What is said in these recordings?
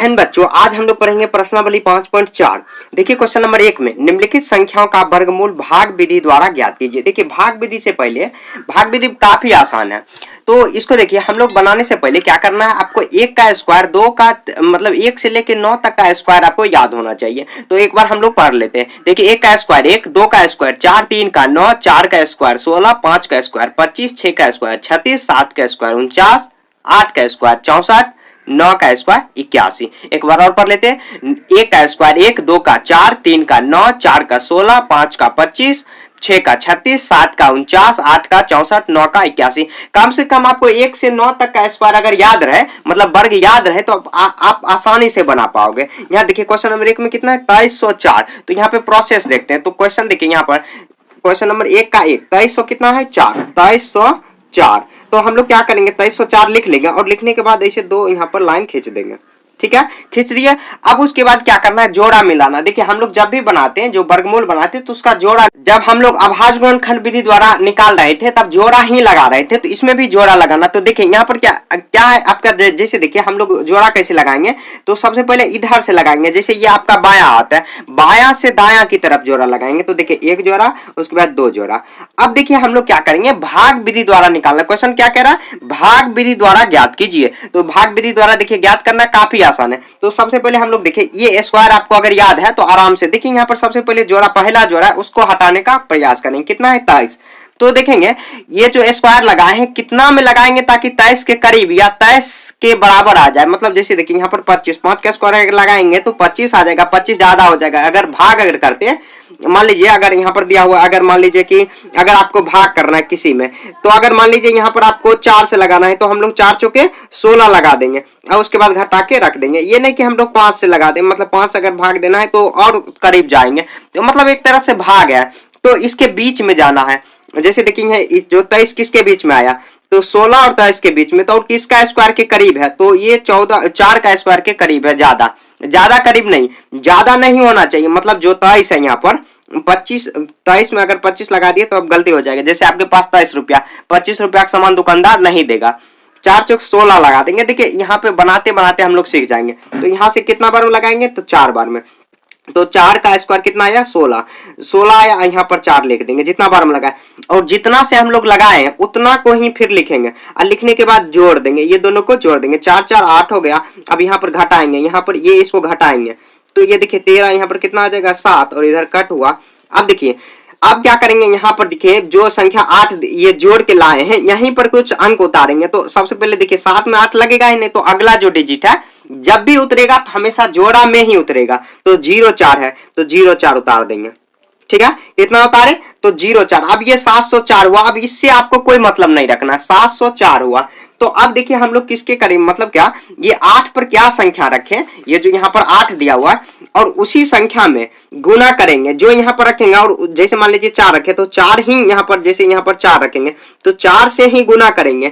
And बच्चों आज हम लोग पढ़ेंगे प्रश्नावली 5.4। देखिए क्वेश्चन नंबर 1 में निम्नलिखित संख्याओं का वर्गमूल भाग विधि द्वारा ज्ञात कीजिए। देखिए भाग विधि से पहले भाग विधि काफी आसान है, तो इसको देखिए हम लोग बनाने से पहले क्या करना है, आपको 1 का स्क्वायर 2 का मतलब 1 से लेके 9 तक का स्क्वायर आपको याद होना चाहिए। तो एक बार हम लोग पढ़ लेते हैं। देखिए 1 का स्क्वायर 1, 2 का स्क्वायर 4, 3 का 9, 4 का स्क्वायर 16, 5 का स्क्वायर 25, 6 का स्क्वायर 36, 7 का स्क्वायर 49, 8 का स्क्वायर 64, 9 का स्क्वायर 81। एक बार और पढ़ लेते हैं। 1 का स्क्वायर 1, 2 का 4, 3 का 9, 4 का 16, 5 का 25, 6 का 36, 7 का 49, 8 का 64, 9 का 81। कम से कम आपको 1 से 9 तक का स्क्वायर अगर याद रहे, मतलब वर्ग याद रहे, तो आप आसानी से बना पाओगे। यहाँ देखिए क्वेश्चन नंबर 1 में कितना है 2304। तो यहाँ पे प्रोसेस देखते हैं। तो क्वेश्चन देखिए यहाँ पर क्वेश्चन नंबर 1 का 1 2300 कितना है 4, 2304। तो हम लोग क्या करेंगे 2304 लिख लेंगे और लिखने के बाद ऐसे दो यहाँ पर लाइन खींच देंगे। ठीक है, खींच दिए। अब उसके बाद क्या करना है, जोड़ा मिलाना। देखिए हम लोग जब भी बनाते हैं, जो वर्गमूल बनाते हैं, तो उसका जोड़ा जब हम लोग अभाज्य गुणनखंड विधि द्वारा निकाल रहे थे तब जोड़ा ही लगा रहे थे, तो इसमें भी जोड़ा लगाना। तो देखिए यहाँ पर क्या क्या है आपका, जैसे देखिए हम लोग जोड़ा कैसे लगाएंगे, तो सबसे पहले इधर से लगाएंगे। जैसे ये आपका बायां हाथ है, बायां से दायां की तरफ जोड़ा लगाएंगे। तो देखिए एक जोड़ा, उसके बाद दो जोड़ा। अब देखिए हम लोग क्या करेंगे, भाग विधि द्वारा निकालना। क्वेश्चन क्या कह रहा है, भाग विधि द्वारा ज्ञात कीजिए। तो भाग विधि द्वारा देखिए ज्ञात करना काफी आसान है। तो सबसे पहले हम लोग देखिए ये स्क्वायर आपको अगर याद है तो आराम से देखिए यहाँ पर सबसे पहले जोड़ा, पहला जोड़ा है उसको हटाने का प्रयास करेंगे। कितना है 23। तो देखेंगे ये जो स्क्वायर लगाए हैं कितना में लगाएंगे ताकि 23 के करीब या 23 के बराबर आ जाए। मतलब जैसे देखिए यहाँ पर 25, 5 का स्क्वायर अगर लगाएंगे तो 25 आ जाएगा, 25 ज्यादा हो जाएगा। अगर भाग अगर करते हैं, मान लीजिए अगर यहाँ पर दिया हुआ, अगर मान लीजिए कि अगर आपको भाग करना है किसी में, तो अगर मान लीजिए यहाँ पर आपको 4 से लगाना है तो हम लोग 4 चौके 16 लगा देंगे और उसके बाद घटा के रख देंगे। ये नहीं कि हम लोग 5 से लगा दें, मतलब 5 से अगर भाग देना है तो और करीब जाएंगे। तो मतलब एक तरह से भाग है, तो इसके बीच में जाना है। जैसे देखिए जो 23 किसके बीच में आया, तो 16 और 23 के बीच में, तो किसका स्क्वायर के करीब है, तो ये 14, 4 का स्क्वायर के करीब है। ज्यादा ज्यादा करीब नहीं, ज्यादा नहीं होना चाहिए। मतलब जो 23 है यहाँ पर 25, 23 में अगर 25 लगा दिए तो अब गलती हो जाएगी। जैसे आपके पास 23 रुपया, 25 रुपया का सामान दुकानदार नहीं देगा, 4 चौक 16 लगा देंगे। देखिए यहाँ पे बनाते बनाते हम लोग सीख जाएंगे। तो यहाँ से कितना बार में लगाएंगे, तो 4 बार में। तो 4 का स्क्वायर कितना आया 16, 16 आया, यहाँ पर 4 लिख देंगे जितना बार हम लगाए। और जितना से हम लोग लगाए हैं उतना को ही फिर लिखेंगे और लिखने के बाद जोड़ देंगे, ये दोनों को जोड़ देंगे। 4 4 8 हो गया। अब यहाँ पर घटाएंगे, यहाँ पर ये इसको घटाएंगे तो ये देखिए 13, यहाँ पर कितना आ जाएगा 7 और इधर कट हुआ। अब देखिए अब क्या करेंगे, यहाँ पर देखिए जो संख्या 8 ये जोड़ के लाए हैं यहीं पर कुछ अंक उतारेंगे। तो सबसे पहले देखिए 7 में 8 लगेगा ही नहीं, तो अगला जो डिजिट है जब भी उतरेगा तो हमेशा जोड़ा में ही उतरेगा। तो 04 है तो 04 उतार देंगे। ठीक है, कितना उतारे, तो 04। अब ये 704 हुआ। अब इससे आपको कोई मतलब नहीं रखना, 704 हुआ। तो अब देखिए हम लोग किसके करीब, मतलब क्या ये 8 पर क्या संख्या रखें, ये जो यहाँ पर 8 दिया हुआ है और उसी संख्या में गुना करेंगे जो यहाँ पर रखेंगे। और जैसे मान लीजिए 4 रखे तो 4 ही यहाँ पर, जैसे यहाँ पर 4 रखेंगे तो 4 से ही गुना करेंगे,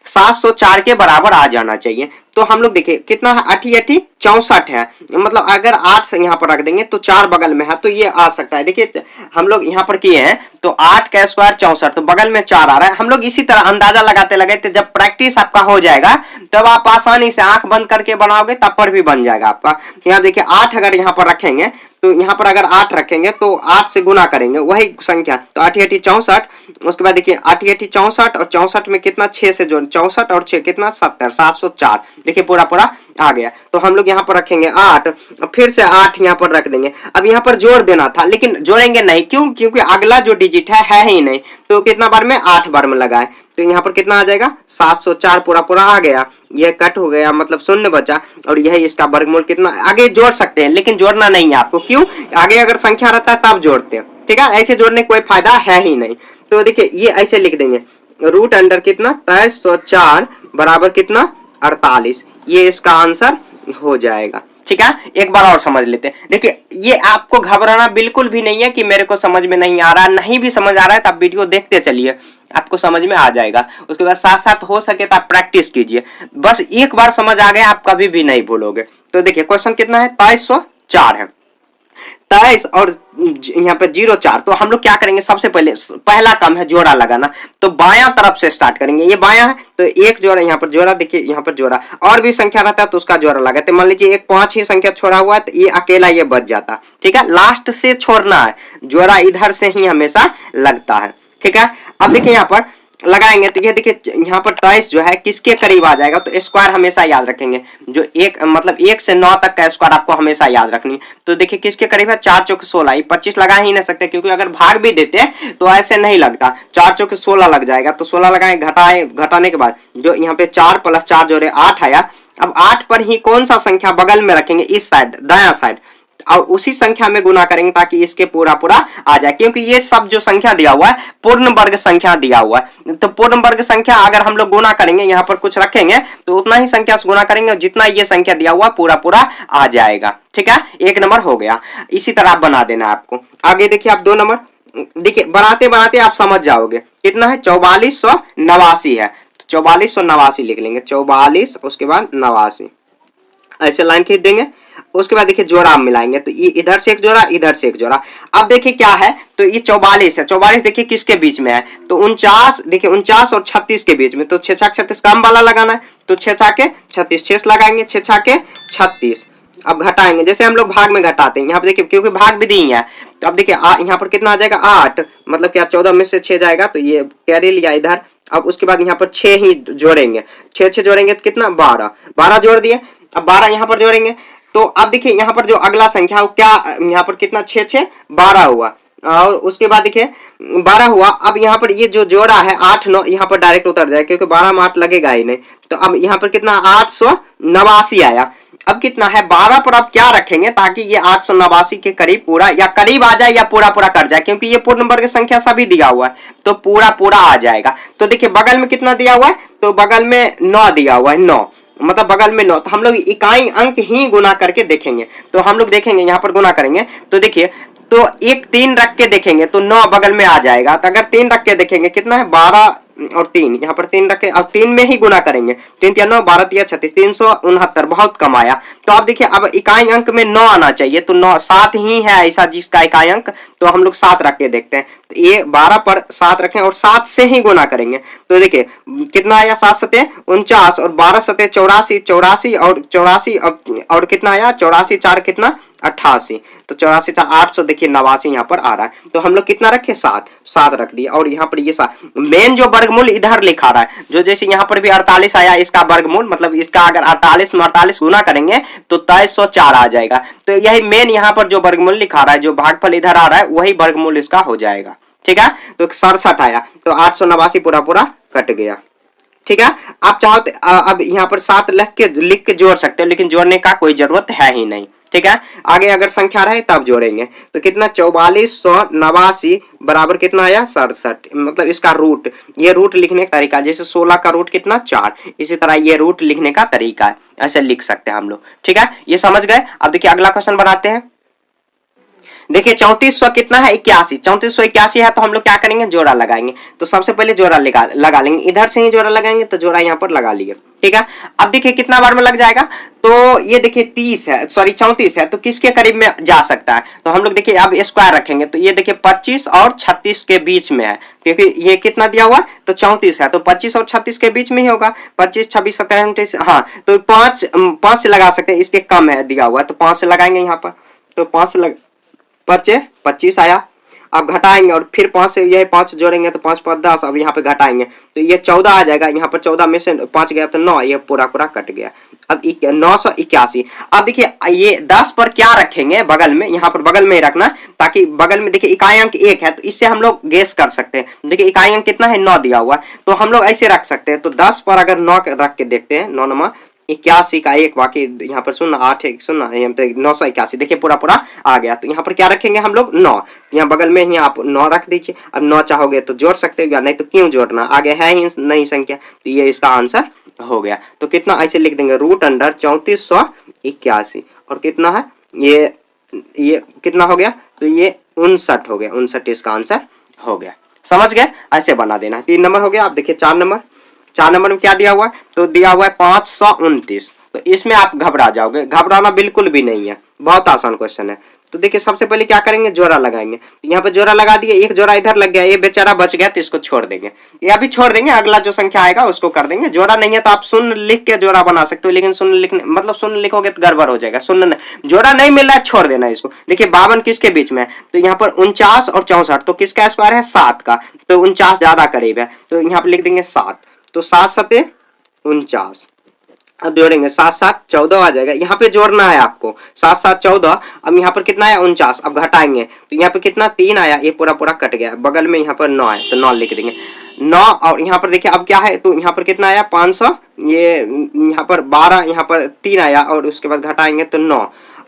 704 के बराबर आ जाना चाहिए। तो हम लोग देखिए कितना है 8 8 64 है। मतलब अगर 8 से यहाँ पर रख देंगे तो 4 बगल में है तो ये आ सकता है। देखिए हम लोग यहाँ पर किए हैं तो 8 का स्क्वायर 64, तो बगल में 4 आ रहा है। हम लोग इसी तरह अंदाजा लगाते लगाते जब प्रैक्टिस आपका हो जाएगा तब आप आसानी से आंख बंद करके बनाओगे, तब पर भी बन जाएगा आपका। यहाँ देखिए 8 अगर यहाँ पर रखेंगे तो यहाँ पर अगर 8 रखेंगे तो 8 से गुना करेंगे वही संख्या, तो 8 8 64। उसके बाद देखिए 8 8 64 और 64 में कितना 6 से जोड़, 64 और 6 कितना 70, 704। देखिए पूरा पूरा आ गया। तो हम लोग यहाँ पर रखेंगे 8, फिर से 8 यहाँ पर रख देंगे। अब यहाँ पर जोड़ देना था लेकिन जोड़ेंगे नहीं, क्यों, क्योंकि अगला जो डिजिट है ही नहीं। तो कितना बार में 8 बार में लगाए, तो यहाँ पर कितना आ जाएगा 704 पूरा पूरा आ गया। ये कट हो गया, मतलब शून्य बचा और यही इसका वर्गमूल कितना। आगे जोड़ सकते हैं लेकिन जोड़ना नहीं है आपको, क्यों, आगे अगर संख्या रहता है तब जोड़ते हैं। ठीक है, ऐसे जोड़ने कोई फायदा है ही नहीं। तो देखिए ये ऐसे लिख देंगे, रूट अंडर कितना 2304 बराबर कितना 48। ये इसका आंसर हो जाएगा। ठीक है, एक बार और समझ लेते हैं। देखिए ये आपको घबराना बिल्कुल भी नहीं है कि मेरे को समझ में नहीं आ रहा, नहीं भी समझ आ रहा है तब वीडियो देखते चलिए, आपको समझ में आ जाएगा। उसके बाद साथ साथ हो सके तो आप प्रैक्टिस कीजिए। बस एक बार समझ आ गया आप कभी भी नहीं भूलोगे। तो देखिए क्वेश्चन कितना है 2304 है। 23 और यहाँ पे 0 4, तो हम लोग क्या करेंगे, सबसे पहले पहला काम है जोड़ा लगाना, तो बायां तरफ से स्टार्ट करेंगे। ये बायां है तो एक जोड़ा यहाँ पर जोड़ा, देखिए यहाँ पर जोड़ा, और भी संख्या रहता है तो उसका जोड़ा लगाते। मान लीजिए एक 5 ही संख्या छोड़ा हुआ है तो ये अकेला ये बच जाता, ठीक है। लास्ट से छोड़ना है, जोड़ा इधर से ही हमेशा लगता है, ठीक है। अब देखिए यहाँ पर लगाएंगे तो ये देखिए यहाँ पर 23 जो है किसके करीब आ जाएगा, तो स्क्वायर हमेशा याद रखेंगे, जो एक मतलब 1 से 9 तक का स्क्वायर आपको हमेशा याद रखनी। तो देखिए किसके करीब है, 4 चौके 16, 25 लगा ही नहीं सकते क्योंकि अगर भाग भी देते तो ऐसे नहीं लगता, 4 चौके 16 लग जाएगा। तो 16 लगाए, घटाने के बाद जो यहाँ पे 4 + 4 जोड़े 8 आया। अब 8 पर ही कौन सा संख्या बगल में रखेंगे, इस साइड दाया साइड, और उसी संख्या में गुना करेंगे ताकि इसके पूरा पूरा आ जाए, क्योंकि ये सब जो संख्या दिया हुआ है पूर्ण वर्ग संख्या दिया हुआ है। तो पूर्ण वर्ग संख्या अगर हम लोग गुना करेंगे, यहाँ पर कुछ रखेंगे तो उतना ही संख्या से गुना करेंगे और जितना ये संख्या दिया हुआ पूरा पूरा आ जाएगा, ठीक है। 1 नंबर हो गया। इसी तरह आप बना देना आपको। आगे देखिए आप 2 नंबर, देखिए बनाते बनाते आप समझ जाओगे कितना है, 4489 है। तो 4489 लिख लेंगे, 44 उसके बाद 89, ऐसे लाइन खींच देंगे। उसके बाद देखिए जोड़ा मिलाएंगे, तो ये इधर से एक जोड़ा, इधर से एक जोड़ा। अब देखिए क्या है, तो ये 44 है, 44 देखिए किसके बीच में है, तो 49, देखिए 49 और 36 के बीच में, तो 6 6 36 कम वाला लगाना है, तो 6 6 के 36, 6 लगाएंगे, 6 6 के 36। अब घटाएंगे जैसे हम लोग भाग में घटाते हैं, यहाँ पे देखिए क्योंकि भाग विधि है, तो अब देखिए यहाँ पर कितना आ जाएगा 8, मतलब क्या 14 में से 6 जाएगा, तो ये कैरी लिया इधर। अब उसके बाद यहाँ पर 6 ही जोड़ेंगे, 6 6 जोड़ेंगे तो कितना 12, 12 जोड़ दिए। अब 12 यहाँ पर जोड़ेंगे, तो अब देखिए यहाँ पर जो अगला संख्या वो क्या, यहाँ पर कितना 6 6 12 हुआ, और उसके बाद देखिए 12 हुआ। अब यहाँ पर ये जो जोड़ा है 8 9 यहाँ पर डायरेक्ट उतर जाए क्योंकि 12 में 8 लगेगा ही नहीं। तो अब यहाँ पर कितना 889 आया। अब कितना है 12 पर आप क्या रखेंगे ताकि ये 889 के करीब पूरा या करीब आ जाए या पूरा पूरा कर जाए, क्योंकि ये पूर्ण वर्ग संख्या सभी दिया हुआ है तो पूरा पूरा आ जाएगा। तो देखिए बगल में कितना दिया हुआ है, तो बगल में 9 दिया हुआ है, 9 मतलब बगल में 9, तो हम लोग इकाई अंक ही गुना करके देखेंगे। तो हम लोग देखेंगे यहाँ पर गुना करेंगे तो देखिए, तो एक 3 रख के देखेंगे तो 9 बगल में आ जाएगा। तो अगर 3 रख के देखेंगे कितना है 12 और 3, यहाँ पर 3 रखे और 3 में ही गुना करेंगे, 3 3 9 12 3 36, 369, बहुत कम आया। तो आप देखिए अब इकाई अंक में 9 आना चाहिए, तो 9 7 ही है ऐसा जिसका इकाई अंक, तो हम लोग 7 रख के देखते हैं। तो ये 12 पर 7 रखें और 7 से ही गुना करेंगे, तो देखिए कितना आया 7 सते 49 और 12 सते 84, 84 और 84 और कितना आया 84 4 कितना 88, तो 84 4 800, देखिए 89 यहाँ पर आ रहा है। तो हम लोग कितना रखे 7 7 रख दिया, और यहाँ पर ये 7 मेन जो वर्गमूल इधर लिखा रहा है, जो जैसे यहाँ पर भी 48 आया, इसका वर्गमूल मतलब इसका अगर 48 में 48 गुना करेंगे तो 2304 आ जाएगा। तो यही मेन यहाँ पर जो वर्गमूल लिखा रहा है, जो भागफल इधर आ रहा है वही वर्गमूल इसका हो जाएगा, ठीक है। तो 67 आया, तो 889 पूरा पूरा कट गया, ठीक है। आप चाहो तो अब यहाँ पर 7 लिख के जोड़ सकते हो, लेकिन जोड़ने का कोई जरूरत है ही नहीं, ठीक है। आगे अगर संख्या रहे तब जोड़ेंगे, तो कितना 4489 बराबर कितना आया 67, मतलब इसका रूट, ये रूट लिखने का तरीका, जैसे 16 का रूट कितना 4, इसी तरह ये रूट लिखने का तरीका है, ऐसे लिख सकते हैं हम लोग, ठीक है। ये समझ गए। अब देखिए अगला क्वेश्चन बनाते हैं। देखिए 3400 कितना है 81, 3481 है, तो हम लोग क्या करेंगे जोड़ा लगाएंगे। तो सबसे पहले जोड़ा लगा लेंगे, इधर से ही जोड़ा लगाएंगे, तो जोड़ा यहाँ पर लगा लिए, ठीक है। अब देखिए कितना बार में लग जाएगा, तो ये देखिए 30 है, सॉरी 34 है, तो किसके करीब में जा सकता है, तो हम लोग देखिए अब स्क्वायर रखेंगे, तो ये देखिए 25 और 36 के बीच में है, क्योंकि ये कितना दिया हुआ तो 34 है, तो 25 और 36 के बीच में ही होगा, 25 26 27, हाँ तो 5 से लगा सकते हैं, इसके कम है दिया हुआ है, तो 5 से लगाएंगे यहाँ पर, तो 5 से लग 25 आया। अब घटाएंगे और फिर 5 से यही 5 जोड़ेंगे, तो 5 5 10, अब यहाँ पे घटाएंगे तो ये 14 आ जाएगा, यहाँ पर 14 में से 5 गया तो 9, ये पूरा पूरा कट गया। अब 981। अब देखिए ये 10 पर क्या रखेंगे बगल में, यहाँ पर बगल में ही रखना, ताकि बगल में देखिए इकाई अंक 1 है, तो इससे हम लोग गेस कर सकते हैं। देखिए इकाई अंक कितना है 9 दिया हुआ है, तो हम लोग ऐसे रख सकते हैं। तो 10 पर अगर 9 रख के देखते हैं, 9 9 81 का 1, बाकी यहाँ पर 0 8 1 0, यहाँ पे 981, देखिए पूरा पूरा आ गया। तो यहाँ पर क्या रखेंगे हम लोग 9, यहाँ बगल में ही आप 9 रख दीजिए। अब 9 चाहोगे तो जोड़ सकते हो या नहीं तो क्यों जोड़ना, आगे है ही नहीं संख्या, तो ये इसका आंसर हो गया। तो कितना ऐसे लिख देंगे √3481, और कितना है ये कितना हो गया, तो ये 59 हो गया, 59 इसका आंसर हो गया। समझ गए, ऐसे बना देना। 3 नंबर हो गया। आप देखिए 4 नंबर में क्या दिया हुआ है, तो दिया हुआ है 529, तो इसमें आप घबरा जाओगे, घबराना बिल्कुल भी नहीं है, बहुत आसान क्वेश्चन है। तो देखिए सबसे पहले क्या करेंगे, जोड़ा लगाएंगे। तो यहाँ पे जोड़ा लगा दिए, एक जोड़ा इधर लग गया, ये बेचारा बच गया तो इसको छोड़ देंगे, या भी छोड़ देंगे, अगला जो संख्या आएगा उसको कर देंगे। जोड़ा नहीं है तो आप शून्य लिख के जोड़ा बना सकते हो, लेकिन शून्य लिखने मतलब शून्य लिखोगे तो गड़बड़ हो जाएगा। शून्य जोड़ा नहीं मिल रहा है, छोड़ देना इसको। देखिए 52 किसके बीच में, तो यहाँ पर 49 और 64, तो किसका स्क्वायर है, 7 का, तो 49 ज्यादा करीब है, तो यहाँ पर लिख देंगे 7। तो 7 सते 49। अब जोड़ेंगे 7 7 14 आ जाएगा। यहाँ पे जोड़ना है आपको 7 7 14। अब यहाँ पर कितना आया, 49। अब घटाएंगे तो यहाँ पे कितना, 3 आया, ये पूरा पूरा कट गया। बगल में यहाँ पर 9 है तो 9 लिख देंगे 9। और यहाँ पर देखिए अब क्या है, तो यहाँ पर कितना आया, 500, ये यहाँ पर 12, यहाँ पर 3 आया, और उसके बाद घटाएंगे तो 9।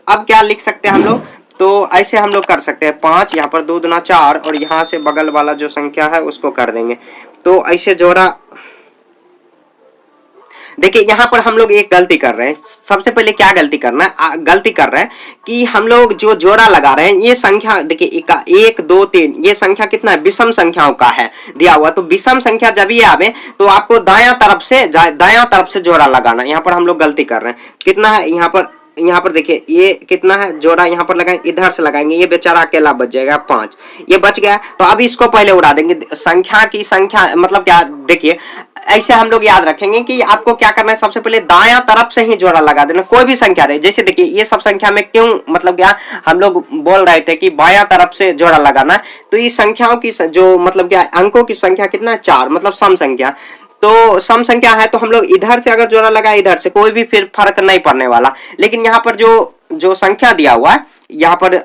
अब क्या लिख सकते हैं हम लोग, तो ऐसे हम लोग कर सकते हैं 5, यहाँ पर 2 दूना 4, और यहाँ से बगल वाला जो संख्या है उसको कर देंगे। तो ऐसे जोड़ा। देखिए यहाँ पर हम लोग एक गलती कर रहे हैं। सबसे पहले क्या गलती करना है, गलती कर रहे हैं कि हम लोग जो जोड़ा लगा रहे हैं, ये संख्या देखिए 1 2 3, ये संख्या कितना है, विषम संख्याओं का है दिया हुआ। तो विषम संख्या जब ये आवे तो आपको दायां तरफ से जोड़ा लगाना। यहाँ पर हम लोग गलती कर रहे हैं। कितना है यहाँ पर देखिए ये कितना है, जोड़ा यहाँ पर लगाएंगे, इधर से लगाएंगे, ये बेचारा अकेला बच जाएगा 5, ये बच गया। तो अब इसको पहले उड़ा देंगे। संख्या की संख्या मतलब क्या, देखिए ऐसे हम लोग याद रखेंगे कि आपको क्या करना है, सबसे पहले दायां तरफ से ही जोड़ा लगा देना, कोई भी संख्या रहे। जैसे देखिए ये सब संख्या में क्यों मतलब क्या हम लोग बोल रहे थे कि बायां तरफ से जोड़ा लगाना है, तो ये संख्याओं की जो मतलब क्या अंकों की संख्या कितना है, 4, मतलब सम संख्या। तो सम संख्या है तो हम लोग इधर से अगर जोड़ा लगाए, इधर से कोई भी फिर फर्क नहीं पड़ने वाला। लेकिन यहाँ पर जो संख्या दिया हुआ है, यहाँ पर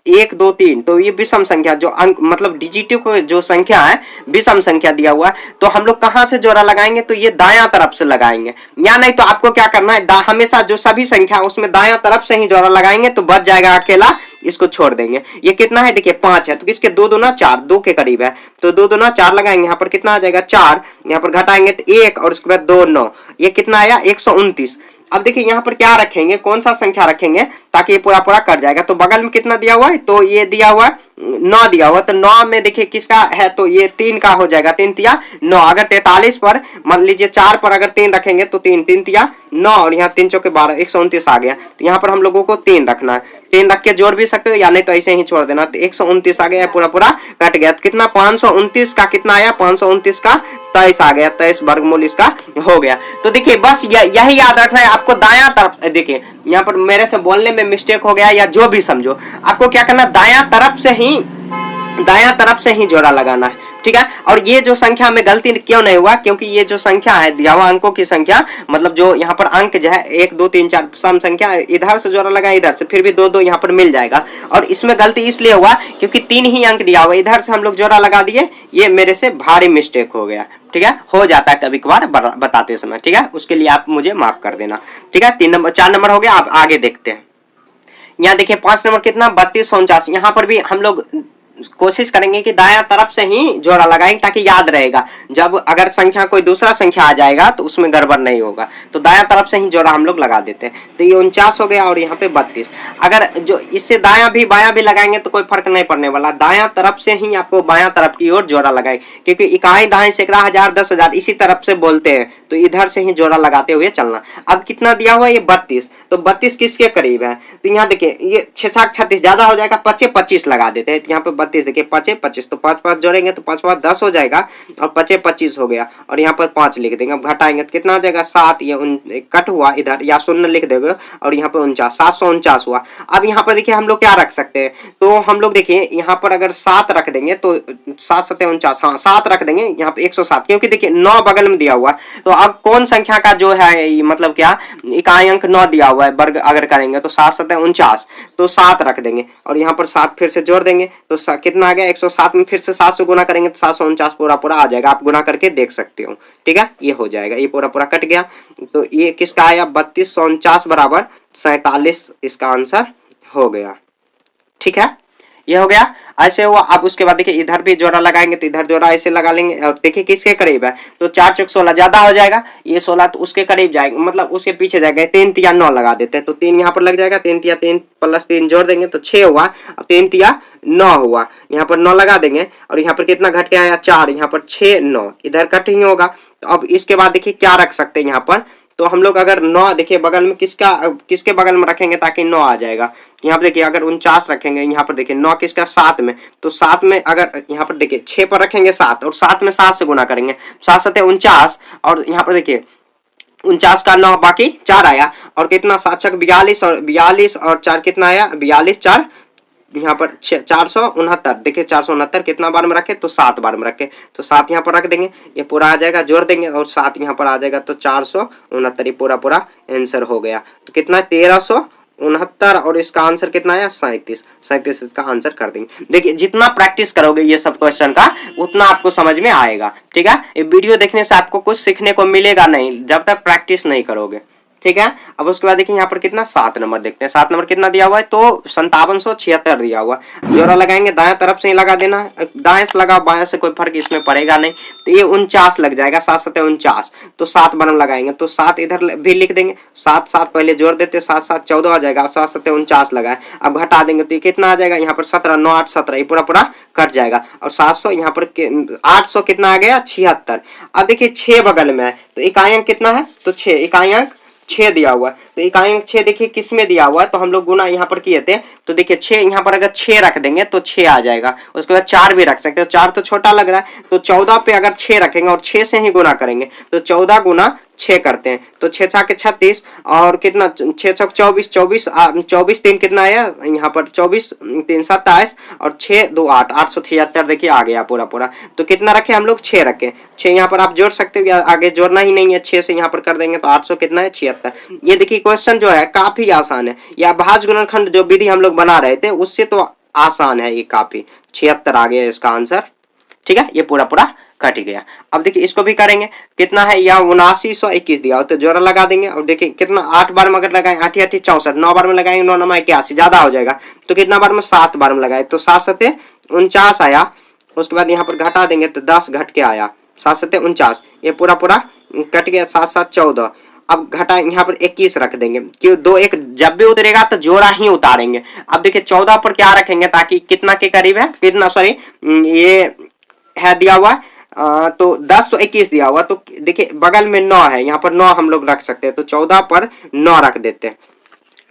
1 2 3, तो ये विषम संख्या जो अंक मतलब डिजिटिव को जो संख्या है विषम संख्या दिया हुआ है। तो हम लोग कहां से जोड़ा लगाएंगे, तो ये दायां तरफ से लगाएंगे। या नहीं तो आपको क्या करना है, हमेशा जो सभी संख्या उसमें दायां तरफ से ही जोड़ा लगाएंगे, तो बच जाएगा अकेला, इसको छोड़ देंगे। ये कितना है, देखिए 5 है, तो किसके 2 दूना 4, 2 के करीब है, तो 2 दूना 4 लगाएंगे। यहाँ पर कितना आ जाएगा 4, यहाँ पर घटाएंगे तो 1, और उसके बाद 2 9, ये कितना आया 129। अब देखिए यहाँ पर क्या रखेंगे, कौन सा संख्या रखेंगे ताकि ये पूरा पूरा कट जाएगा। तो बगल में कितना दिया हुआ है, तो ये दिया हुआ है 9 दिया हुआ, तो 9 में देखिए किसका है, तो ये 3 का हो जाएगा, 3 तिया 9। अगर 43 पर मान लीजिए 4 पर अगर 3 रखेंगे तो 3 3 तिया 9, और यहाँ 3 चौके 12, 129 आ गया। तो यहाँ पर हम लोगों को 3 रखना है, 3 रख के जोड़ भी सकते हो, या नहीं तो ऐसे ही छोड़ देना। तो 129 आ गया, पूरा पूरा कट गया। तो कितना 529 का कितना आया, 529 का 23 आ गया, 23 वर्गमूल इसका हो गया। तो देखिए बस यही याद रखना है आपको, दायां तरफ। देखिए यहाँ पर मेरे से बोलने में मिस्टेक हो गया या जो भी समझो, आपको क्या करना, दायां तरफ से ही जोड़ा लगाना है, ठीक है। और ये जो संख्या में गलती क्यों नहीं हुआ, क्योंकि ये जो संख्या है दिया हुआ अंकों की संख्या, मतलब जो यहाँ पर अंक जो है 1 2 3 4 सम संख्या, इधर से जोड़ा लगा, इधर से फिर भी 2 2 यहाँ पर मिल जाएगा। और इसमें गलती इसलिए हुआ क्योंकि 3 ही अंक दिया हुआ, इधर से हम लोग जोड़ा लगा दिए, ये मेरे से भारी मिस्टेक हो गया, ठीक है। हो जाता है कभी कभार बताते समय, ठीक है, उसके लिए आप मुझे माफ कर देना, ठीक है। 4 नंबर हो गया। आप आगे देखते हैं। यहाँ देखिए 5 नंबर कितना, 32 49। यहाँ पर भी हम लोग कोशिश करेंगे कि दायां तरफ से ही जोड़ा लगाएंगे ताकि याद रहेगा, जब अगर संख्या कोई दूसरा संख्या आ जाएगा तो उसमें गड़बड़ नहीं होगा। तो दायां तरफ से ही जोड़ा हम लोग लगा देते हैं। तो ये 49 हो गया, और यहाँ पे 32। अगर जो इससे दायां भी बायां भी लगाएंगे तो कोई फर्क नहीं पड़ने वाला, दायां तरफ से ही आपको बायां तरफ की ओर जोड़ा लगाए, क्योंकि इकाई दहाई सैकड़ा हजार 10,000 इसी तरफ से बोलते हैं, तो इधर से ही जोड़ा लगाते हुए चलना। अब कितना दिया हुआ है, ये 32, तो 32 किसके करीब है, तो यहाँ देखिए ये 6 36 ज्यादा हो जाएगा, 25 25 लगा देते हैं। यहाँ पे 32 देखिए 25 25, तो 5 5 जोड़ेंगे तो 5 5 10 हो जाएगा, और 25 25 हो गया, और यहाँ पर 5 लिख देंगे। अब घटाएंगे तो कितना आ जाएगा 7, ये कट हुआ इधर, या शून्य लिख देंगे, और यहाँ पे 49 749 हुआ। अब यहाँ पर देखिए हम लोग क्या रख सकते हैं, तो हम लोग देखिए यहाँ पर अगर 7 रख देंगे तो 7 7 49, हाँ 7 रख देंगे यहाँ पे 107, क्योंकि देखिए 9 बगल में दिया हुआ। तो अब कौन संख्या का जो है मतलब क्या इकाई अंक 9 दिया हुआ है, वर्ग अगर करेंगे तो 7 7 49, तो 7 रख देंगे, और यहाँ पर 7 फिर से जोड़ देंगे तो कितना आ गया 107 में फिर से 7 से गुना करेंगे तो 749 पूरा पूरा आ जाएगा। आप गुना करके देख सकते हो, ठीक है, ये हो जाएगा, ये पूरा पूरा कट गया। तो ये किसका आया 32 49 बराबर 47, इसका आंसर हो गया, ठीक है, ये हो गया। ऐसे हुआ। अब उसके बाद देखिए इधर भी जोड़ा लगाएंगे तो इधर जोड़ा ऐसे लगा लेंगे, और देखिए किसके करीब है, तो 4 चौक 16 ज्यादा हो जाएगा, ये 16 तो उसके करीब जाएगा, मतलब उसके पीछे जाएगा। 3 तिया 9 लगा देते हैं, तो 3 यहाँ पर लग जाएगा, 3 तिया 3 प्लस 3 जोड़ देंगे तो 6 हुआ, अब 3 तिया 9 हुआ, यहाँ पर 9 लगा देंगे, और यहाँ पर कितना घट के आया 4, यहाँ पर 6 9 इधर कट ही होगा। तो अब इसके बाद देखिए क्या रख सकते हैं यहाँ पर, तो हम लोग अगर 9 देखिए बगल में किसके बगल में रखेंगे ताकि 9 आ जाएगा। यहाँ पर देखिए अगर 49 रखेंगे, यहाँ पर देखिए 9 किसका 7 में, तो 7 में अगर यहाँ पर देखिए 6 पर रखेंगे 7 और 7 में 7 से गुना करेंगे, 7 7 49 और यहाँ पर देखिए 49 का 9 बाकी 4 आया और कितना 7 छक 42 और 4 कितना आया 42 4 यहाँ पर 469। देखिए 469 कितना बार में रखे तो 7 बार में रखे, तो 7 यहाँ पर रख देंगे, ये पूरा आ जाएगा, जोड़ देंगे और 7 यहाँ पर आ जाएगा तो 469, ये पूरा पूरा आंसर हो गया। तो कितना 1369 और इसका आंसर कितना आया 37 इसका आंसर कर देंगे। देखिए जितना प्रैक्टिस करोगे ये सब क्वेश्चन का उतना आपको समझ में आएगा। ठीक है, ये वीडियो देखने से आपको कुछ सीखने को मिलेगा नहीं जब तक प्रैक्टिस नहीं करोगे। ठीक है, अब उसके बाद देखिए यहाँ पर कितना 7 नंबर देखते हैं, 7 नंबर कितना दिया हुआ है तो 5776 दिया हुआ है। जोड़ा लगाएंगे दाएं तरफ से ही लगा देना, दाएं से लगाओ बाएं से कोई फर्क इसमें पड़ेगा नहीं, तो ये 49 लग जाएगा, 7 7 49, तो 7 बार लगाएंगे तो 7 इधर भी लिख देंगे, 7 7 पहले जोड़ देते, 7 7 14 आ जाएगा, 7 7 49 लगाए, अब घटा देंगे तो ये कितना आ जाएगा यहाँ पर 17 9 8 17, ये पूरा पूरा कट जाएगा और 700 यहाँ पर 800 कितना आ गया 76। अब देखिए 6 बगल में है तो इकाई अंक कितना है तो 6, इकाई अंक 6 दिया हुआ है, तो इकाई अंक 6 देखिए किस में दिया हुआ है तो हम लोग गुना यहाँ पर किए थे, तो देखिए 6 यहाँ पर अगर 6 रख देंगे तो 6 आ जाएगा, उसके बाद 4 भी रख सकते हो, 4 तो छोटा लग रहा है, तो 14 पे अगर 6 रखेंगे और 6 से ही गुना करेंगे तो 14 गुना 6 करते हैं, तो 6 छाके 36 और कितना 6 छक 24 24 3 कितना आया यहाँ पर 24 3 27 और 6 2 8 873 देखिए आ गया पूरा पूरा। तो कितना रखे हम लोग 6 रखे, 6 यहाँ पर आप जोड़ सकते हो या आगे जोड़ना ही नहीं है, 6 से यहाँ पर कर देंगे तो 800 कितना है 76। ये देखिए क्वेश्चन जो है काफी आसान है, या भाज्य गुणनखंड जो विधि हम लोग बना रहे थे उससे तो आसान है ये काफी, 76 आ गया इसका आंसर। ठीक है, ये पूरा पूरा कट गया। अब देखिए इसको भी करेंगे, कितना है या 7921 दिया हो तो जोड़ा लगा देंगे और देखिए कितना 8 बार में अगर लगाए 8 8 64, 9 बार में लगाएंगे 9 9 81 ज्यादा हो जाएगा, तो कितना बार में 7 बार में लगाए तो 7 7 49 आया, उसके बाद यहाँ पर घटा देंगे तो 10 घट के आया 7 7 49, ये पूरा पूरा कट गया 7 7 14। अब घटा यहाँ पर 21 रख देंगे, क्यों 2 1 जब भी उतरेगा तो जोड़ा ही उतारेंगे। अब देखिए 14 पर क्या रखेंगे ताकि कितना के करीब है, कितना सॉरी ये है दिया हुआ तो 10 तो 21 दिया हुआ, तो देखिए बगल में 9 है, यहाँ पर 9 हम लोग रख सकते हैं, तो 14 पर 9 रख देते हैं,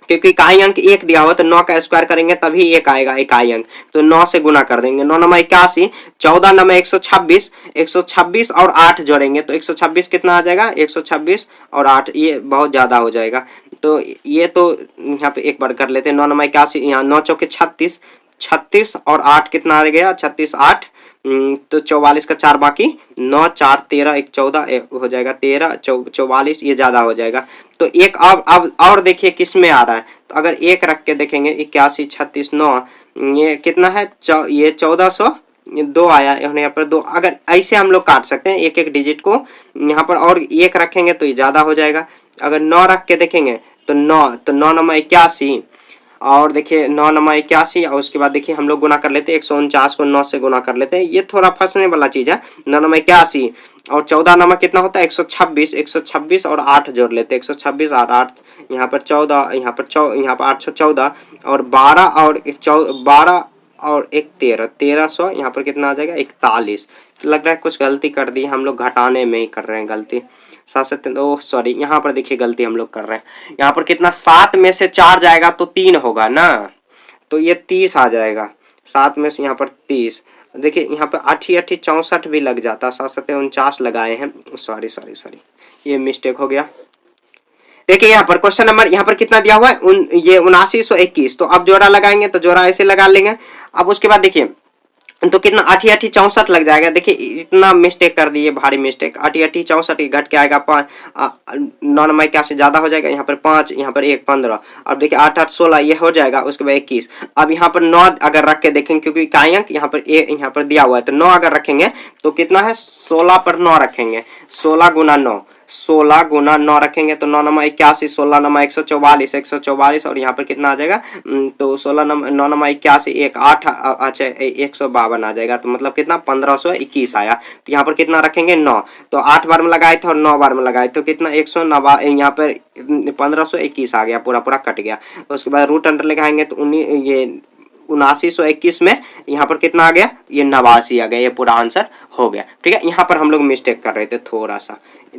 क्योंकि इकाई अंक 1 दिया हुआ तो 9 का स्क्वायर करेंगे तभी 1 आएगा इकाई अंक, तो 9 से गुना कर देंगे, 9 9 81, 14 9 126, 126 और 8 जोड़ेंगे तो 126 कितना आ जाएगा 126 और 8, ये बहुत ज्यादा हो जाएगा, तो ये तो यहाँ पे एक बार कर लेते हैं, 9 9 81, यहाँ 9 चौके 36, 36 और 8 कितना आ गया 36 8, तो 44 का 4 बाकी 9 4 13 1 14 हो जाएगा 13 44, ये ज्यादा हो जाएगा। तो एक अब और देखिए किस में आ रहा है, तो अगर एक रख के देखेंगे 81 36 9, ये कितना है ये 1402 आया, यहाँ पर 2, अगर ऐसे हम लोग काट सकते हैं एक एक डिजिट को, यहाँ पर और एक रखेंगे तो ये ज्यादा हो जाएगा। अगर 9 रख के देखेंगे तो 9 तो 9 9 81 और देखिए 9 9 81 और उसके बाद देखिए हम लोग गुना कर लेते हैं 149 को 9 से गुना कर लेते हैं, ये थोड़ा फंसने वाला चीज है। 9 9 81 और 14 9 कितना होता है 126 और 8 जोड़ लेते हैं 126 और 8, यहाँ पर 14 यहाँ पर 814 और 12 और 12 और 1 13 1300, यहाँ पर कितना आ जाएगा 41। तो लग रहा है कुछ गलती कर दी हम लोग, घटाने में ही कर रहे हैं गलती, 7 सॉरी यहाँ पर देखिए गलती हम लोग कर रहे हैं, यहाँ पर कितना 7 में से 4 जाएगा तो 3 होगा ना, तो ये 30 आ जाएगा, 7 में से यहाँ पर 30, देखिए यहाँ पर 8 8 64 भी लग जाता, 7 7 49 लगाए हैं, सॉरी ये मिस्टेक हो गया। देखिए यहाँ पर क्वेश्चन नंबर यहाँ पर कितना दिया हुआ है ये 7921, तो अब जोड़ा लगाएंगे तो जोड़ा ऐसे लगा लेंगे। अब उसके बाद देखिए तो कितना 8 8 64 लग जाएगा, देखिए इतना मिस्टेक कर दिए, भारी मिस्टेक, 8 8 64 घट के आएगा 5 9 9 क्या से ज्यादा हो जाएगा, यहाँ पर 5 यहाँ पर 1 15, अब देखिए 8 8 16 ये हो जाएगा, उसके बाद 21। अब यहाँ पर 9 अगर रख के देखेंगे क्योंकि इकाई अंक यहाँ पर यहाँ पर दिया हुआ है, तो 9 अगर रखेंगे तो कितना है 16 पर 9 रखेंगे, 16 गुना 9, 16 गुना 9 रखेंगे तो 9 9 81, 16 9 144 और यहाँ पर कितना आ जाएगा तो 16 9 9 81 1 8 अच्छा 152 आ जाएगा, तो मतलब कितना 1521 आया। तो यहाँ पर कितना रखेंगे 9, तो 8 बार में लगाए थे और 9 बार में लगाए तो कितना 109, यहाँ पर 1521 आ गया, पूरा पूरा कट गया। तो उसके बाद रूट अंडर लगाएंगे तो 7921 में यहाँ पर कितना आ गया, ये 89 आ गया, ये पूरा आंसर हो गया। ठीक है, यहाँ पर हम लोग मिस्टेक कर रहे थे थोड़ा सा।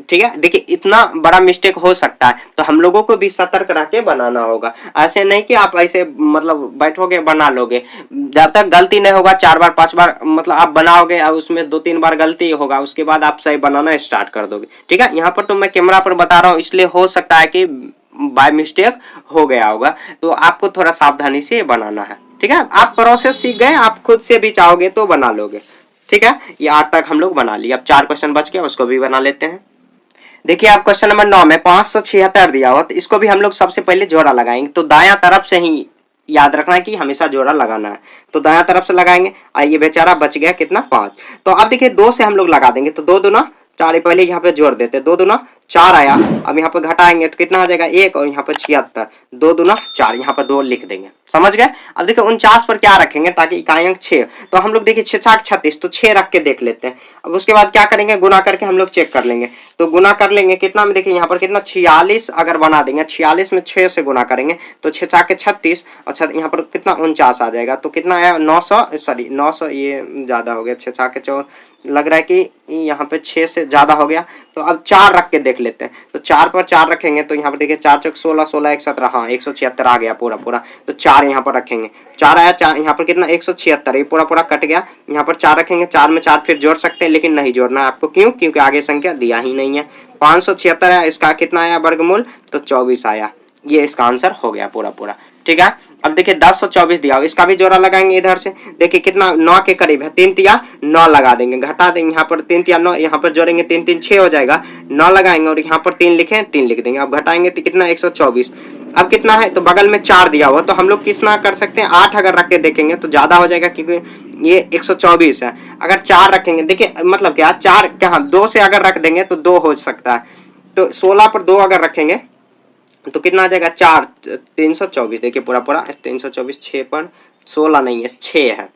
ठीक है, देखिए इतना बड़ा मिस्टेक हो सकता है, तो हम लोगों को भी सतर्क रह के बनाना होगा। ऐसे नहीं कि आप ऐसे मतलब बैठोगे बना लोगे, जब तक गलती नहीं होगा 4 बार 5 बार मतलब आप बनाओगे और उसमें 2-3 बार गलती होगा, उसके बाद आप सही बनाना स्टार्ट कर दोगे। ठीक है, यहाँ पर तो मैं कैमरा पर बता रहा हूँ, इसलिए हो सकता है कि बाय मिस्टेक हो गया होगा, तो आपको थोड़ा सावधानी से बनाना है। ठीक है, आप प्रोसेस सीख गए, आप खुद से भी चाहोगे तो बना लोगे। ठीक है, ये 8 तक हम लोग बना लिए, अब 4 क्वेश्चन बच गया, उसको भी बना लेते हैं। देखिए आप क्वेश्चन नंबर 9 में 576 दिया हुआ, तो इसको भी हम लोग सबसे पहले जोड़ा लगाएंगे। तो दायां तरफ से ही याद रखना है कि हमेशा जोड़ा लगाना है, तो दायां तरफ से लगाएंगे। ये बेचारा बच गया कितना, 5। तो अब देखिए 2 से हम लोग लगा देंगे, तो 2 दूना 4, पहले यहाँ पे जोड़ देते, 2 दूना 4 आया। अब यहाँ पर घटाएंगे तो कितना आ जाएगा 1, और यहाँ पर 76, 2 दूना 4, यहाँ पर 2 लिख देंगे। समझ गए। अब देखिए 49 पर क्या रखेंगे ताकि इकाई अंक 6, तो हम लोग देखिए 6 छाक 36, तो 6 रख के देख लेते हैं। अब उसके बाद क्या करेंगे, गुना करके हम लोग चेक कर लेंगे। तो गुना कर लेंगे कितना में, देखिए यहाँ पर कितना 46 अगर बना देंगे, 46 में 6 से गुना करेंगे तो 6 छाके 36, अच्छा यहाँ पर कितना 49 आ जाएगा। तो कितना आया 900, सॉरी 900, ये ज्यादा हो गया, 6 छाके 4, लग रहा है कि यहाँ पे 6 से ज्यादा हो गया। तो अब 4 रख के देख लेते हैं, तो 4 पर 4 रखेंगे तो यहाँ पर देखिए 4 चौक 16, 16 1 17, हाँ 176 आ गया पूरा पूरा। तो 4 यहाँ पर रखेंगे, 4 आया, 4 यहाँ पर कितना 176, ये पूरा पूरा कट गया। यहाँ पर 4 रखेंगे, 4 में 4 फिर जोड़ सकते हैं, लेकिन नहीं जोड़ना है आपको, क्यों, क्योंकि आगे संख्या दिया ही नहीं है। 576 है, इसका कितना आया वर्गमूल, तो 24 आया, ये इसका आंसर हो गया पूरा पूरा। ठीक है, अब देखिए 1024 दिया हो, इसका भी जोड़ा लगाएंगे इधर से। देखिए कितना 9 के करीब है, 3 तिया 9 लगा देंगे, घटा देंगे यहाँ पर 3 तिया 9, यहाँ पर जोड़ेंगे 3 3 6 हो जाएगा, 9 लगाएंगे और यहाँ पर 3 लिखे, 3 लिख देंगे। अब घटाएंगे तो कितना 124। अब कितना है, तो बगल में 4 दिया हुआ, तो हम लोग कितना कर सकते हैं, 8 अगर रख के देखेंगे तो ज्यादा हो जाएगा, क्योंकि ये 124 है। अगर 4 रखेंगे, देखिए मतलब क्या 4 क्या 2 से अगर रख देंगे तो 2 हो सकता है, तो 16 पर 2 अगर रखेंगे तो कितना आ जाएगा 4, 324। देखिए पूरा पूरा 324, 6 पर 16 नहीं है, 6 है,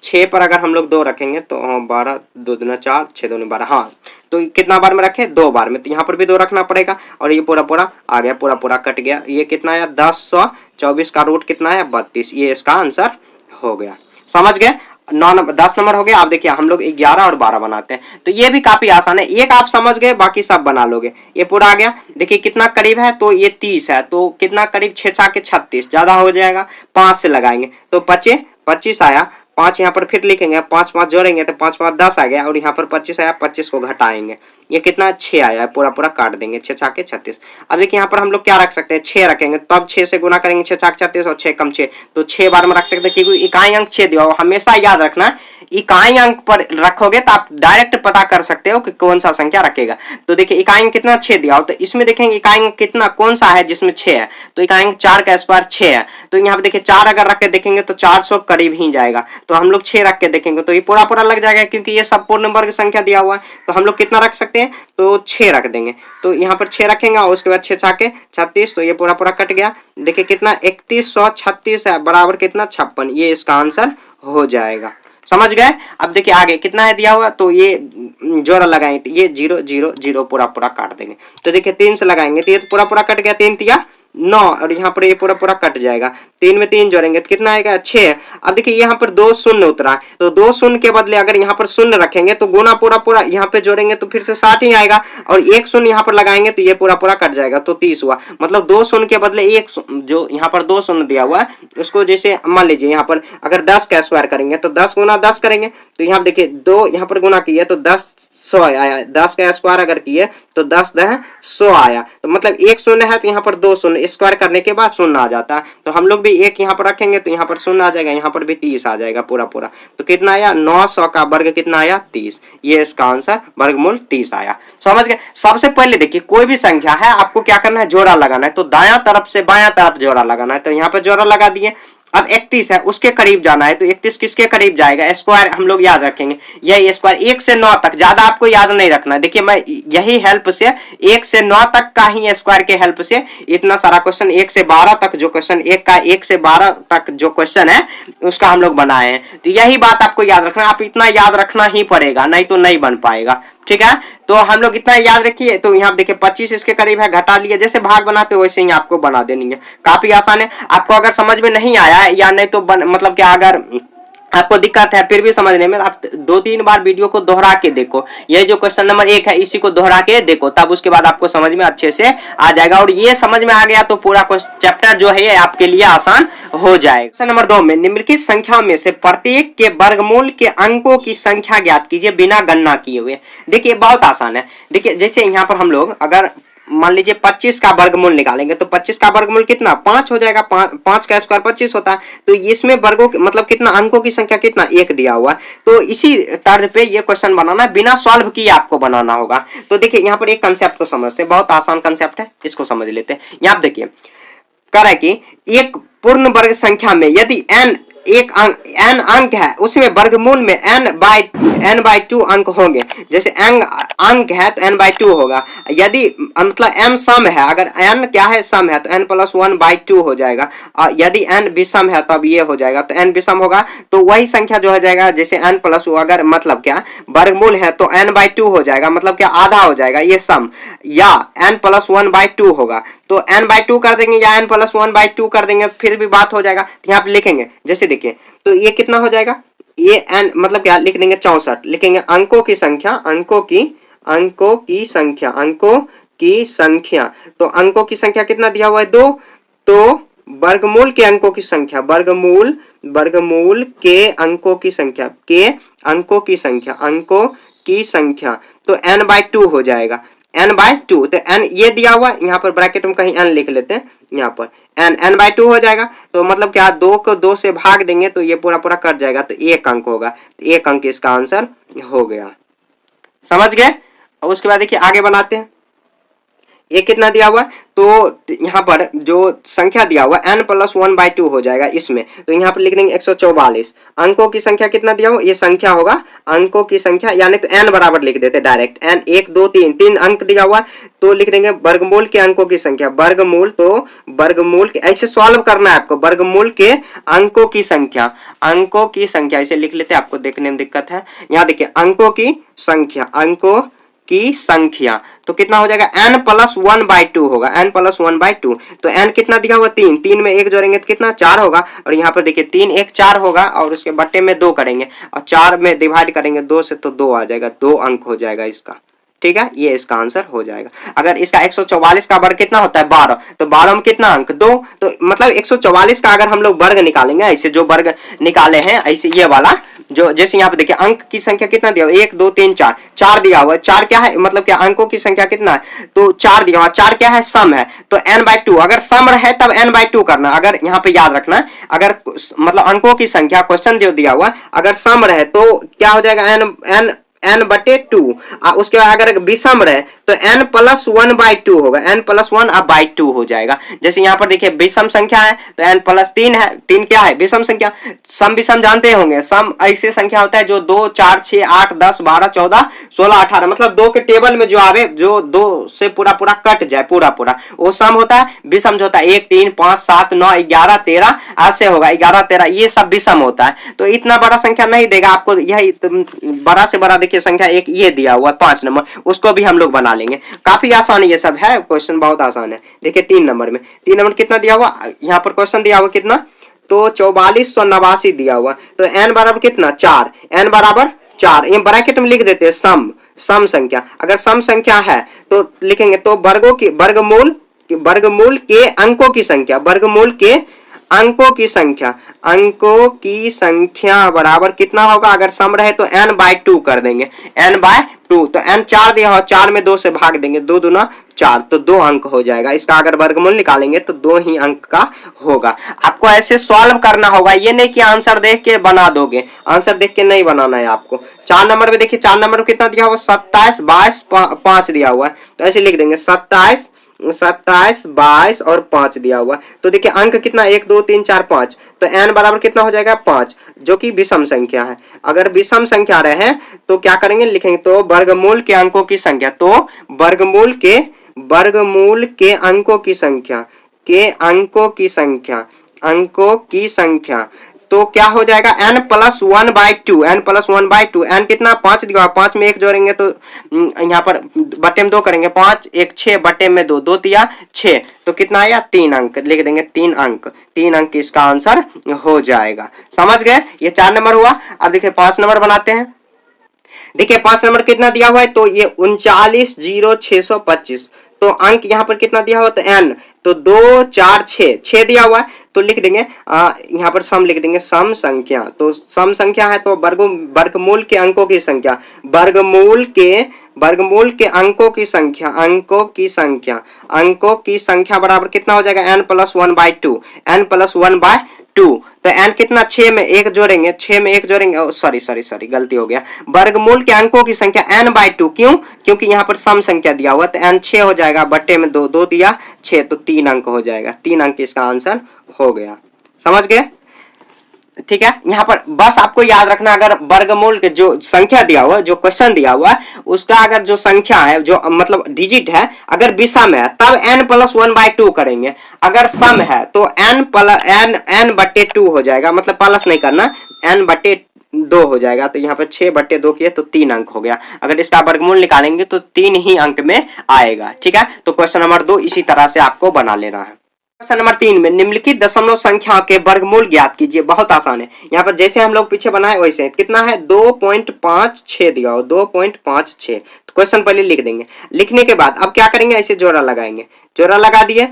6 पर अगर हम लोग 2 रखेंगे तो 12, 2 दूना 4, 6 दूनी 12, हाँ तो कितना बार में रखे, 2 बार में, तो यहाँ पर भी 2 रखना पड़ेगा। और ये पूरा पूरा आ गया, पूरा पूरा कट गया। ये कितना आया 1024 का रूट कितना है 32, ये इसका आंसर हो गया। समझ गए। 10 नंबर हो गया। आप देखिए हम लोग 11 और 12 बनाते हैं, तो ये भी काफी आसान है, एक आप समझ गए बाकी सब बना लोगे। ये पूरा आ गया, देखिए कितना करीब है, तो ये 30 है, तो कितना करीब 6 छाके 36, ज्यादा हो जाएगा, 5 से लगाएंगे तो 25 आया। 5 यहाँ पर फिर लिखेंगे, 5 5 जोड़ेंगे तो 5 5 10 आ गया, और यहाँ पर 25 आया, 25 को घटाएंगे, ये कितना 6 आया, पूरा पूरा काट देंगे, 6 छाके 36। अब देखिए यहाँ पर हम लोग क्या रख सकते हैं, 6 रखेंगे, तब 6 से गुना करेंगे, 6 छाके 36 और 6 कम 6, तो 6 बार में रख सकते हैं, क्योंकि इकाई अंक 6 दिया हो। हमेशा याद रखना, इकाई अंक पर रखोगे तो आप डायरेक्ट पता कर सकते हो कि कौन सा संख्या रखेगा। तो देखिए इकाई अंक कितना 6 दिया हो, तो इसमें देखेंगे इकाई अंक कितना कौन सा है जिसमें 6 है, तो इकाई अंक 4 का स्क्वायर 6 है, तो यहाँ पे देखिए 4 अगर रख के देखेंगे तो 400 करीब ही जाएगा, तो हम लोग 6 रख के देखेंगे तो ये पूरा पूरा लग जाएगा, क्योंकि ये सब पूर्ण वर्ग संख्या दिया हुआ है। तो हम लोग कितना रख सकते हैं, तो 6 रख देंगे, तो यहाँ पर 6 रखेंगे और उसके बाद 6 छाके 36, तो ये पूरा पूरा कट गया। देखिए कितना 3136 है, बराबर कितना 56, ये इसका आंसर हो जाएगा। समझ गए। अब देखिए आगे कितना है दिया हुआ, तो ये जोड़ा लगाएंगे, तो ये 0 0 0 पूरा पूरा काट देंगे, तो देखिए 3 से लगाएंगे तो ये तो पूरा पूरा कट गया, 3 तिया 9, और यहाँ पर ये पूरा पूरा कट जाएगा, 3 में 3 जोड़ेंगे तो कितना आएगा 6। अब देखिए यहाँ पर 2 शून्य उतरा है, तो 2 शून्य के बदले अगर यहाँ पर शून्य रखेंगे तो गुना पूरा पूरा यहाँ पे जोड़ेंगे तो फिर से 60 ही आएगा, और 1 शून्य यहाँ पर लगाएंगे तो ये पूरा पूरा कट जाएगा, तो 30 हुआ। मतलब 2 शून्य के बदले 1, जो यहाँ पर 2 शून्य दिया हुआ है उसको जैसे मान लीजिए यहाँ पर अगर 10 का स्क्वायर करेंगे तो 10 गुना 10 करेंगे, तो यहाँ देखिए 2 यहाँ पर गुना किए तो 10 100 आया, 10 का स्क्वायर अगर किए तो 10 10 100 आया, तो मतलब 1 शून्य है तो यहाँ पर 2 शून्य स्क्वायर करने के बाद शून्य आ जाता है, तो हम लोग भी 1 यहाँ पर रखेंगे तो यहाँ पर शून्य आ जाएगा, यहाँ पर भी 30 आ जाएगा पूरा पूरा, तो कितना आया 900 का वर्ग कितना आया 30, ये इसका आंसर वर्गमूल 30 आया। समझ गए। सबसे पहले देखिए कोई भी संख्या है आपको क्या करना है, जोड़ा लगाना है, तो दायां तरफ से बायां तरफ जोड़ा लगाना है, तो यहाँ पर जोड़ा लगा दिए। अब 31 है उसके करीब जाना है, तो 31 किसके करीब जाएगा, स्क्वायर हम लोग याद रखेंगे, यही स्क्वायर 1 से 9 तक, ज्यादा आपको याद नहीं रखना है। देखिए मैं यही हेल्प से 1 से 9 तक का ही स्क्वायर के हेल्प से इतना सारा क्वेश्चन 1 से 12 तक जो क्वेश्चन 1 से 12 तक जो क्वेश्चन है उसका हम लोग बनाए हैं, तो यही बात आपको याद रखना, आप इतना याद रखना ही पड़ेगा, नहीं तो नहीं बन पाएगा। ठीक है, तो हम लोग इतना याद रखिए। तो यहाँ देखिए 25 इसके करीब है, घटा लिया, जैसे भाग बनाते हो वैसे ही आपको बना देनी है, काफी आसान है। आपको अगर समझ में नहीं आया है या नहीं तो मतलब क्या अगर आपको दिक्कत है फिर भी समझने में, आप 2-3 बार वीडियो को दोहरा के देखो। ये जो क्वेश्चन नंबर 1 है इसी को दोहरा के देखो, तब उसके बाद आपको समझ में अच्छे से आ जाएगा। और ये समझ में आ गया तो पूरा चैप्टर जो है आपके लिए आसान हो जाएगा। क्वेश्चन नंबर 2 में निम्नलिखित संख्या में से प्रत्येक के वर्गमूल के अंकों की संख्या ज्ञात कीजिए बिना गणना किए हुए। देखिए बहुत आसान है। देखिए जैसे यहाँ पर हम लोग अगर मान लीजिए 25 का वर्गमूल निकालेंगे तो 25 का वर्गमूल कितना 5 हो जाएगा। 5 का स्क्वायर 25 होता है। तो इसमें वर्गों मतलब कितना अंकों की संख्या कितना 1 दिया हुआ है। तो इसी तर्ज पे ये क्वेश्चन बनाना बिना सॉल्व किए आपको बनाना होगा। तो देखिए यहाँ पर एक कंसेप्ट को समझते हैं, बहुत आसान कंसेप्ट है, इसको समझ लेते हैं। यहाँ देखिए कह रहा है कि एक पूर्ण वर्ग संख्या में यदि n एक n अंक है उसमें वर्गमूल में n बाई 2 अंक होंगे। जैसे n अंक है तो n बाई 2 होगा। यदि मतलब m सम है, अगर n क्या है सम है तो n प्लस 1 बाई 2 हो जाएगा। और यदि n विषम है तब ये हो जाएगा, तो n विषम होगा तो वही संख्या जो हो जाएगा। जैसे n प्लस अगर मतलब क्या वर्गमूल है तो n बाई 2 हो जाएगा, मतलब क्या आधा हो जाएगा ये सम, या n प्लस 1 बाई 2 होगा। तो n बाई 2 कर देंगे या n प्लस 1 बाई 2 कर देंगे फिर भी बात हो जाएगा। यहाँ पे लिखेंगे जैसे देखिए तो ये कितना हो जाएगा, ये n मतलब क्या लिख देंगे 64, लिखेंगे अंकों की संख्या, अंकों की संख्या। तो अंकों की संख्या कितना दिया हुआ है 2, तो वर्गमूल के अंकों की संख्या, वर्गमूल के अंकों की संख्या तो n बाई 2 हो जाएगा, n बाई 2। तो n ये दिया हुआ यहाँ पर ब्रैकेट में कहीं n लिख लेते हैं, यहाँ पर n बाई 2 हो जाएगा। तो मतलब क्या 2 को 2 से भाग देंगे तो ये पूरा कट जाएगा, तो 1 अंक होगा। तो 1 अंक इसका आंसर हो गया। समझ गए। और उसके बाद देखिए आगे बनाते हैं। ये कितना दिया हुआ है तो यहाँ पर जो संख्या दिया हुआ n प्लस 1 बाई 2 हो जाएगा इसमें। तो यहाँ पर लिख देंगे 144। अंकों की संख्या कितना दिया हुआ, ये संख्या होगा अंकों की संख्या, यानी तो n बराबर लिख देते डायरेक्ट, n 1 2 3 अंक दिया हुआ है। तो लिख देंगे वर्गमूल के अंकों की संख्या, वर्गमूल के ऐसे सॉल्व करना है आपको, वर्गमूल के अंकों की संख्या ऐसे लिख लेते हैं, आपको देखने में दिक्कत है। यहाँ देखिए अंकों की संख्या तो कितना हो जाएगा n प्लस 1 बाई 2 होगा, n प्लस 1 बाई 2। तो n कितना दिया हुआ 3, 3 में 1 जोड़ेंगे तो कितना 4 होगा। और यहाँ पर देखिए 3 1 4 होगा और उसके बट्टे में 2 करेंगे और 4 में डिवाइड करेंगे 2 से तो 2 आ जाएगा, 2 अंक हो जाएगा इसका। ठीक है, ये इसका आंसर हो जाएगा। अगर इसका 144 का वर्ग कितना होता है 12, तो 12 में कितना अंक 2। तो मतलब 144 का अगर हम लोग वर्ग निकालेंगे, ऐसे जो वर्ग निकाले हैं ऐसे ये वाला जो, जैसे यहाँ पे देखिए अंक की संख्या कितना दिया हुआ 1 2 3 4 दिया हुआ है। 4 क्या है मतलब क्या अंकों की संख्या कितना है तो 4 दिया हुआ। 4 क्या है सम है, तो n बाई 2, अगर सम रहे तब n बाई 2 करना। अगर यहाँ पे याद रखना अगर मतलब अंकों की संख्या क्वेश्चन जो दिया हुआ अगर सम रहे तो क्या हो जाएगा n बटे 2। उसके बाद अगर विषम रहे तो n प्लस 1 बाई 2 होगा, n प्लस 1 अब बाई 2 हो जाएगा। जैसे यहाँ पर देखिए विषम संख्या है तो n प्लस 3 है, 3 क्या है विषम संख्या। सम विषम जानते होंगे, सम ऐसे संख्या होता है जो 2 4 6 8 10 12 14 16 18 मतलब 2 के टेबल में जो आवे, जो 2 से पूरा कट जाए पूरा वो सम होता है। विषम जो होता है 1 3 5 7 9 11 13 ऐसे होगा, 11 13 ये सब विषम होता है। तो इतना बड़ा संख्या नहीं देगा आपको, यही बड़ा से बड़ा देखिए संख्या एक ये दिया हुआ 5 नंबर, उसको भी हम लोग बना लेंगे। काफी आसान ये सब है, क्वेश्चन बहुत आसान है। देखिए 3 नंबर में कितना दिया हुआ, यहाँ पर क्वेश्चन दिया हुआ कितना तो 4489 दिया हुआ। तो n बराबर कितना 4, n बराबर 4, ये ब्रैकेट में लिख देते हैं सम संख्या। अगर सम संख्या है तो लिखेंगे तो वर्गमूल के अंकों की संख्या, अंकों की संख्या बराबर कितना होगा। अगर सम रहे तो n बाई 2 कर देंगे, n बाई 2। तो n 4 दिया हो, 4 में 2 से भाग देंगे, 2 दूना 4 तो 2 अंक हो जाएगा। इसका अगर वर्गमूल निकालेंगे तो 2 ही अंक का होगा। आपको ऐसे सॉल्व करना होगा, ये नहीं कि आंसर देख के बना दोगे, आंसर देख के नहीं बनाना है आपको। 4 नंबर में देखिए 4 नंबर में कितना दिया हुआ 27 22 5 दिया हुआ है। तो ऐसे लिख देंगे 27 22 और 5 दिया हुआ। तो देखिए अंक कितना 1 2 3 4 5, तो n बराबर कितना हो जाएगा 5, जो कि विषम संख्या है। अगर विषम संख्या रहे तो क्या करेंगे लिखेंगे तो वर्गमूल के अंकों की संख्या, तो वर्गमूल के अंकों की संख्या, अंकों की संख्या। तो तो क्या हो जाएगा n+1/2, n+1/2, n कितना 5 दिया, 5 में 1 जोड़ेंगे तो यहाँ पर बटे में 2 करेंगे, 5 1 6 बटे में 2, 2 दिया 6, तो कितना आया 3 अंक, लिख देंगे 3 अंक, 3 अंक इसका आंसर हो जाएगा। समझ गए, ये 4 नंबर हुआ। अब देखिए 5 नंबर बनाते हैं। देखिए 5 नंबर कितना दिया हुआ है, तो ये 39,0625, तो अंक यहाँ पर कितना दिया हुआ, तो n, तो 2 4 6, 6 दिया हुआ है, तो लिख देंगे यहाँ पर सम लिख देंगे, सम संख्या, तो सम संख्या है तो वर्गमूल के अंकों की संख्या, वर्गमूल के अंकों की संख्या, अंकों की संख्या बराबर कितना हो जाएगा, n+1/2, n+1/2, तो n कितना 6 में 1 जोड़ेंगे, 6 में 1 जोड़ेंगे, सॉरी गलती हो गया, वर्गमूल के अंकों की संख्या n/2, क्यों, क्योंकि यहाँ पर सम संख्या दिया हुआ, तो n 6 हो जाएगा, बट्टे में 2, 2 दिया 6, तो 3 अंक हो जाएगा, 3 अंक इसका आंसर हो गया। समझ गए, ठीक है। यहाँ पर बस आपको याद रखना, अगर वर्गमूल के जो संख्या दिया हुआ, जो क्वेश्चन दिया हुआ है, उसका अगर जो संख्या है, जो मतलब डिजिट है, अगर विषम है तब n+1/2 करेंगे, अगर सम है तो n/2 हो जाएगा, मतलब प्लस नहीं करना, n/2 हो जाएगा, तो यहाँ पर 6/2 किए तो 3 अंक हो गया। अगर इसका वर्गमूल निकालेंगे तो 3 ही अंक में आएगा, ठीक है। तो क्वेश्चन नंबर 2 इसी तरह से आपको बना लेना है। क्वेश्चन नंबर 3 में निम्नलिखित दशमलव संख्या के वर्गमूल ज्ञात कीजिए। बहुत आसान है, यहाँ पर जैसे हम लोग पीछे बनाए वैसे कितना है, 2.56 दिया हो, 2.56, तो क्वेश्चन पहले लिख देंगे, लिखने के बाद अब क्या करेंगे, ऐसे जोड़ा लगाएंगे, जोड़ा लगा दिए।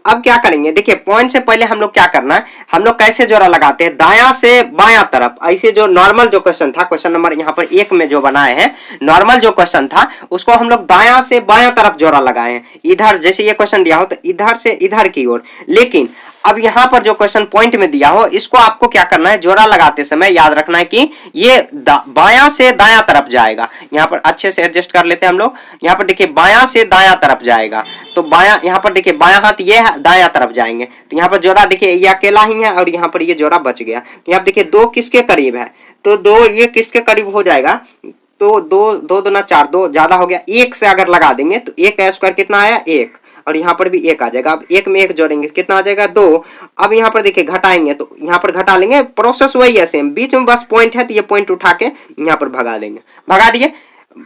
अब क्या करेंगे, देखिए पॉइंट से पहले हम लोग क्या करना है, हम लोग कैसे जोड़ा लगाते हैं, दायां से बायां तरफ, ऐसे जो नॉर्मल जो क्वेश्चन था, क्वेश्चन नंबर यहाँ पर 1 में जो बनाए हैं, नॉर्मल जो क्वेश्चन था उसको हम लोग दायां से बायां तरफ जोड़ा लगाए हैं, इधर जैसे ये क्वेश्चन दिया हो तो इधर से इधर की ओर। लेकिन अब यहाँ पर जो क्वेश्चन पॉइंट में दिया हो, इसको आपको क्या करना है, जोड़ा लगाते समय याद रखना है कि ये बायां से दायां तरफ जाएगा। यहाँ पर अच्छे से एडजस्ट कर लेते हैं हम लोग, यहाँ पर देखिए बायां से दायां तरफ जाएगा, तो बायां, यहाँ पर देखिए बायां हाथ ये है, दायां तरफ जाएंगे, तो यहाँ पर जोड़ा देखिए ये अकेला ही है और यहाँ पर ये जोड़ा बच गया। तो यहाँ देखिए 2 किसके करीब है, तो 2 ये किसके करीब हो जाएगा, तो 2 दूना 4, 2 ज्यादा हो गया, 1 से अगर लगा देंगे तो 1 का स्क्वायर कितना आया 1, और यहाँ पर भी 1 आ जाएगा। अब 1 में 1 जोड़ेंगे कितना आ जाएगा 2। अब यहाँ पर देखिए घटाएंगे तो यहाँ पर घटा लेंगे, प्रोसेस वही है सेम, बीच में बस पॉइंट है तो ये पॉइंट उठा के यहाँ पर भगा देंगे, भगा दिए।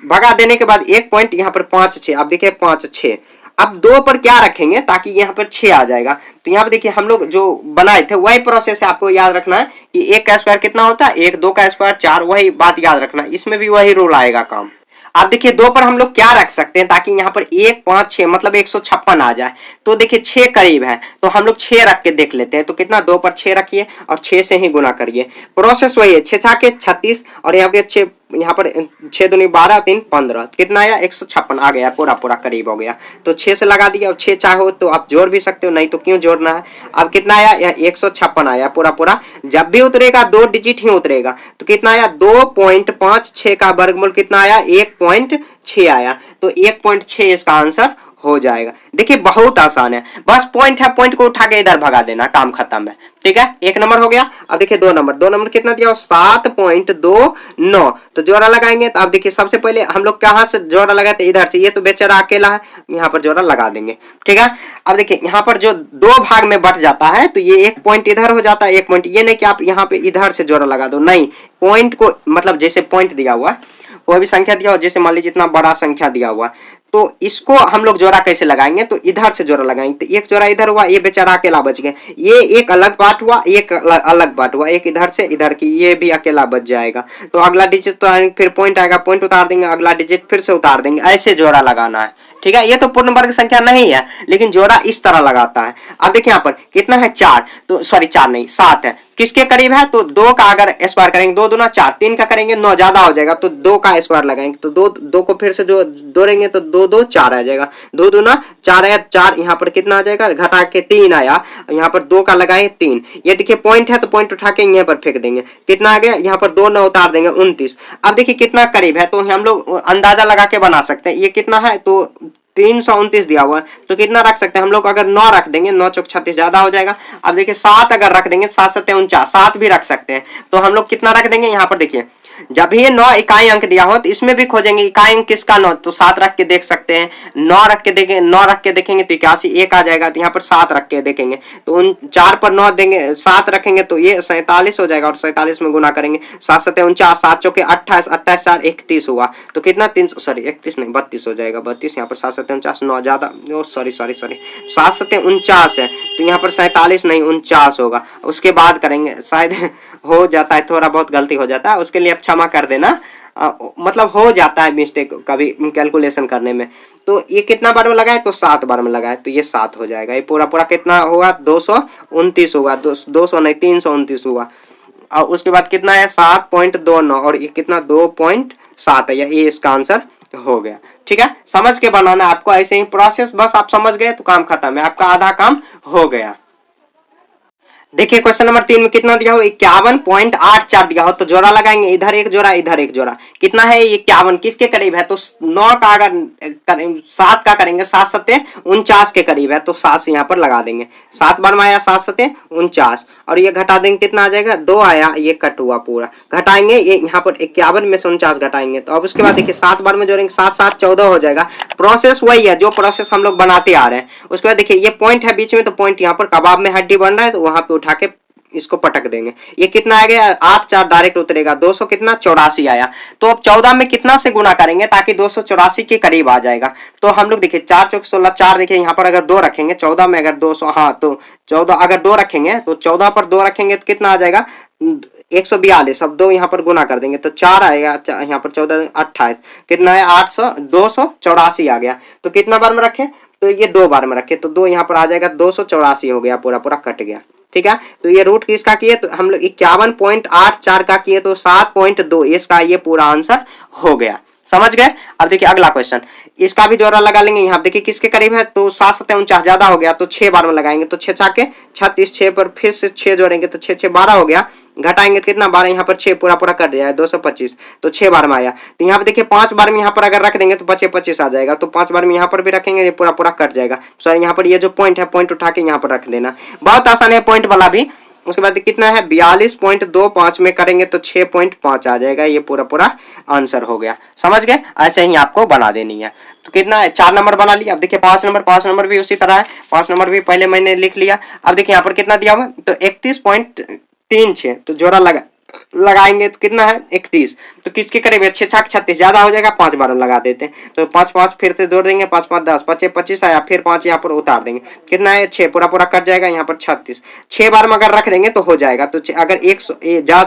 भगा देने के बाद एक पॉइंट यहाँ पर 5 6, अब देखिए 5 6, अब 2 पर क्या रखेंगे ताकि यहाँ पर 6 आ जाएगा। तो यहाँ पर देखिए हम लोग जो बनाए थे वही प्रोसेस है, आपको याद रखना है कि 1 का स्क्वायर कितना होता है 1, 2 का स्क्वायर 4, वही बात याद रखना, इसमें भी वही रूल आएगा काम। आप देखिए 2 पर हम लोग क्या रख सकते हैं ताकि यहाँ पर 1 5 6 मतलब 156 आ जाए। तो देखिए 6 करीब है तो हम लोग 6 रख के देख लेते हैं, तो कितना 2 पर 6 रखिए और 6 से ही गुना करिए, प्रोसेस वही है, 6 6 के 36 और यहाँ पे 6, यहाँ पर 6 दूनी 12 3 15, कितना आया 156 आ गया, पूरा पूरा करीब हो गया। तो 6 से लगा दिया, और 6 चाहो तो आप जोड़ भी सकते हो, नहीं तो क्यों जोड़ना है। अब कितना आया 156 आया पूरा पूरा, जब भी उतरेगा 2 डिजिट ही उतरेगा, तो कितना आया 2.56 का वर्गमूल कितना आया 1.6 आया, तो 1.6 इसका आंसर हो जाएगा। देखिए बहुत आसान है, बस पॉइंट है, पॉइंट को उठा के इधर भगा देना, काम खत्म है, ठीक है। 1 नंबर हो गया। अब देखिए 2 नंबर कितना दिया 7.29, तो जोड़ा लगाएंगे। तो अब देखिए सबसे पहले हम लोग कहां से जोड़ा लगाते, इधर से, ये तो बेचारा अकेला है, यहाँ पर जोड़ा लगा देंगे, ठीक है। अब देखिए यहाँ पर जो 2 भाग में बट जाता है तो ये 1 पॉइंट इधर हो जाता है, 1 पॉइंट, ये नहीं कि आप यहाँ पे इधर से जोड़ा लगा दो, नहीं, पॉइंट को मतलब जैसे पॉइंट दिया हुआ है कोई भी संख्या दिया हुआ, जैसे मान लीजिए इतना बड़ा संख्या दिया हुआ है, तो इसको हम लोग जोड़ा कैसे लगाएंगे, तो इधर से जोड़ा लगाएंगे, तो एक जोड़ा इधर हुआ, ये बेचारा अकेला बच गया, ये एक अलग पार्ट हुआ, एक अलग पार्ट हुआ, एक इधर से इधर की, ये भी अकेला बच जाएगा। तो अगला डिजिट तो फिर पॉइंट आएगा, पॉइंट उतार देंगे, अगला डिजिट फिर से उतार देंगे, ऐसे जोड़ा लगाना है, ठीक है। ये तो पूर्ण वर्ग संख्या नहीं है, लेकिन जोड़ा इस तरह लगाता है। अब देखिए यहाँ पर कितना है 4, तो सॉरी 4 नहीं 7 है, किसके करीब है, तो 2 का अगर स्क्वायर करेंगे 2 दूना 4, 3 का करेंगे 9 ज्यादा हो जाएगा, तो 2 का स्क्वायर लगाएंगे, तो 2 को फिर से जो जोड़ेंगे तो 2 2 4 आ जाएगा, 2 दूना 4 आया, 4 यहाँ पर कितना आ जाएगा, घटा के 3 आया, यहाँ पर 2 का लगाए 3, ये देखिए पॉइंट है तो पॉइंट उठा के यहाँ पर फेंक देंगे, कितना आ गया, यहाँ पर 2 9 उतार देंगे 29। अब देखिए कितना करीब है, तो हम लोग अंदाजा लगा के बना सकते हैं, ये कितना है, तो 329 दिया हुआ है, तो कितना रख सकते हैं हम लोग, अगर 9 रख देंगे, 9 चौक 36 ज्यादा हो जाएगा। अब देखिए 7 अगर रख देंगे, 7 7 49, 7 भी रख सकते हैं, तो हम लोग कितना रख देंगे, यहाँ पर देखिए जब ये 9 इकाई अंक दिया हो तो इसमें भी खोजेंगे इकाई अंक किसका 9, तो 7 रख के देख सकते हैं। 9 रख के देखेंगे, 9 रख के देखेंगे तो 81 1 आ जाएगा, तो यहाँ पर 7 रख के देखेंगे तो उन 4 पर 9 देंगे, 7 रखेंगे तो ये 47 हो जाएगा, और 47 में गुना करेंगे 7 7 49, 7 चौके 28, 28 4 31 हुआ, तो कितना 3 सॉरी 31 नहीं 32 हो जाएगा, 32 यहाँ पर 7 7 49 9 ज्यादा, सॉरी 7 7 49 है, तो यहाँ पर 47 नहीं 49 होगा। उसके बाद करेंगे, शायद हो जाता है, थोड़ा बहुत गलती हो जाता है, उसके लिए आप क्षमा कर देना, मतलब हो जाता है मिस्टेक कभी कैलकुलेशन करने में। तो ये कितना बार में लगाए, तो 7 बार में लगाए, तो ये 7 हो जाएगा। ये पूरा पूरा कितना होगा, 229 होगा, 200 नहीं 329 हुआ। और उसके बाद कितना है 7.29, और ये कितना 2.7 है, ये इसका आंसर हो गया। ठीक है, समझ के बनाना आपको, ऐसे ही प्रोसेस, बस आप समझ गए तो काम खत्म है, आपका आधा काम हो गया। देखिए क्वेश्चन नंबर 3 में कितना दिया हो, 51.84 दिया हो, तो जोड़ा लगाएंगे, इधर एक जोड़ा इधर एक जोड़ा, कितना है 51 किसके करीब है, तो 9 का अगर 7 का करेंगे 7 7 49 के करीब है, तो 7 से यहाँ पर लगा देंगे, 7 बार में आया 7 7 49, और ये घटा देंगे कितना आ जाएगा 2 आया, ये कट हुआ पूरा, घटाएंगे ये यहाँ पर 51 में से 49 घटाएंगे, तो अब उसके बाद देखिए 7 बार में जोड़ेंगे 7 7 14 हो जाएगा। प्रोसेस वही है जो प्रोसेस हम लोग बनाते आ रहे हैं। उसके बाद देखिए ये पॉइंट है बीच में, तो पॉइंट यहाँ पर कबाब में हड्डी बन रहा है, तो वहां पे उठा के इसको पटक देंगे, ये कितना आ गया 8 4 डायरेक्ट उतरेगा, 200 कितना 84 आया। तो अब 14 में कितना से गुना करेंगे ताकि 284 के करीब आ जाएगा, तो हम लोग देखिए 4 चौक 16 4, देखिए यहाँ पर अगर 2 रखेंगे 14 में अगर 200, हाँ तो 14 अगर 2 रखेंगे तो 14 पर 2 रखेंगे तो कितना आ जाएगा 142, अब 2 यहाँ पर गुना कर देंगे तो 4 आएगा, यहाँ पर 14 28 कितना है 800 284 आ गया। तो कितना बार में रखे, तो ये 2 बार में रखे, तो 2 यहाँ पर आ जाएगा 284 हो गया, पूरा पूरा कट गया। ठीक है, तो ये रूट किसका किए, तो हम लोग 51.84 का किए, तो 7.2 इसका ये पूरा आंसर हो गया। समझ गए। अब देखिए अगला क्वेश्चन, इसका भी जोड़ा लगा लेंगे, यहाँ देखिए किसके करीब है, तो 7 7 49 ज्यादा हो गया, तो 6 बार में लगाएंगे, तो 6 छाके 36, 6 पर फिर से 6 जोड़ेंगे तो 6 6 12 हो गया, घटाएंगे तो कितना 12, यहाँ पर 6 पूरा पूरा कट जाएगा 225, तो 6 बार में आया। तो यहाँ पे देखिए 5 बार में यहाँ पर अगर रख देंगे तो 25 आ जाएगा, तो 5 बार में यहाँ पर भी रखेंगे, ये पूरा पूरा कट जाएगा। सॉरी यहाँ पर ये जो पॉइंट है, पॉइंट उठा के यहाँ पर रख देना, बहुत आसान है पॉइंट वाला भी। उसके बाद कितना है 42.25 में करेंगे तो 6.5 आ जाएगा, ये पूरा पूरा आंसर हो गया। समझ गए, ऐसे ही आपको बना देनी है। तो कितना है 4 नंबर बना लिया। अब देखिए 5 नंबर भी उसी तरह है, 5 नंबर भी पहले मैंने लिख लिया। अब देखिए यहाँ पर कितना दिया हुआ, तो 31.36, तो जोड़ा लगाएंगे तो कितना है 31, तो किसके करीब है 6 6 36 ज्यादा हो जाएगा, 5 बार लगा देते हैं, तो 5 5 फिर से जोड़ देंगे, 5 5 10 5 25 आया, फिर 5 यहाँ पर उतार देंगे, कितना है 6 पूरा पूरा कट जाएगा, यहाँ पर 36, 6 बार में अगर रख देंगे तो हो जाएगा। तो अगर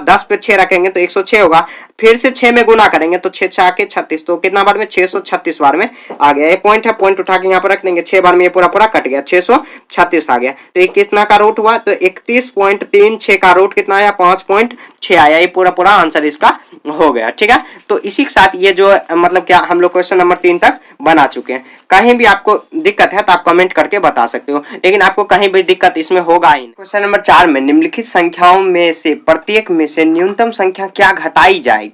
10 पे 6 रखेंगे तो 106 होगा, फिर से 6 में गुना करेंगे तो 6 6 के 36, तो कितना बार में 636 बार में आ गया। ये पॉइंट है, पॉइंट उठा के यहाँ पर रख देंगे, 6 बार में ये पूरा पूरा कट गया, 636 आ गया। तो ये कितना का रूट हुआ, तो 31.36 का रूट कितना आया 5.6 आया, ये पूरा पूरा आंसर इसका हो गया। ठीक है, तो इसी के साथ ये जो मतलब क्या हम लोग क्वेश्चन नंबर 3 तक बना चुके हैं। कहीं भी आपको दिक्कत है तो आप कमेंट करके बता सकते हो, लेकिन आपको कहीं भी दिक्कत इसमें होगा ही नहीं। क्वेश्चन नंबर 4 में निम्नलिखित संख्याओं में से प्रत्येक में से न्यूनतम संख्या क्या घटाई जाए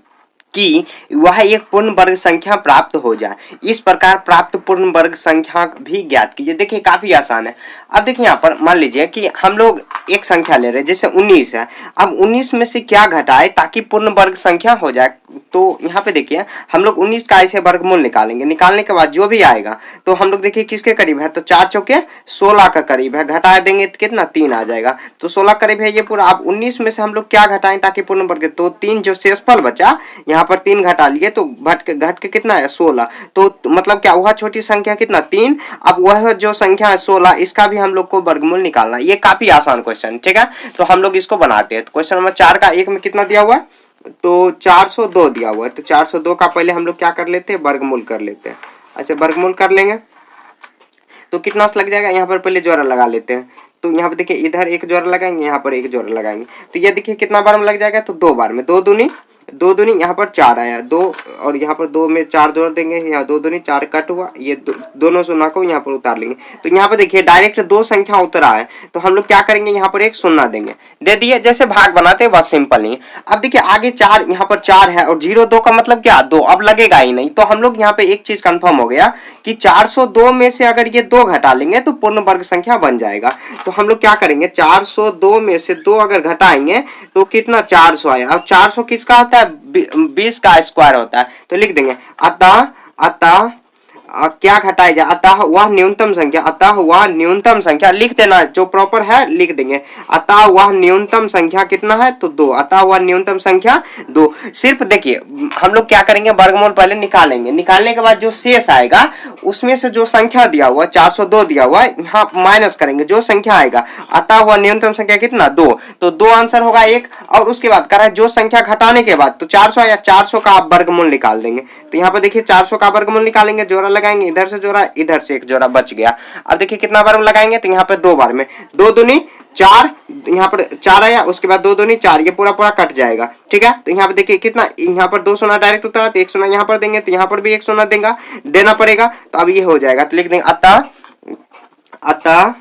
कि वह एक पूर्ण वर्ग संख्या प्राप्त हो जाए, इस प्रकार प्राप्त पूर्ण वर्ग संख्या भी ज्ञात कीजिए। देखिए काफी आसान है। अब देखिए यहाँ पर मान लीजिए कि हम लोग एक संख्या ले रहे हैं, जैसे 19 है, अब 19 में से क्या घटाए ताकि पूर्ण वर्ग संख्या हो जाए। तो यहाँ पे देखिए हम लोग 19 का ऐसे वर्गमूल निकालेंगे, निकालने के बाद जो भी आएगा तो हम लोग देखिए किसके करीब है, तो 4 चौके 16 का करीब है, घटा देंगे तो कितना 3 आ जाएगा, तो 16 करीब है ये पूरा। अब 19 में से हम लोग क्या घटाएं ताकि पूर्ण वर्ग, तो 3 जो शेषफल बचा यहाँ पर 3 घटा लिए, तो घट के कितना है 16, तो मतलब क्या हुआ छोटी संख्या कितना 3। अब वह जो संख्या है 16, इसका भी हम लोग को वर्गमूल निकालना है। ये काफी आसान क्वेश्चन, ठीक है, तो हम लोग इसको बनाते हैं। तो क्वेश्चन नंबर 4 का 1 में कितना दिया हुआ है, तो 402 दिया हुआ है, तो 402 का पहले हम लोग क्या कर लेते हैं, वर्गमूल कर लेते हैं। अच्छा वर्गमूल कर लेंगे तो कितना लग जाएगा, यहाँ पर पहले जोड़ा लगा लेते हैं। तो यहाँ पे देखिए इधर एक जोड़ा लगाएंगे, यहाँ पर एक जोड़ा लगाएंगे, तो ये देखिए कितना बार में लग जाएगा, तो 2 बार में, 2 दूनी यहाँ पर 4 आया, 2 और यहाँ पर 2 में 4 जोड़ देंगे, यहाँ 2 दूनी 4 कट हुआ, ये दोनों शून्य को यहाँ पर उतार लेंगे। तो यहाँ पर देखिए डायरेक्ट 2 संख्या उतरा है, तो हम लोग क्या करेंगे यहाँ पर एक शून्य देंगे, दे दिए, जैसे भाग बनाते हैं बस सिंपल ही। अब देखिए आगे 4 यहाँ पर 4 है और 0 2 का मतलब क्या 2, अब लगेगा ही नहीं। तो हम लोग यहाँ पे एक चीज कंफर्म हो गया कि 402 में से अगर ये 2 घटा लेंगे तो पूर्ण वर्ग संख्या बन जाएगा। तो हम लोग क्या करेंगे 402 में से 2 अगर घटाएंगे तो कितना 400 आया। अब 400 किसका होता होता है 20 का स्क्वायर होता है। तो लिख देंगे अतः अतः क्या घटाया जाए, अतः वह न्यूनतम संख्या, अतः वह न्यूनतम संख्या लिख देना जो प्रॉपर है लिख देंगे। अतः वह न्यूनतम संख्या कितना है तो 2, अतः वह न्यूनतम संख्या 2। सिर्फ देखिए हम लोग क्या करेंगे, वर्गमूल पहले निकालेंगे, निकालने के बाद जो शेष आएगा उसमें से जो संख्या दिया हुआ 402 दिया हुआ है यहाँ माइनस करेंगे, जो संख्या आएगा अतः वह न्यूनतम संख्या कितना 2, तो 2 आंसर होगा 1। और उसके बाद कह रहा है जो संख्या घटाने के बाद, तो 400 या 400 का आप वर्गमूल निकाल देंगे। तो यहाँ पर देखिए 400 का वर्गमूल निकालेंगे, जोड़ा लगाएंगे, इधर से जोड़ा इधर से एक जोड़ा बच गया। अब देखिए कितना बार लगाएंगे, तो यहाँ पर 2 बार में 2 दूनी 4, यहाँ पर 4 आया, उसके बाद 2 दूनी 4, ये पूरा पूरा कट जाएगा। ठीक है, तो यहाँ पर देखिए कितना, यहाँ पर 2 शून्य डायरेक्ट उतरा, तो 1 शून्य यहाँ पर देंगे, तो यहाँ पर भी 1 शून्य देना पड़ेगा। तो अब ये हो जाएगा, तो लिख देंगे अतः अतः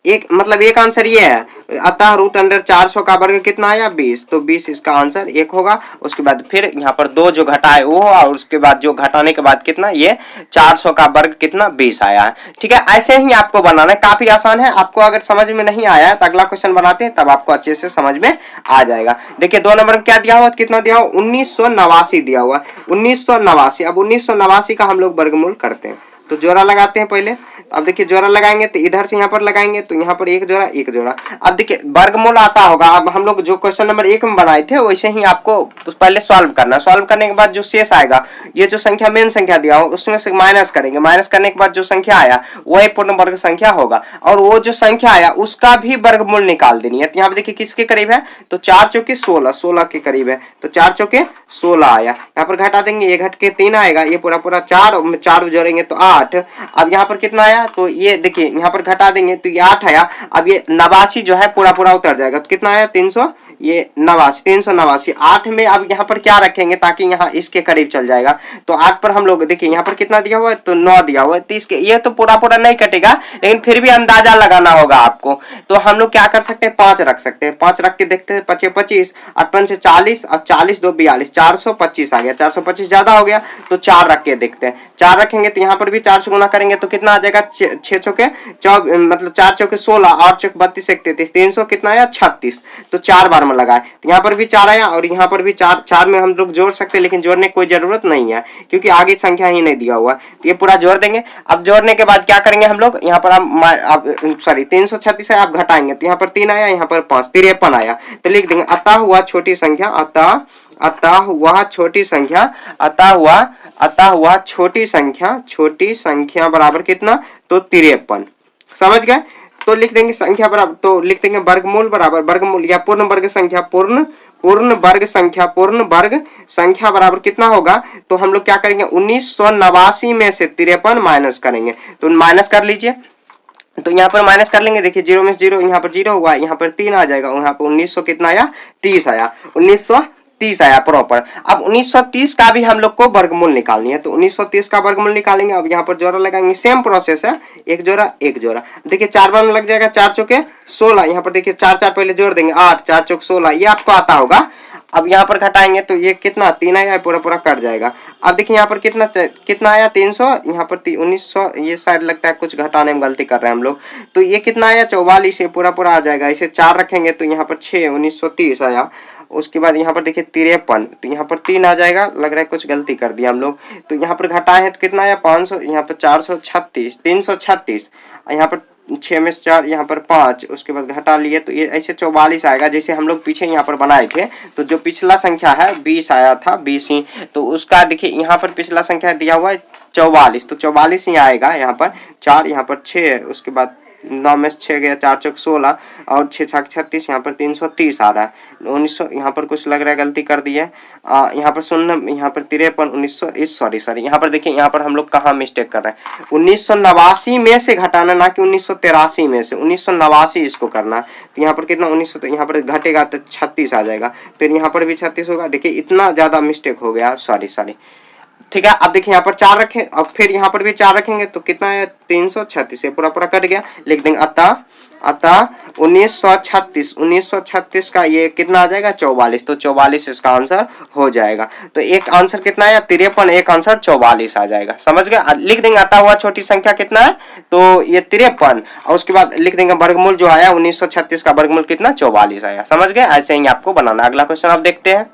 एक मतलब एक आंसर ये है, अतः रूट अंडर 400 का वर्ग कितना आया 20, तो 20 इसका आंसर 1 होगा। उसके बाद फिर यहाँ पर 2 जो घटाए वो, और उसके बाद जो घटाने के बाद कितना, ये 400 का वर्ग कितना 20 आया है। ठीक है, ऐसे ही आपको बनाना है, काफी आसान है। आपको अगर समझ में नहीं आया है तो अगला क्वेश्चन बनाते हैं, तब आपको अच्छे से समझ में आ जाएगा। देखिए 2 नंबर में क्या दिया हुआ, कितना दिया हुआ 1989 दिया हुआ, 1989। अब 1989 का हम लोग वर्गमूल करते हैं, तो जोड़ा लगाते हैं पहले। अब देखिए जोड़ा लगाएंगे तो इधर से यहाँ पर लगाएंगे, तो यहाँ पर एक जोड़ा एक जोड़ा। अब देखिए वर्गमूल आता होगा, अब हम लोग जो क्वेश्चन नंबर 1 में बनाए थे वैसे ही आपको पहले सॉल्व करना। सॉल्व करने के बाद जो शेष आएगा, ये जो संख्या मेन संख्या दिया हो उसमें से माइनस करेंगे, माइनस करने के बाद जो संख्या आया वही पूर्ण वर्ग संख्या होगा, और वो जो संख्या आया उसका भी वर्गमूल निकाल देनी है। तो यहाँ पे देखिए किसके करीब है, तो 4 चौके 16, 16 के करीब है, तो 4 चौके 16 आया। यहाँ पर घटा देंगे, ये घट के 3 आएगा, ये पूरा पूरा 4 जोड़ेंगे तो 8। अब यहाँ पर कितना आया, तो ये देखिए यहाँ पर घटा देंगे तो ये 8 आया। अब ये 89 जो है पूरा पूरा उतर जाएगा, तो कितना आया 300, ये 89, 389। 8 में अब यहाँ पर क्या रखेंगे ताकि यहाँ इसके करीब चल जाएगा, तो 8 पर हम लोग देखिए यहाँ पर कितना दिया हुआ है, तो 9 दिया हुआ है। 30 के ये तो पूरा पूरा नहीं कटेगा, लेकिन फिर भी अंदाजा लगाना होगा आपको। तो हम लोग क्या कर सकते हैं, 5 रख सकते हैं, 5 रख के देखते हैं, 5 25, 8 से 40 और 40 2 42, 425 आ गया। 425 ज्यादा हो गया तो 4 रख के देखते हैं, 4 रखेंगे तो यहाँ पर भी 4 से गुना करेंगे तो कितना आ जाएगा, 6 चौके मतलब 4 चौके 16, 8 चौके 32 31, 300 कितना आया 36। तो 4 बार में लगाए, तो यहाँ पर भी 4 आया और यहाँ पर भी 4, 4 में हम लोग जोड़ सकते हैं, लेकिन जोड़ने की कोई जरूरत नहीं है क्योंकि आगे संख्या ही नहीं दिया हुआ। तो ये पूरा जोड़ देंगे। अब जोड़ने के बाद क्या करेंगे हम लोग, यहाँ पर आप सॉरी 336 है, आप घटाएंगे तो यहाँ पर 3 आया, यहाँ पर 5, 53 आया। तो लिख देंगे अतः हुआ छोटी संख्या, अतः हुआ छोटी संख्या, अतः हुआ छोटी संख्या बराबर कितना, तो 53। समझ गए, तो लिख देंगे संख्या बराबर, तो लिख देंगे वर्गमूल बराबर वर्गमूल या पूर्ण वर्ग संख्या, पूर्ण वर्ग संख्या बराबर कितना होगा, तो हम लोग क्या करेंगे 1989 में से 53 माइनस करेंगे। तो माइनस कर लीजिए, तो यहाँ पर माइनस कर लेंगे, देखिए 0 में 0, यहाँ पर 0 हुआ, यहाँ पर 3 आ जाएगा, यहाँ पर 1900 कितना आया 30 आया, 1930 आया प्रॉपर। अब 1930 का भी हम लोग को वर्गमूल निकालनी है, तो 1930 का वर्गमूल निकालेंगे। अब यहाँ पर जोड़ा लगाएंगे, सेम प्रोसेस है, एक जोड़ा एक जोड़ा। देखिए 4 बार में लग जाएगा, 4 चौके 16, यहाँ पर देखिए 4 4 पहले जोड़ देंगे 8, 4 चौक 16, ये आपको आता होगा। अब यहाँ पर घटाएंगे तो ये कितना 3 आया, पूरा पूरा कट जाएगा। अब देखिए यहाँ पर कितना आया 300, यहाँ पर 1900, ये शायद लगता है कुछ घटाने में गलती कर रहे हैं हम लोग। तो ये कितना आया 44, ये पूरा पूरा आ जाएगा। इसे 4 रखेंगे तो यहाँ पर 6, 1930 आया। उसके बाद यहाँ पर देखिए 53, तो यहाँ पर 3 आ जाएगा, लग रहा है कुछ गलती कर दिया हम लोग। तो यहाँ पर घटाए हैं तो कितना आया 500, यहाँ पर 436, 336, यहाँ पर 6 में 4, यहाँ पर 5, उसके बाद घटा लिए तो ये ऐसे 44 आएगा। जैसे हम लोग पीछे यहाँ पर बनाए थे, तो जो पिछला संख्या है 20 आया था, 20 ही, तो उसका देखिए यहाँ पर पिछला संख्या दिया हुआ है 44, तो 44 ही आएगा। यहाँ पर 4, यहाँ पर 6, उसके बाद 9 में 6 गया, 4 चौक 16 और 6 छक 36, यहाँ पर 330 आ रहा है। 1900 यहाँ पर कुछ लग रहा है गलती कर दी है, यहाँ पर 0, यहाँ पर 53, 1900 सॉरी यहाँ पर देखिए, यहाँ पर हम लोग कहाँ मिस्टेक कर रहे हैं, 1989 में से घटाना, ना कि 1983 में से, 1989 इसको करना। तो यहाँ पर कितना 1900, यहाँ पर घटेगा तो 36 आ जाएगा, फिर यहाँ पर भी 36 होगा। देखिए इतना ज्यादा मिस्टेक हो गया, सॉरी। ठीक है, अब देखिए यहाँ पर 4 रखें, अब फिर यहाँ पर भी 4 रखेंगे तो कितना है 336, पूरा पूरा कट गया। लिख देंगे अतः 1936 का ये कितना आ जाएगा 44, तो 44 इसका आंसर हो जाएगा। तो एक आंसर कितना है 53, एक आंसर 44 आ जाएगा। समझ गए, लिख देंगे अतः हुआ छोटी संख्या कितना है, तो ये 53, और उसके बाद लिख देंगे वर्गमूल जो आया 1936 का वर्गमूल कितना 44 आया। समझ गए, ऐसे ही आपको बनाना। अगला क्वेश्चन आप देखते हैं।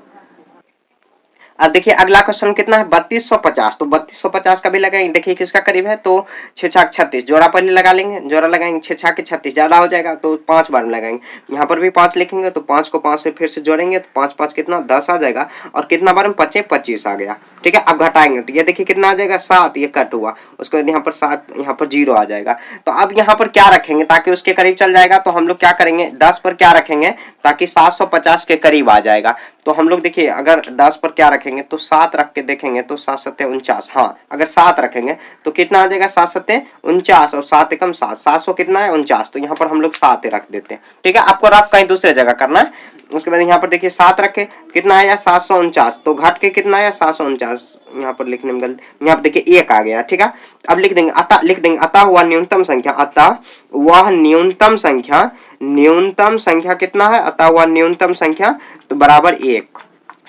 अब देखिए अगला क्वेश्चन कितना है 3250, तो 3250 का भी लगाएंगे, देखिए किसका करीब है, तो 6 छाक 36 जोड़ा पहले लगा लेंगे, जोड़ा लगाएंगे 6 छाक 36 ज्यादा हो जाएगा तो 5 बार में लगाएंगे। यहाँ पर भी 5 लिखेंगे तो 5 को 5 से फिर से जोड़ेंगे तो 5 5 कितना 10 आ जाएगा, और कितना बार में 25 25 आ गया। ठीक है, अब घटाएंगे तो ये देखिए कितना आ जाएगा 7, ये कट हुआ, उसके बाद यहाँ पर 7, यहाँ पर 0 आ जाएगा। तो अब यहाँ पर क्या रखेंगे ताकि उसके करीब चल जाएगा, तो हम लोग क्या करेंगे 10 पर क्या रखेंगे ताकि 750 के करीब आ जाएगा। तो हम लोग देखिए अगर 10 पर क्या रखेंगे तो 7 रख के देखेंगे तो 7 7 49, हाँ अगर 7 रखेंगे तो कितना आ जाएगा 7 7 49 और 7 एकम 7, 700 कितना है 49, तो यहाँ पर हम लोग 7 रख देते हैं। ठीक है, आपको रफ कहीं दूसरे जगह करना है। उसके बाद यहाँ पर देखिए 7 रखे कितना आया 749, तो घट के कितना आया 749, यहाँ पर लिखने में गलती, यहाँ पर देखिए 1 आ गया। ठीक है, अब लिख देंगे अतः, लिख देंगे अतः हुआ न्यूनतम संख्या, अतः वह न्यूनतम संख्या, न्यूनतम संख्या कितना है, अतः हुआ न्यूनतम संख्या तो बराबर 1।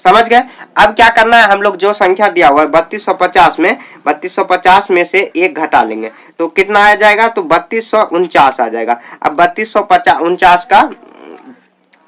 समझ गए। अब क्या करना है, हम लोग जो संख्या दिया हुआ है 3250 में, 3250 में से 1 घटा लेंगे तो कितना आ जाएगा, तो 3249 आ जाएगा। अब 3249 का,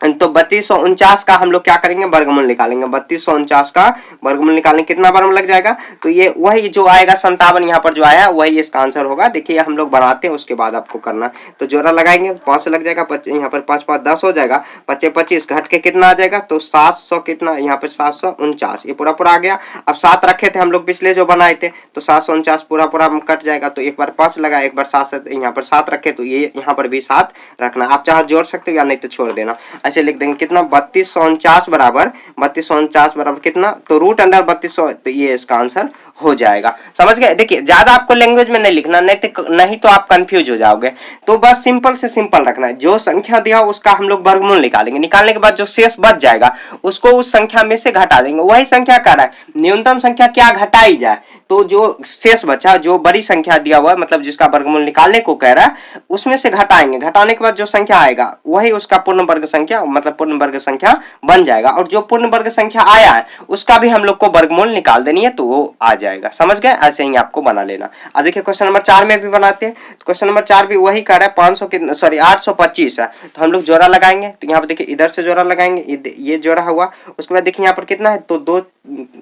तो 3249 का हम लोग क्या करेंगे वर्गमूल निकालेंगे, 3249 का वर्गमूल निकालेंगे कितना बार में लग जाएगा, तो ये वही जो आएगा 57 यहाँ पर जो आया वही इसका आंसर होगा। देखिए हम लोग बनाते हैं उसके बाद आपको करना, तो जोड़ा लगाएंगे 5 से लग जाएगा, यहाँ पर 5 5 10 हो जाएगा, 25 25 घट के कितना आ जाएगा, तो 700 कितना, यहाँ पर 749, ये पूरा पूरा आ गया। अब 7 रखे थे हम लोग पिछले जो बनाए थे, तो 749 पूरा पूरा कट जाएगा, तो एक बार 5 लगा, एक बार 7, यहाँ पर 7 रखे तो ये यहाँ पर भी 7 रखना, आप चाहे जोड़ सकते हो या नहीं तो छोड़ देना। ऐसे लिख देंगे कितना 3249 बराबर, 3249 बराबर कितना, तो रूट अंडर 3200, तो ये इसका आंसर हो जाएगा। समझ गए। देखिए ज्यादा आपको लैंग्वेज में नहीं लिखना, नहीं तो आप कंफ्यूज हो जाओगे, तो बस सिंपल से सिंपल रखना है। जो संख्या दिया उसका हम लोग वर्गमूल निकालेंगे, निकालने के बाद जो शेष बच जाएगा उसको उस संख्या में से घटा देंगे। वही संख्या कह रहा है न्यूनतम संख्या क्या घटाई जाए, तो जो शेष बचा, जो बड़ी संख्या दिया हुआ है मतलब जिसका वर्गमूल निकालने को कह रहा है उसमें से घटाएंगे, घटाने के बाद जो संख्या आएगा वही उसका पूर्ण वर्ग संख्या मतलब पूर्ण वर्ग संख्या बन जाएगा, और जो पूर्ण वर्ग संख्या आया है उसका भी हम लोग को वर्गमूल निकाल देनी है तो वो आ जाएगा। समझ गए, ऐसे ही आपको बना लेना। अब देखिए क्वेश्चन नंबर 4 में भी बनाते हैं, तो क्वेश्चन नंबर 4 भी वही कर रहा है 500 कितना, सॉरी 825 है, तो हम लोग जोड़ा लगाएंगे, तो यहाँ पर देखिए इधर से जोड़ा लगाएंगे, ये जोड़ा हुआ, उसके बाद देखिए यहाँ पर कितना है, तो 2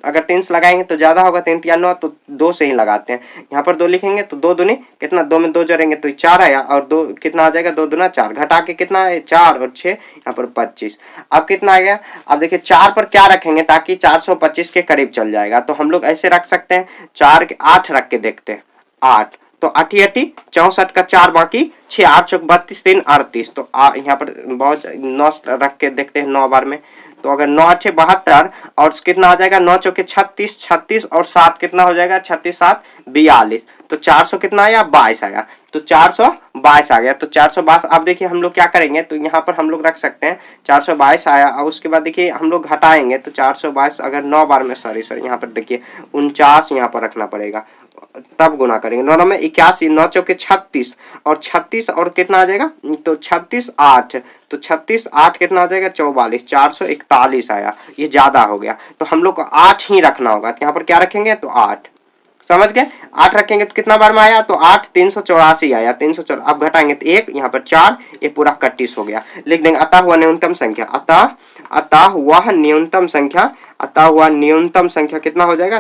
अगर 3 से लगाएंगे तो ज्यादा होगा, 3 3 9, तो 2 से ही लगाते हैं। यहाँ पर 2 लिखेंगे तो 2 दूनी कितना, 2 में 2 जोड़ेंगे तो 4 आया, और 2 कितना आ जाएगा, 2 दूना 4, घटा के कितना है 4 और 6 यहाँ पर 25। अब कितना आ गया, अब देखिए 4 पर क्या रखेंगे ताकि 425 के करीब चल जाएगा, तो हम लोग ऐसे रख सकते हैं, 4 के 8 रख के देखते हैं, 8 तो 8 64 का 4 बाकी 6, 8 चौक 32 3 38, तो यहाँ पर बहुत 9 रख के देखते हैं 9 बार में, तो अगर 9 8 72 और कितना आ जाएगा, 9 चौके 36, 36 और 7 कितना हो जाएगा, 36 7 42, तो 400 कितना आया 22 आया, तो 422 आ गया। तो 422 अब देखिए हम लोग क्या करेंगे, तो यहाँ पर हम लोग रख सकते हैं 422 आया, और उसके बाद देखिए हम लोग घटाएंगे तो 422 अगर 9 बार में, सॉरी यहाँ पर देखिए 49 यहाँ पर रखना पड़ेगा, तब गुना करेंगे, 9 में 81, 9 चौके 36 और 36 और कितना आ जाएगा, तो 36 8, तो 36 8 कितना आ जाएगा 44, 441 आया, ये ज्यादा हो गया, तो हम लोग को 8 ही रखना होगा, यहाँ पर क्या रखेंगे तो 8। समझ गए, 8 रखेंगे तो कितना बार में आया, तो 8 384 आया, 384, अब घटाएंगे तो 1 यहाँ पर 4, ये पूरा 31 हो गया। लिख देंगे अतः हुआ न्यूनतम संख्या, अतः वह न्यूनतम संख्या, अतः हुआ न्यूनतम संख्या कितना हो जाएगा,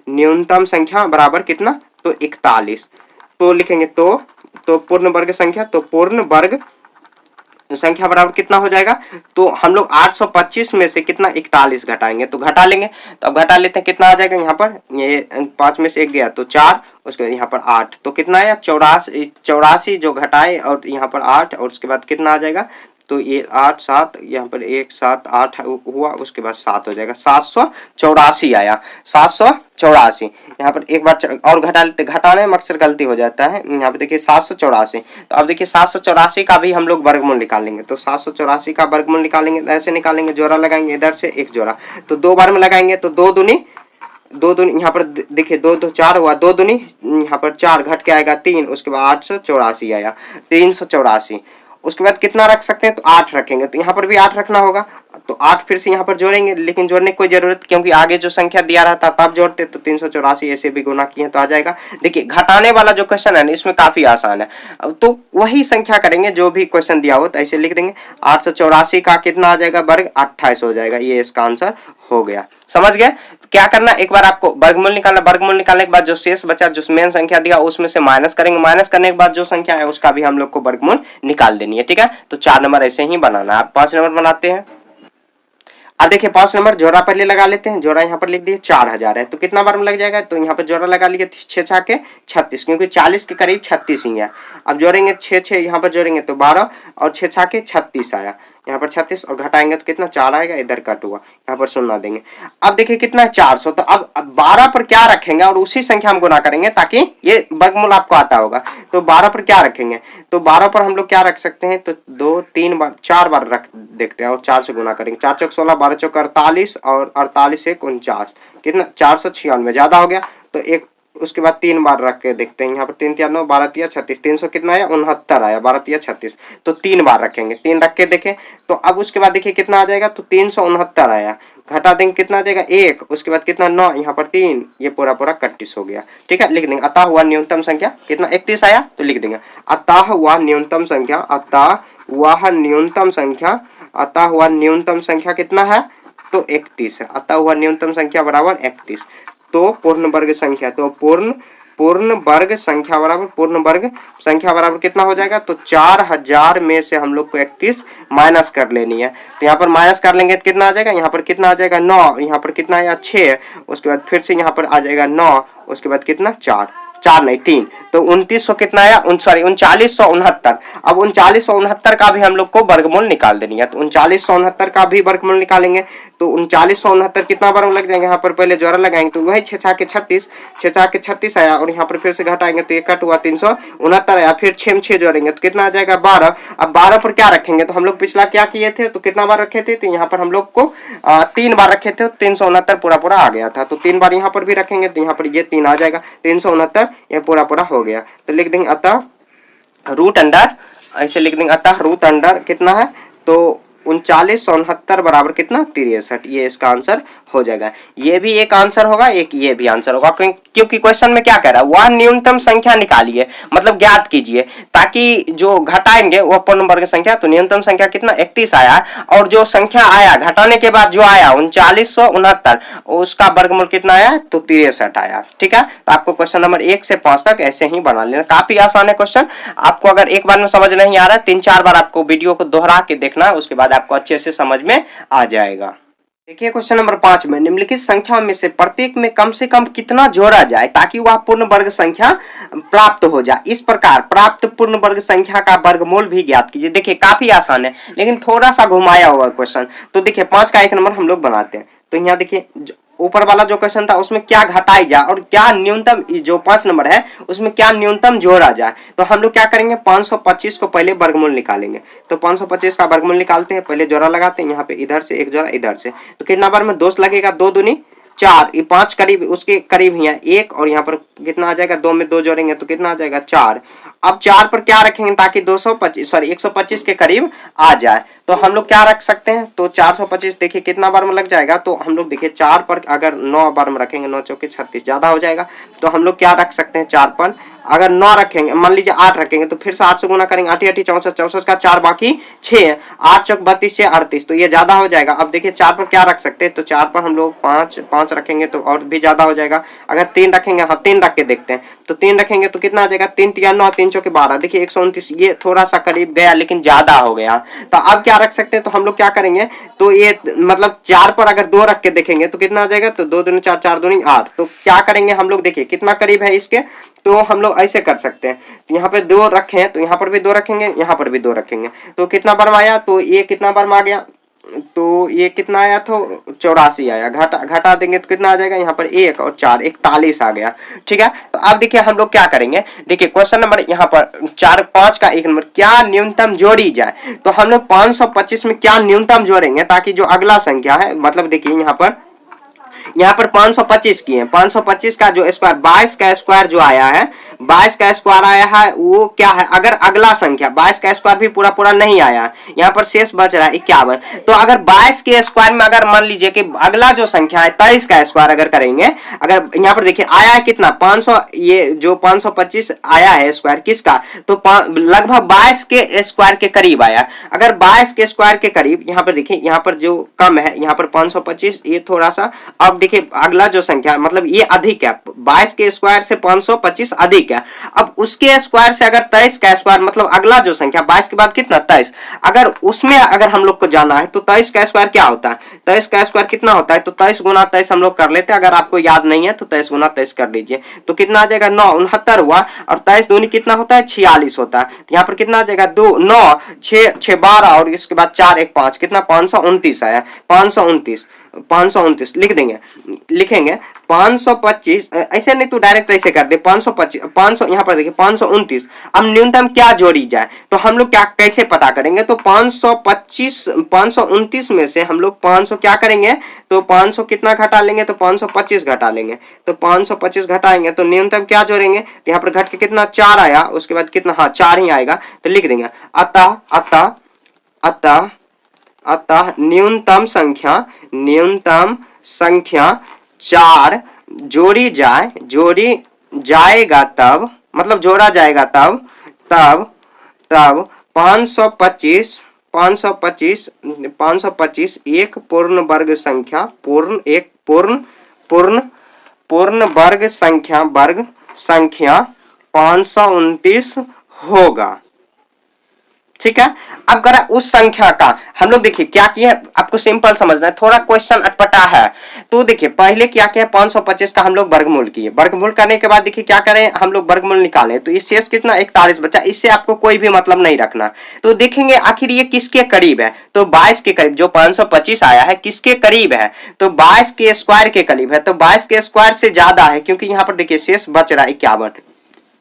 न्यूनतम संख्या बराबर कितना, तो 41। तो लिखेंगे तो पूर्ण वर्ग संख्या, तो पूर्ण वर्ग संख्या बराबर कितना हो जाएगा, तो हम लोग 825 में से कितना 41 घटाएंगे, तो घटा लेंगे, तो अब घटा लेते हैं कितना आ जाएगा, यहाँ पर ये 5 में से 1 गया तो 4, उसके बाद यहाँ पर 8, तो कितना आया 84 जो घटाए और यहाँ पर 8, और उसके बाद कितना आ जाएगा, तो ये 8 7 यहाँ पर 1 7 8 हुआ, उसके बाद 7 हो जाएगा, 784 आया, 784। यहाँ पर एक बार और घटा लेते, घटाने में अक्सर गलती हो जाता है, यहाँ पे देखिए 784, तो अब देखिए 784 का भी हम लोग वर्गमूल निकालेंगे, तो 784 का वर्गमूल निकालेंगे, ऐसे निकालेंगे, जोड़ा लगाएंगे इधर से एक जोड़ा, तो 2 बार में लगाएंगे, तो 2 दूनी यहाँ पर देखिए 2 2 4 हुआ, 2 दूनी यहाँ पर 4 घट के आएगा 3, उसके बाद 884 आया, 384। उसके बाद कितना रख सकते हैं, तो 8 रखेंगे, तो यहाँ पर भी 8 रखना होगा, तो 8 फिर से यहाँ पर जोड़ेंगे, लेकिन जोड़ने की कोई जरूरत, क्योंकि आगे जो संख्या दिया रहता तब जोड़ते, तो 384 ऐसे भी गुना किए तो आ जाएगा। देखिए घटाने वाला जो क्वेश्चन है ना इसमें काफी आसान है। अब तो वही संख्या करेंगे जो भी क्वेश्चन दिया हो, तो ऐसे लिख देंगे 884 का कितना आ जाएगा वर्ग, 28 हो जाएगा। ये इसका आंसर हो गया। समझ गए? क्या करना, एक बार आपको वर्गमूल निकालना, वर्गमूल निकालने के बाद जो शेष बचा, जो मेन संख्या दिया उसमें से माइनस करेंगे, माइनस करने के बाद जो संख्या है उसका भी हम लोग को वर्गमूल निकाल देनी है। ठीक है, तो 4 नंबर ऐसे ही बनाना है। आप 5 नंबर बनाते हैं। अब देखिए 5 नंबर जोड़ा पहले लगा लेते हैं। जोड़ा यहाँ पर लिख दिए 4000 है, तो कितना बार में लग जाएगा, तो यहाँ पर जोड़ा लगा लिए 6 छा के 36, क्योंकि 40 के करीब 36 ही है। अब जोड़ेंगे 6 यहाँ पर जोड़ेंगे तो 12 और 6 छा के 36 आया, यहाँ पर 36 और घटाएंगे तो कितना 4 आएगा, इधर कट हुआ, यहाँ पर 0 देंगे। अब देखिए कितना है 400, तो अब 12 पर क्या रखेंगे और उसी संख्या हम गुना करेंगे ताकि ये वर्गमूल आपको आता होगा। तो 12 पर क्या रखेंगे, तो 12 पर हम लोग क्या रख सकते हैं, तो 2 3 बार 4 बार रख देखते हैं और 4 से गुना करेंगे। 4 चौक 16, 12 चौक 48 और 48 एक 49, कितना 496, ज्यादा हो गया। तो एक उसके बाद 3 बार रख के देखते हैं। यहाँ पर 3 3 9, 12 3 36, 300 कितना आया 69 आया, 12 3 36, तो 3 बार रखेंगे। 3 रख के देखें तो अब उसके बाद देखिए कितना आ जाएगा, तो 369 आया, घटा देंगे कितना आ जाएगा 1, उसके बाद कितना 9, यहाँ पर 3, ये पूरा पूरा 31 हो गया। ठीक है, लिख देंगे अतः हुआ न्यूनतम संख्या कितना 31 आया, तो लिख देंगे अतः हुआ न्यूनतम संख्या, अतः वह न्यूनतम संख्या, अतः हुआ न्यूनतम संख्या कितना है, तो 31 है। अतः हुआ न्यूनतम संख्या बराबर 31। तो पूर्ण वर्ग संख्या, तो पूर्ण वर्ग संख्या बराबर, पूर्ण वर्ग संख्या बराबर कितना हो जाएगा, तो 4000 में से हम लोग को 31 माइनस कर लेनी है। तो यहाँ पर माइनस कर लेंगे तो कितना आ जाएगा, यहाँ पर कितना आ जाएगा 9, यहाँ पर कितना आया 6, उसके बाद फिर से यहाँ पर आ जाएगा 9, उसके बाद कितना 4 नहीं 3, तो 2900 कितना आया, सॉरी 3969। अब 3969 का भी हम लोग को वर्गमूल निकाल देनी है, तो 3969 का भी वर्गमूल निकालेंगे। तो 3969 कितना बार लग जाएंगे, यहाँ पर पहले जोड़ा लगाएंगे तो वही 6 के 36 आया, और यहाँ पर फिर से घटाएंगे तो ये कट हुआ 369 आया, फिर 6 में 6 जोड़ेंगे तो कितना आ जाएगा 12। अब 12 पर क्या रखेंगे, तो हम लोग पिछला क्या किए थे, तो कितना बार रखे थे, तो यहाँ पर हम लोग को 3 बार रखे थे, 369 पूरा पूरा आ गया था। तो 3 बार यहाँ पर भी रखेंगे तो यहाँ पर ये 3 आ जाएगा, 369 ये पूरा पूरा हो गया। तो लिख देंगे अतः रूट अंडर, ऐसे लिख देंगे अतः रूट अंडर कितना है, तो 3969 बराबर कितना 63, ये इसका आंसर हो जाएगा। ये भी एक आंसर होगा, एक ये भी आंसर होगा, क्योंकि क्वेश्चन में क्या कह रहा है, वह न्यूनतम संख्या निकालिए, मतलब ज्ञात कीजिए, ताकि जो घटाएंगे वो पूर्ण वर्ग संख्या, तो न्यूनतम संख्या कितना 31 आया, और जो संख्या आया घटाने के बाद जो आया 3969, उसका वर्गमूल कितना आया, तो 63 आया। ठीक है, तो आपको क्वेश्चन नंबर 1 से 5 तक ऐसे ही बना लेना, काफी आसान है क्वेश्चन। आपको अगर एक बार में समझ नहीं आ रहा है, 3-4 बार आपको वीडियो को दोहरा के देखना, उसके बाद आपको अच्छे से समझ में आ जाएगा। देखिए क्वेश्चन नंबर 5 में निम्नलिखित संख्याओं में से प्रत्येक में कम से कम कितना जोड़ा जाए ताकि वह पूर्ण वर्ग संख्या प्राप्त हो जाए। इस प्रकार प्राप्त पूर्ण वर्ग संख्या का वर्गमूल भी ज्ञात कीजिए। देखिए काफी आसान है, लेकिन थोड़ा सा घुमाया हुआ क्वेश्चन। तो देखिए 5 का 1 नंबर हम लोग बनाते हैं। तो यहाँ देखिए ऊपर वाला जो क्वेश्चन था उसमें क्या घटाई जाए और क्या न्यूनतम, जो 5 नंबर है उसमें क्या न्यूनतम जोड़ा जाए। तो हम लोग क्या करेंगे, 525 को पहले वर्गमूल निकालेंगे। तो 525 का वर्गमूल निकालते हैं, पहले जोड़ा लगाते हैं, यहाँ पे इधर से एक जोड़ा इधर से, तो कितना बार में 2 लगेगा, 2 दूनी 4, ये 5 करीब उसके करीब ही है 1, और यहाँ पर कितना आ जाएगा, 2 में 2 जोड़ेंगे तो कितना आ जाएगा 4। अब 4 पर क्या रखेंगे ताकि 125 के करीब आ जाए। तो हम लोग क्या रख सकते हैं, तो 425 देखिए कितना बार में लग जाएगा, तो हम लोग देखिए 4 पर अगर 9 बार में रखेंगे, 9 चौके 36 ज्यादा हो जाएगा, तो हम लोग क्या रख सकते हैं, 4 पर अगर 9 रखेंगे, मान लीजिए 8 रखेंगे तो फिर से 8 से गुना करेंगे, 8 8 64, 64 का 4 बाकी 6, 8 चौक 32 से 38, तो ये ज्यादा हो जाएगा। अब देखिए 4 पर क्या रख सकते हैं, तो 4 पर हम लोग 5 रखेंगे तो और भी ज्यादा हो जाएगा। अगर 3 रखेंगे, हाँ 3 रख के देखते हैं, तो 3 रखेंगे तो कितना आ जाएगा, 3 3 9, 3 चौके 12, देखिए 129, ये थोड़ा सा करीब गया लेकिन ज्यादा हो गया। तो अब क्या रख सकते हैं, तो हम लोग क्या करेंगे, तो ये मतलब 4 पर अगर 2 रख के देखेंगे तो कितना आ जाएगा, तो 2 दूनी 4, 4 दूनी 8। तो क्या करेंगे हम लोग, देखिए कितना करीब है इसके, तो हम लोग ऐसे कर सकते हैं, यहाँ पे 2 रखे हैं तो यहाँ पर भी 2 रखेंगे, यहाँ पर भी 2 रखेंगे, तो कितना बार में आया, तो ये कितना बार में आ गया, तो ये कितना आया, तो 84 आया, घटा देंगे तो कितना आ जाएगा, यहाँ पर 1 और 4 41 आ गया। ठीक है, तो अब देखिए हम लोग क्या करेंगे, देखिए क्वेश्चन नंबर यहाँ पर 4 5 का 1 नंबर, क्या न्यूनतम जोड़ी जाए। तो हम लोग 525 में क्या न्यूनतम जोड़ेंगे ताकि जो अगला संख्या है, मतलब देखिए यहाँ पर 525 किए हैं, 525 का जो स्क्वायर 22 का स्क्वायर जो आया है, 22 का स्क्वायर आया है वो क्या है, अगर अगला संख्या 22 का स्क्वायर भी पूरा पूरा नहीं आया, यहाँ पर शेष बच रहा है 51, तो अगर 22 के स्क्वायर में अगर मान लीजिए कि अगला जो संख्या है 23 का स्क्वायर अगर करेंगे, अगर यहाँ पर देखिए आया है कितना 500, ये जो 525 आया है स्क्वायर किसका, तो लगभग 22 के स्क्वायर के करीब आया। अगर 22 के स्क्वायर के करीब, यहाँ पर देखिए यहाँ पर जो कम है यहाँ पर 525, ये थोड़ा सा, अब देखिए अगला जो संख्या मतलब ये अधिक है, 22 के स्क्वायर से 525 अधिक है। अब उसके स्क्वायर से अगर 23 का स्क्वायर मतलब अगला जो संख्या 22 के बाद कितना 23, अगर उसमें अगर हम लोग को जाना है तो 23 का स्क्वायर क्या होता है, 23 का स्क्वायर कितना होता है, तो 23 गुना 23 हम लोग कर लेते हैं, अगर आपको याद नहीं है तो 23 गुना 23 कर लीजिए, तो कितना आ जाएगा 9, 69 हुआ, और 23 दूनी कितना होता है 46 होता है, तो यहाँ पर कितना आ जाएगा 2 9 6 6 12 और इसके बाद 4 1 5, कितना 529 आया, 529 लिख देंगे, लिखेंगे 525, ऐसे नहीं तो डायरेक्ट ऐसे कर दे 525 500, यहाँ पर देखिए 529। अब न्यूनतम क्या जोड़ी जाए, तो हम लोग क्या कैसे पता करेंगे, तो 529 में से हम लोग 500 क्या करेंगे, तो 500 कितना घटा लेंगे, तो 525 घटा लेंगे, तो 525 घटाएंगे तो न्यूनतम क्या जोड़ेंगे, तो यहाँ पर घट के कितना 4 आया, उसके बाद कितना, हाँ 4 ही आएगा, तो लिख देंगे अतः अतः अतः अतः न्यूनतम संख्या 4 जोड़ी जाएगा तब, मतलब जोड़ा जाएगा तब 525 एक पूर्ण वर्ग संख्या, पूर्ण वर्ग संख्या 529 होगा। ठीक है, अब करा उस संख्या का हम लोग देखिए क्या किया, आपको सिंपल समझना है, थोड़ा क्वेश्चन अटपटा है, तो देखिए पहले क्या किया 525 का हम लोग वर्गमूल किए, वर्गमूल करने के बाद देखिए क्या करें हम लोग वर्गमूल निकालें, तो इस शेष कितना 41 बचा, इससे आपको कोई भी मतलब नहीं रखना, तो देखेंगे आखिर ये किसके करीब है, तो 22 के करीब, जो 525 आया है किसके करीब है, तो 22 के स्क्वायर के करीब है, तो 22 के स्क्वायर से ज्यादा है, क्योंकि यहाँ पर देखिए शेष बच रहा है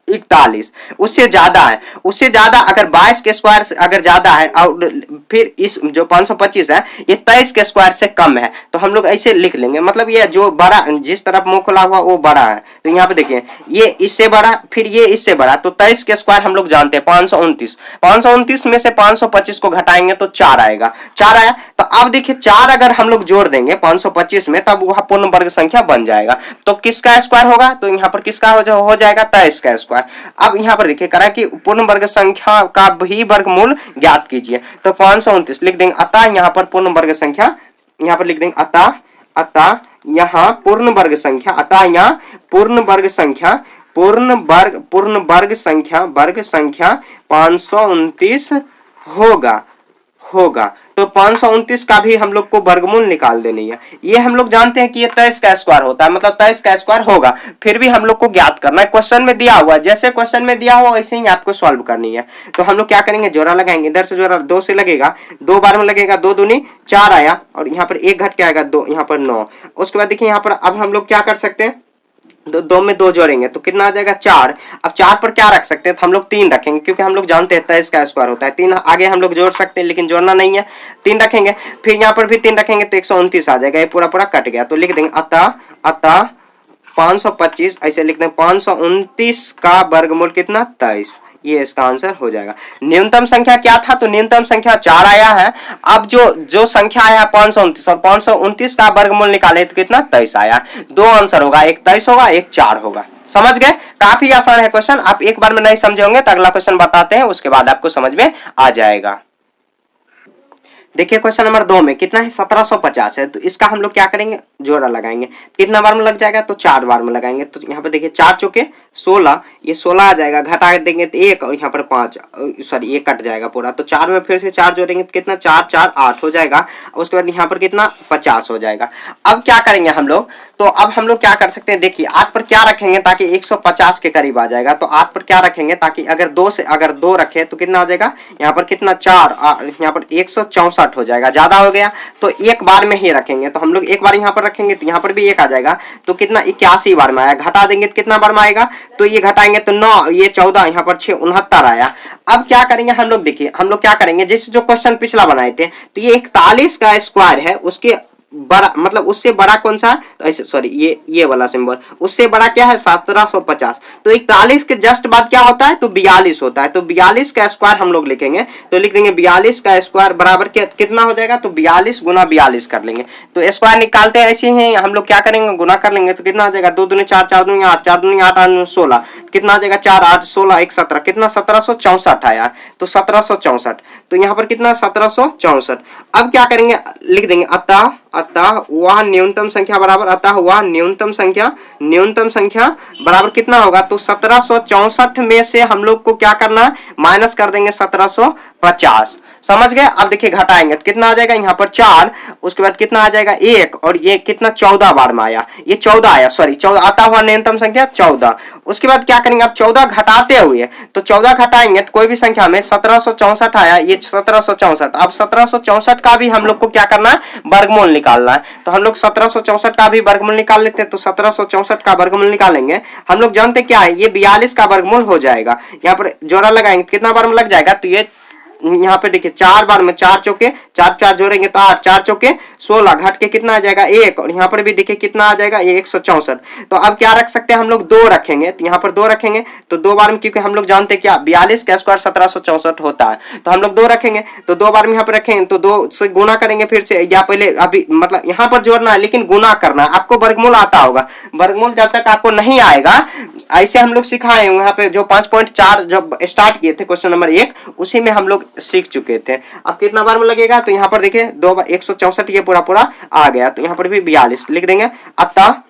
41, उससे ज्यादा है, उससे ज्यादा अगर 22 के स्क्वायर से अगर ज्यादा है, और फिर इस जो 525 है ये 23 के स्क्वायर से कम है, तो हम लोग ऐसे लिख लेंगे, मतलब ये जो बड़ा जिस तरफ मुंह खुला हुआ वो बड़ा है, तो यहाँ पे देखिए ये इससे बड़ा फिर ये इससे बड़ा, तो 23 के स्क्वायर हम लोग जानते हैं 529 में से 525 को घटाएंगे तो 4 आएगा, 4 आया, तो अब देखिए 4 अगर हम लोग जोड़ देंगे 525 में तब वह पूर्ण वर्ग संख्या बन जाएगा, तो किसका स्क्वायर होगा, तो यहाँ पर किसका हो जाएगा 23 का स्क्वायर। अब यहाँ पर देखिए करा कि पूर्ण वर्ग संख्या का भी वर्गमूल ज्ञात कीजिए, तो 529 लिख देंगे, अतः यहाँ पर पूर्ण वर्ग संख्या, यहाँ पर लिख देंगे अतः यहाँ पूर्ण वर्ग संख्या, अतः यहाँ पूर्ण वर्ग संख्या 529 होगा, तो 529 का भी हम लोग को वर्गमूल निकाल देनी है, ये हम लोग जानते हैं कि ये 23 का स्क्वायर होता है, मतलब 23 का स्क्वायर होगा, फिर भी हम लोग को ज्ञात करना है, क्वेश्चन में दिया हुआ, जैसे क्वेश्चन में दिया हुआ वैसे ही आपको सॉल्व करनी है, तो हम लोग क्या करेंगे जोड़ा लगाएंगे, इधर से जोड़ा 2 से लगेगा, 2 बार में लगेगा, 2 दूनी 4 आया, और यहाँ पर 1 घट के आएगा 2, यहाँ पर 9, उसके बाद देखिए यहाँ पर अब हम लोग क्या कर सकते हैं, 2 में 2 जोड़ेंगे तो कितना आ जाएगा 4, अब 4 पर क्या रख सकते हैं, तो हम लोग 3 रखेंगे, क्योंकि हम लोग जानते हैं 23 का स्क्वायर होता है, 3 आगे हम लोग जोड़ सकते हैं लेकिन जोड़ना नहीं है, 3 रखेंगे, फिर यहाँ पर भी 3 रखेंगे तो 129 आ जाएगा, ये पूरा पूरा कट गया, तो लिख देंगे अतः 525 ऐसे लिख देंगे 529 का वर्गमूल कितना 23, ये इसका आंसर हो जाएगा। न्यूनतम संख्या क्या था, तो न्यूनतम संख्या 4 आया है, अब जो संख्या आया 529 और 529 का वर्गमूल निकाले तो कितना 23 आया, 2 आंसर होगा, एक 23 होगा एक 4 होगा, समझ गए, काफी आसान है क्वेश्चन, आप एक बार में नहीं समझे होंगे तो अगला क्वेश्चन बताते हैं उसके बाद आपको समझ में आ जाएगा। देखिए क्वेश्चन नंबर 2 में कितना है 1750 है, तो इसका हम लोग क्या करेंगे जोड़ा लगाएंगे, कितना बार में लग जाएगा, तो 4 बार में लगाएंगे, तो यहाँ पर देखिए 4 चौके 16, ये 16 आ जाएगा, घटा देंगे तो 1 और यहाँ पर 5, सॉरी ये कट जाएगा पूरा, तो 4 में फिर से 4 जोड़ेंगे तो कितना 4 4 8 हो जाएगा, उसके बाद यहाँ पर कितना 50 हो जाएगा। अब क्या करेंगे हम लोग, तो अब हम लोग क्या कर सकते हैं, देखिए 8 पर क्या रखेंगे ताकि 150 के करीब आ जाएगा, तो 8 पर क्या रखेंगे ताकि अगर 2 रखे तो कितना आ जाएगा, यहाँ पर कितना 4, यहाँ पर 164 हो जाएगा, ज्यादा हो गया तो एक बार में ही रखेंगे, तो हम लोग एक बार यहाँ पर रखेंगे तो यहाँ पर भी 1 आ जाएगा, तो कितना 81 बार में आया, घटा देंगे तो कितना बार में आएगा, तो ये घटाएंगे तो 9, ये 14, यहाँ पर 6 69 आया। अब क्या करेंगे हम लोग, देखिए हम लोग क्या करेंगे, जैसे जो क्वेश्चन पिछला बनाए थे, तो ये 41 का स्क्वायर है, उसके बड़ा, मतलब उससे बड़ा कौन सा है, तो ऐसे सॉरी ये वाला सिंबल, उससे बड़ा क्या है 1750। तो 41 के जस्ट बाद क्या होता है, तो 42 होता है। तो 42 का स्क्वायर हम लोग लिखेंगे, तो लिख देंगे 42 का स्क्वायर बराबर कितना हो जाएगा, तो 42 गुना 42 कर लेंगे। तो स्क्वायर निकालते हैं ऐसे ही हम लोग क्या करेंगे, गुना कर लेंगे। तो कितना आ जाएगा, 2 दूनी 4, 4 दूनी 8, 4 दूनी 8, 8 16, कितना आ जाएगा 4 8 16 1 17, कितना 1764 आया। तो 1764, तो यहाँ पर कितना 1764। अब क्या करेंगे, लिख देंगे अतः अतः वह न्यूनतम संख्या बराबर, अतः वह न्यूनतम संख्या बराबर कितना होगा, तो 1764 में से हम लोग को क्या करना है, माइनस कर देंगे 1750। समझ गए। अब देखिए घटाएंगे तो कितना आ जाएगा, यहाँ पर 4, उसके बाद कितना आ जाएगा 1, और ये कितना 14 बार में आया, ये 14 आया, सॉरी 14 आता हुआ न्यूनतम संख्या 14। उसके बाद क्या करेंगे, अब 14 घटाते हुए, तो 14 घटाएंगे तो कोई भी संख्या में 1764 आया, ये 1764। अब 1764 का भी हम लोग को क्या करना है, वर्गमूल निकालना है। तो हम लोग 1764 का भी वर्गमूल निकाल लेते हैं। तो 1764 का वर्गमूल निकालेंगे, हम लोग जानते क्या है, ये 42 का वर्गमूल हो जाएगा। यहाँ पर जोड़ा लगाएंगे कितना बार में लग जाएगा, तो ये यहाँ पे देखिए 4 बार में, 4 चौके 4 4 जोड़ेंगे तो 8, 4 चौके 16, घट के कितना आ जाएगा 1, और यहाँ पर भी देखिए कितना आ जाएगा, ये 164। तो अब क्या रख सकते हैं हम लोग, 2 रखेंगे। तो यहाँ पर 2 रखेंगे तो 2 बार में, क्योंकि हम लोग जानते हैं क्या 42 का स्क्वायर 1764 होता है, तो हम लोग 2 रखेंगे। तो 2 बार में यहाँ पर रखेंगे तो 2 से गुना करेंगे फिर से, या पहले अभी मतलब यहाँ पर जोड़ना है लेकिन गुना करना है। आपको वर्गमूल आता होगा, वर्गमूल जब तक आपको नहीं आएगा, ऐसे हम लोग सिखाए यहाँ पे जो 5.4 जब स्टार्ट किए थे क्वेश्चन नंबर 1, उसी में हम लोग सीख चुके थे। अब कितना बार में लगेगा, तो यहाँ पर देखिए 2 बार 164, ये पूरा आ गया। तो यहाँ पर भी 42 लिख देंगे। अतः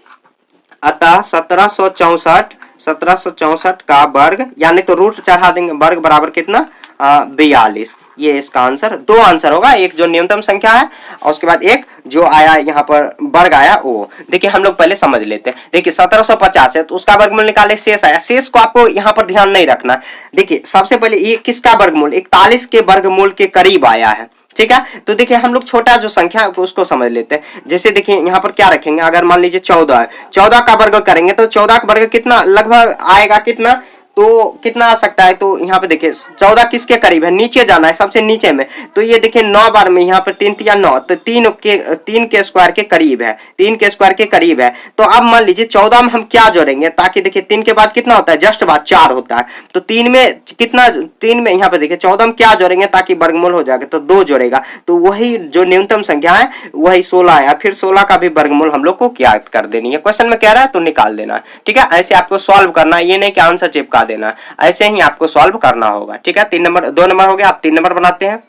1764 का वर्ग, यानी तो रूट चढ़ा देंगे, वर्ग बराबर कितना 42। ये इसका आंसर, 2 आंसर होगा, एक जो न्यूनतम संख्या है और उसके बाद एक जो आया यहाँ पर वर्ग आया वो। देखिए हम लोग पहले समझ लेते हैं। देखिए 1750 है तो उसका वर्गमूल निकाले, शेष आया, शेष को आपको यहाँ पर ध्यान नहीं रखना। देखिए सबसे पहले ये किसका वर्गमूल, 41 के वर्गमूल के करीब आया है, ठीक है। तो देखिए हम लोग छोटा जो संख्या है उसको समझ लेते हैं। जैसे देखिए यहाँ पर क्या रखेंगे, अगर मान लीजिए 14 है, 14 का वर्ग करेंगे तो 14 का वर्ग कितना लगभग आएगा, कितना तो कितना आ सकता है, तो यहाँ पे देखिए 14 किसके करीब है, नीचे जाना है सबसे नीचे में। तो ये देखिए 9 बार में, यहाँ पर 3 या 9, तो 3 के स्क्वायर के करीब है, 3 के स्क्वायर के करीब है। तो अब मान लीजिए 14 में हम क्या जोड़ेंगे, ताकि देखिए 3 के बाद कितना होता है, जस्ट बाद 4 होता है। तो 3 में कितना, 3 में यहाँ पे देखिए 14 में क्या जोड़ेंगे ताकि वर्गमूल हो जाएगा, तो 2 जोड़ेगा। तो वही जो न्यूनतम संख्या है वही 16 है, फिर 16 का भी वर्गमूल हम लोग को क्या कर देनी है, क्वेश्चन में कह रहा है तो निकाल देना है, ठीक है। ऐसे आपको सॉल्व करना है, ये नहीं कि आंसर चिपका देना, ऐसे ही आपको सॉल्व करना होगा, ठीक है। 2 नंबर हो गया, आप 3 नंबर बनाते हैं।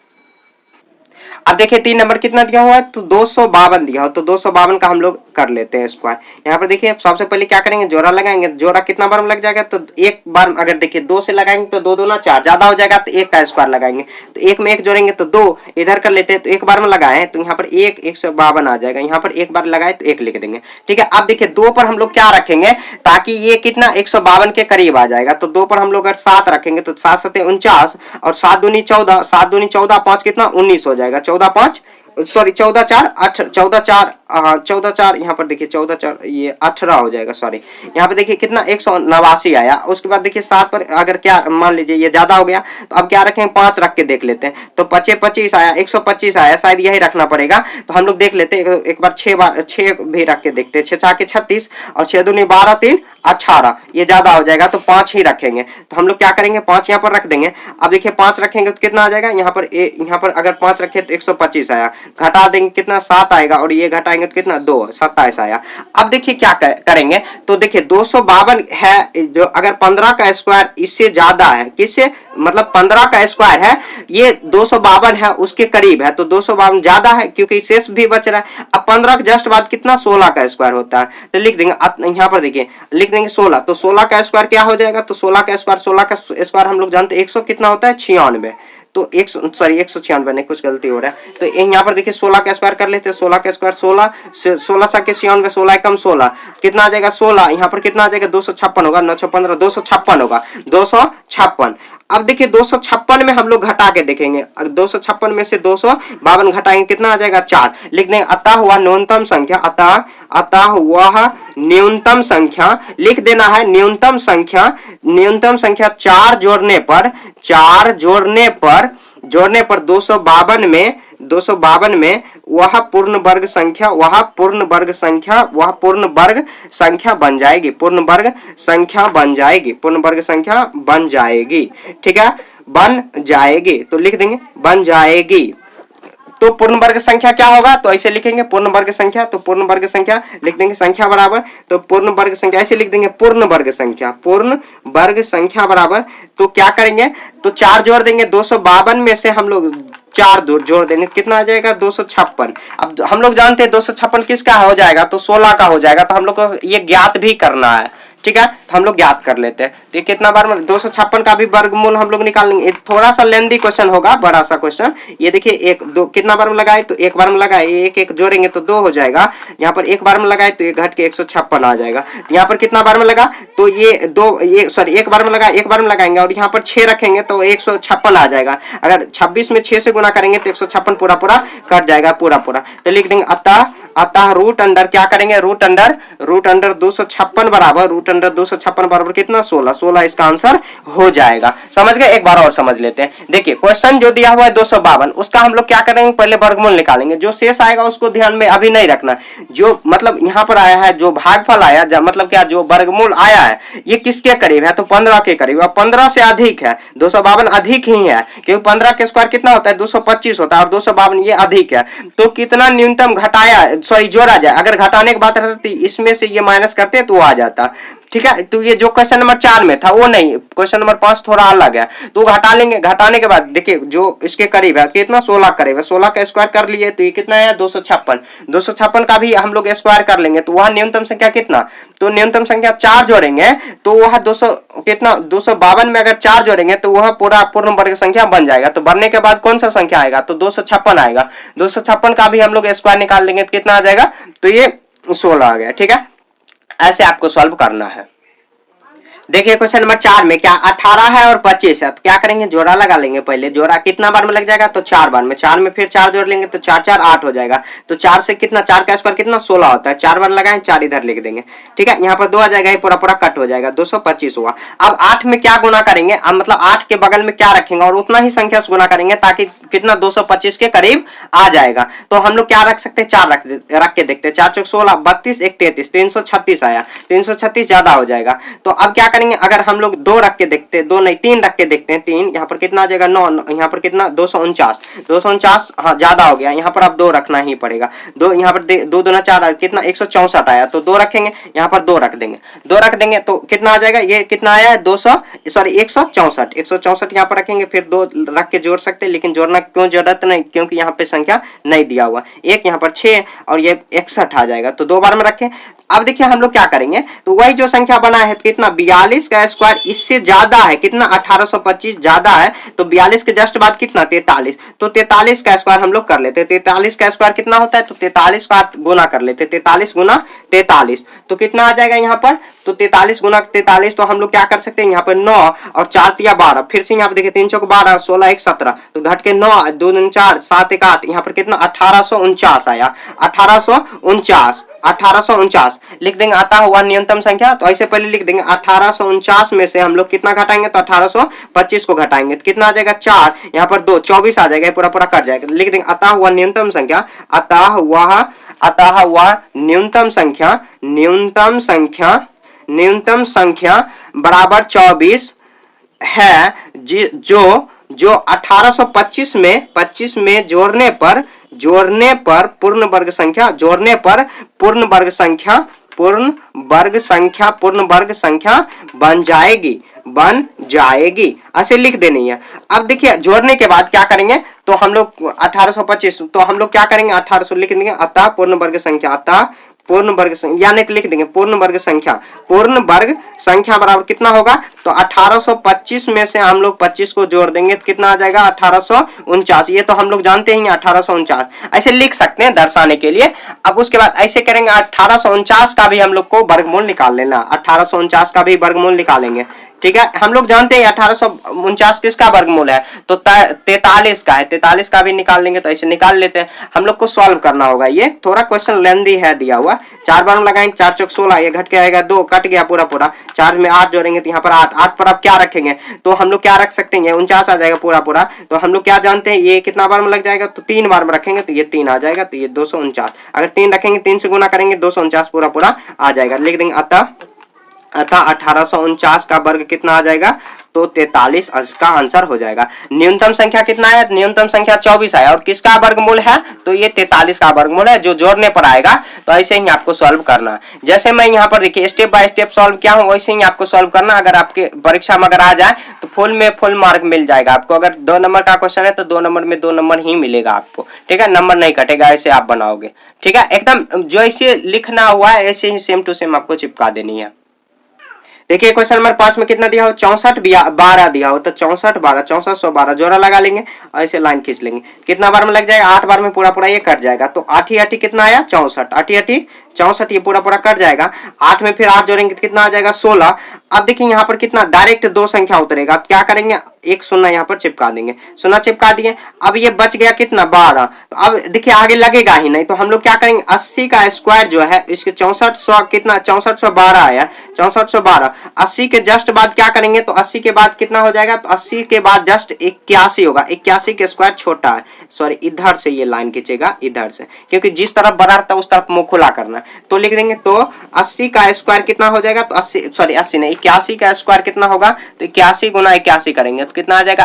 अब देखिए 3 नंबर कितना दिया हुआ है, तो 252 दिया हो, तो 252 का हम लोग कर लेते हैं स्क्वायर। यहाँ पर देखिए सबसे पहले क्या करेंगे, जोड़ा लगाएंगे। जोड़ा कितना बार में लग जाएगा, तो एक बार अगर देखिए 2 से लगाएंगे तो 2 दूना 4, ज्यादा हो जाएगा तो 1 का स्क्वायर लगाएंगे। तो 1 में 1 जोड़ेंगे तो 2, इधर कर लेते हैं तो 1 बार में लगाए तो यहाँ पर 152 आ जाएगा। यहाँ पर 1 बार लगाए तो 1 लिख देंगे, ठीक है। अब देखिए 2 पर हम लोग क्या रखेंगे, ताकि ये कितना 152 के करीब आ जाएगा। तो 2 पर हम लोग अगर 7 रखेंगे तो 7 7 49, और 7 दूनी 14, 7 दूनी 14, 5 कितना 19 हो जाएगा, 14 5 सॉरी 14 4 8, 14 4 14 4, यहाँ पर देखिए 14 4 ये 18 हो जाएगा, सॉरी। यहाँ पे देखिए कितना 189 आया। उसके बाद देखिए 7 पर अगर क्या मान लीजिए ये ज्यादा हो गया, तो अब क्या रखेंगे, 5 रख के देख लेते हैं। तो 25 25 आया, 125 आया, शायद यही रखना पड़ेगा। तो हम लोग देख लेते हैं एक बार, 6 भी रख के देखते हैं। 6 4 के 36, और 6 दूनी 12 3 18, ये ज्यादा हो जाएगा तो 5 ही रखेंगे। तो हम लोग क्या करेंगे, 5 यहाँ पर रख देंगे। अब देखिए 5 रखेंगे तो कितना आ जाएगा, यहाँ पर अगर 5 रखे तो 125 आया, घटा देंगे कितना 7 आएगा, और ये घटाएंगे तो कितना 2 27 आया। अब देखिए क्या करेंगे, तो देखिए 252 है, जो अगर 15 का स्क्वायर इससे ज्यादा है, किससे मतलब 15 का स्क्वायर है, ये 252 है उसके करीब है, तो 252 ज्यादा है क्योंकि शेष भी बच रहा है। अब 15 के जस्ट बाद कितना 16 का स्क्वायर होता है, तो लिख देंगे यहाँ पर देखिए लिख देंगे 16। तो 16 का स्क्वायर क्या हो जाएगा, तो 16 का स्क्वायर हम लोग जानते हैं 100 कितना होता है 96। तो 196 नहीं, कुछ गलती हो रहा है। तो यहाँ पर देखिए 16 का स्क्वायर कर लेते हैं। 16 का स्क्वायर 16 के 96, 16 एकम 16 कितना आ जाएगा 16। यहाँ पर कितना आ जाएगा 256 होगा, 9 15 256 होगा, 256। अब देखिए 256 में हम लोग घटा के देखेंगे, 256 में से 252 घटाएंगे कितना आ जाएगा 4। लिख देंगे अतः हुआ न्यूनतम संख्या, अतः वह न्यूनतम संख्या, लिख देना है न्यूनतम संख्या 4 जोड़ने पर 252 252 में वह पूर्ण वर्ग संख्या बन जाएगी, पूर्ण वर्ग संख्या बन जाएगी, ठीक है, बन जाएगी। तो लिख देंगे बन जाएगी। तो पूर्ण वर्ग संख्या क्या होगा, तो ऐसे लिखेंगे पूर्ण वर्ग संख्या, तो पूर्ण वर्ग संख्या लिख देंगे संख्या बराबर, तो पूर्ण वर्ग संख्या ऐसे लिख देंगे पूर्ण वर्ग संख्या बराबर, तो क्या करेंगे, तो 4 जोड़ देंगे, 252 में से हम लोग 4 जोड़ देंगे, कितना आ जाएगा 256। अब हम लोग जानते हैं 256 किसका हो जाएगा, तो 16 का हो जाएगा, तो हम लोग को ये ज्ञात भी करना है, ठीक है, तो हम लोग ज्ञात कर लेते हैं। तो ये कितना बार में 256 का भी वर्गमूल हम लोग निकाल लेंगे। थोड़ा सा लेंदी क्वेश्चन होगा, बड़ा सा क्वेश्चन। ये देखिए 1 2 कितना बार में लगाए, तो एक बार में लगाए, एक एक जोड़ेंगे तो 2 हो जाएगा। यहाँ पर एक बार में लगाए तो ये घट के 156 आ जाएगा। यहाँ पर कितना बार में लगा, तो ये एक बार में लगा, एक बार में लगाएंगे और यहाँ पर 6 रखेंगे तो 156 आ जाएगा। अगर 26 में 6 से गुना करेंगे तो 156 पूरा कट जाएगा, पूरा। तो लिख देंगे अतः रूट अंडर क्या करेंगे, रूट अंडर 256 बराबर कितना 16 इसका आंसर हो जाएगा। समझ गए, एक बार और समझ लेते हैं। देखिए क्वेश्चन जो दिया हुआ है 252, उसका हम लोग क्या करेंगे, पहले वर्गमूल निकालेंगे। जो शेष आएगा उसको ध्यान में अभी नहीं रखना, जो मतलब यहाँ पर आया है, जो भागफल आया, मतलब क्या जो वर्गमूल आया है ये किसके करीब है, तो 15 के करीब। 15 से अधिक है, 252 अधिक ही है, क्योंकि 15 के स्क्वायर कितना होता है 225 होता है, और 252 ये अधिक है। तो कितना न्यूनतम घटाया, सॉरी जोड़ा जाए, अगर घटाने की बात रहती इसमें से ये माइनस करते तो आ जाता, ठीक है। तो ये जो क्वेश्चन नंबर 4 में था वो नहीं, क्वेश्चन नंबर 5 थोड़ा अलग है, तो घटा लेंगे। घटाने के बाद देखिए जो इसके करीब है कितना 16 करीब है, 16 का स्क्वायर कर लिए तो ये कितना है 256 का भी हम लोग स्क्वायर कर लेंगे, तो वह न्यूनतम संख्या कितना, तो न्यूनतम संख्या 4 जोड़ेंगे तो वह 252 में अगर 4 जोड़ेंगे तो वह पूरा पूर्ण वर्ग संख्या बन जाएगा। तो बनने के बाद कौन सा संख्या आएगा, तो 256 आएगा। 256 का भी हम लोग स्क्वायर निकाल देंगे तो कितना आ जाएगा, तो ये 16 आ गया, ठीक है। ऐसे आपको सॉल्व करना है। देखिए क्वेश्चन नंबर 4 में क्या 18 है और 25 है, तो क्या करेंगे जोड़ा लगा लेंगे। पहले जोड़ा कितना बार में लग जाएगा, तो 4 बार में, 4 में फिर 4 जोड़ लेंगे तो 4 4 8 हो जाएगा। तो 4 से कितना, 4 का स्क्वायर कितना 16 होता है, 4 बार लगाएं 4 इधर लिख देंगे, ठीक है। यहाँ पर 2 आ जाएगा, ये पूरा कट हो जाएगा, 225 हुआ। अब 8 में क्या गुना करेंगे, अब मतलब 8 के बगल में क्या रखेंगे और उतना ही संख्या से गुना करेंगे ताकि कितना 225 के करीब आ जाएगा। तो हम लोग क्या रख सकते हैं, 4 रख के देखते हैं। 4 चौक 16, 32 1 33, 336 आया, 336 ज्यादा हो जाएगा। तो अब क्या करेंगे, अगर हम लोग 2 रख के देखते हैं, 2 नहीं 3 रख के देखते हैं, 3 यहाँ पर कितना आ जाएगा 9, यहाँ पर कितना 249, हाँ ज्यादा हो गया, यहाँ पर अब 2 रखना ही पड़ेगा। 2 यहाँ पर 2 दूना 4 कितना 164 आया, तो 2 रखेंगे, यहाँ पर 2 रख देंगे तो कितना आ जाएगा, ये कितना आया है 164 यहाँ पर रखेंगे, फिर 2 रख के जोड़ सकते हैं, लेकिन जोड़ना क्यों जरूरत नहीं, क्योंकि यहाँ पे संख्या नहीं दिया हुआ। एक यहाँ पर 6 और ये 61 आ जाएगा, तो 2 बार में रखें। अब देखिए हम लोग क्या करेंगे, तो वही जो संख्या बना है कितना 42 का स्क्वायर इससे ज्यादा है, कितना 1825 ज्यादा है, तो 42 के जस्ट बाद कितना 43, तो 43 का स्क्वायर हम लोग कर लेते हैं। 43 का स्क्वायर कितना होता है, तो 43 का गुना कर लेते हैं, 43 गुना 43 तो कितना आ जाएगा यहाँ पर, तो 43 गुना 43, तो हम लोग क्या कर सकते हैं, यहाँ पर 9 और 4 तिया 12, फिर से यहाँ पर देखिए 3 चौक 12, 16 1 17, तो घट के 9 2 दूनी 4 7 1 8, यहाँ पर कितना 1849 आया, 1849 लिख देंगे, आता हुआ न्यूनतम संख्या। तो ऐसे पहले लिख देंगे 1849 में से हम लोग कितना घटाएंगे, तो 1825 को घटाएंगे तो कितना आ जाएगा 4, यहाँ पर 2 24 आ जाएगा, पूरा कट जाएगा। लिख देंगे आता हुआ न्यूनतम संख्या, अतः हुआ न्यूनतम संख्या बराबर 24 है, जो 1825 में 25 में जोड़ने पर पूर्ण वर्ग संख्या बन जाएगी ऐसे लिख देनी है। अब देखिए जोड़ने के बाद क्या करेंगे, तो हम लोग 1825, तो हम लोग क्या करेंगे 1800 लिख देंगे, अतः पूर्ण वर्ग संख्या, यानी लिख देंगे पूर्ण वर्ग संख्या बराबर कितना होगा, तो 1825 में से हम लोग 25 को जोड़ देंगे तो कितना आ जाएगा 1849, ये तो हम लोग जानते हैं 1849, ऐसे लिख सकते हैं दर्शाने के लिए। अब उसके बाद ऐसे करेंगे 1849 का भी हम लोग को वर्गमूल निकाल लेना, 1849 का भी वर्गमूल निकालेंगे, ठीक है, हम लोग जानते हैं 1849 किसका वर्गमूल है, तो 43 का है, 43 का भी निकाल लेंगे, तो ऐसे निकाल लेते हैं। हम लोग को सॉल्व करना होगा, ये थोड़ा क्वेश्चन लेंदी है दिया हुआ। 4 बार में लगाएंगे, 4 चौक 16, ये घट के आएगा 2, कट गया पूरा पूरा, 4 में 8 जोड़ेंगे तो यहाँ पर 8, 8 पर आप क्या रखेंगे, तो हम लोग क्या रख सकते हैं, 49 आ जाएगा पूरा पूरा। तो हम लोग क्या जानते हैं, ये कितना बार में लग जाएगा, तो 3 बार में रखेंगे तो ये 3 आ जाएगा, तो ये 249। अगर 3 रखेंगे, 3 से गुना करेंगे, 249 पूरा पूरा आ जाएगा। लिख देंगे अतः 1849 का वर्ग कितना आ जाएगा, तो 43 इसका आंसर हो जाएगा। न्यूनतम संख्या कितना है, न्यूनतम संख्या 24 है, और किसका वर्गमूल है, तो ये 43 का वर्गमूल है, जो जोड़ने पर आएगा। तो ऐसे ही आपको सॉल्व करना है, जैसे मैं यहाँ पर देखिए स्टेप बाय स्टेप सॉल्व किया हूँ, वैसे ही आपको सॉल्व करना। अगर आपके परीक्षा में अगर आ जाए तो फुल में फुल मार्क मिल जाएगा आपको। अगर 2 नंबर का क्वेश्चन है तो 2 नंबर में 2 नंबर ही मिलेगा आपको, ठीक है, नंबर नहीं कटेगा, ऐसे आप बनाओगे, ठीक है। एकदम जो ऐसे लिखना हुआ है ऐसे ही सेम टू सेम आपको चिपका देनी है। देखिए क्वेश्चन नंबर 5 में कितना दिया हो, 64 12 दिया हो, तो 64 12 6412 जोड़ा लगा लेंगे, ऐसे लाइन खींच लेंगे। कितना बार में लग जाएगा, 8 बार में पूरा पूरा ये कट जाएगा, तो 8 ही 8 कितना आया 64, 8 ही 8 64, ये पूरा पूरा कट जाएगा। 8 में फिर 8 जोड़ेंगे तो कितना आ जाएगा 16। अब देखिए यहाँ पर कितना डायरेक्ट 2 संख्या उतरेगा, क्या करेंगे, एक शून्य यहाँ पर चिपका देंगे, शून्य चिपका दिए। अब ये बच गया कितना 12, तो अब देखिए आगे लगेगा ही नहीं, तो हम लोग क्या करेंगे, 80 का स्क्वायर जो है इसके 6400 कितना 6412 आया, 6412। 80 के जस्ट बाद क्या करेंगे, तो 80 के बाद कितना हो जाएगा, तो 80 के बाद जस्ट 81 होगा, 81 के स्क्वायर छोटा है, सॉरी इधर से ये लाइन खींचेगा, इधर से, क्योंकि जिस तरफ बड़ा रहता है उस तरफ मुंह खुला करना है। तो लिख देंगे, तो 80 का स्क्वायर कितना हो जाएगा, तो 80 सॉरी 80 नहीं 81 का स्क्वायर कितना होगा, तो 81 गुना 81 करेंगे तो कितना आ जाएगा,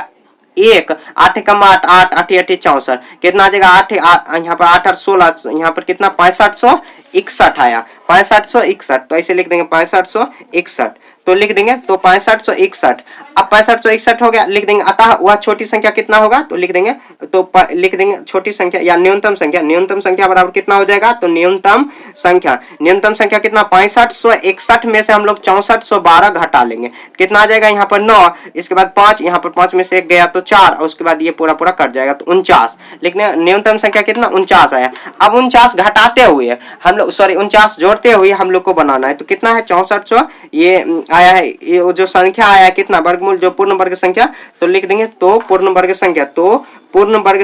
1 8 कम 8 8 8 8 64 कितना आ जाएगा, 8 यहाँ पर 8 8 16, यहाँ पर कितना 6561 आया, 6561। तो ऐसे लिख देंगे 6561, तो लिख देंगे तो 6561। अब 6561 हो गया, लिख देंगे अतः वह छोटी संख्या कितना होगा, तो लिख देंगे, तो लिख देंगे छोटी संख्या या न्यूनतम संख्या बराबर कितना हो जाएगा, तो न्यूनतम संख्या कितना 6561 में से हम लोग 6412 घटा लेंगे, कितना आ जाएगा यहाँ पर 9, इसके बाद 5, यहाँ पर 5 में से 1 गया तो 4, और उसके बाद ये पूरा पूरा कट जाएगा, तो 49। लिखने न्यूनतम संख्या कितना 49 आया। अब 49 घटाते हुए हम लोग, सॉरी 49 जोड़ते हुए हम लोग को बनाना है, तो कितना है 6400, ये आया है, ये जो संख्या आया है कितना वर्गमूल जो पूर्ण वर्ग संख्या, तो लिख देंगे तो पूर्ण वर्ग संख्या, तो पूर्ण वर्ग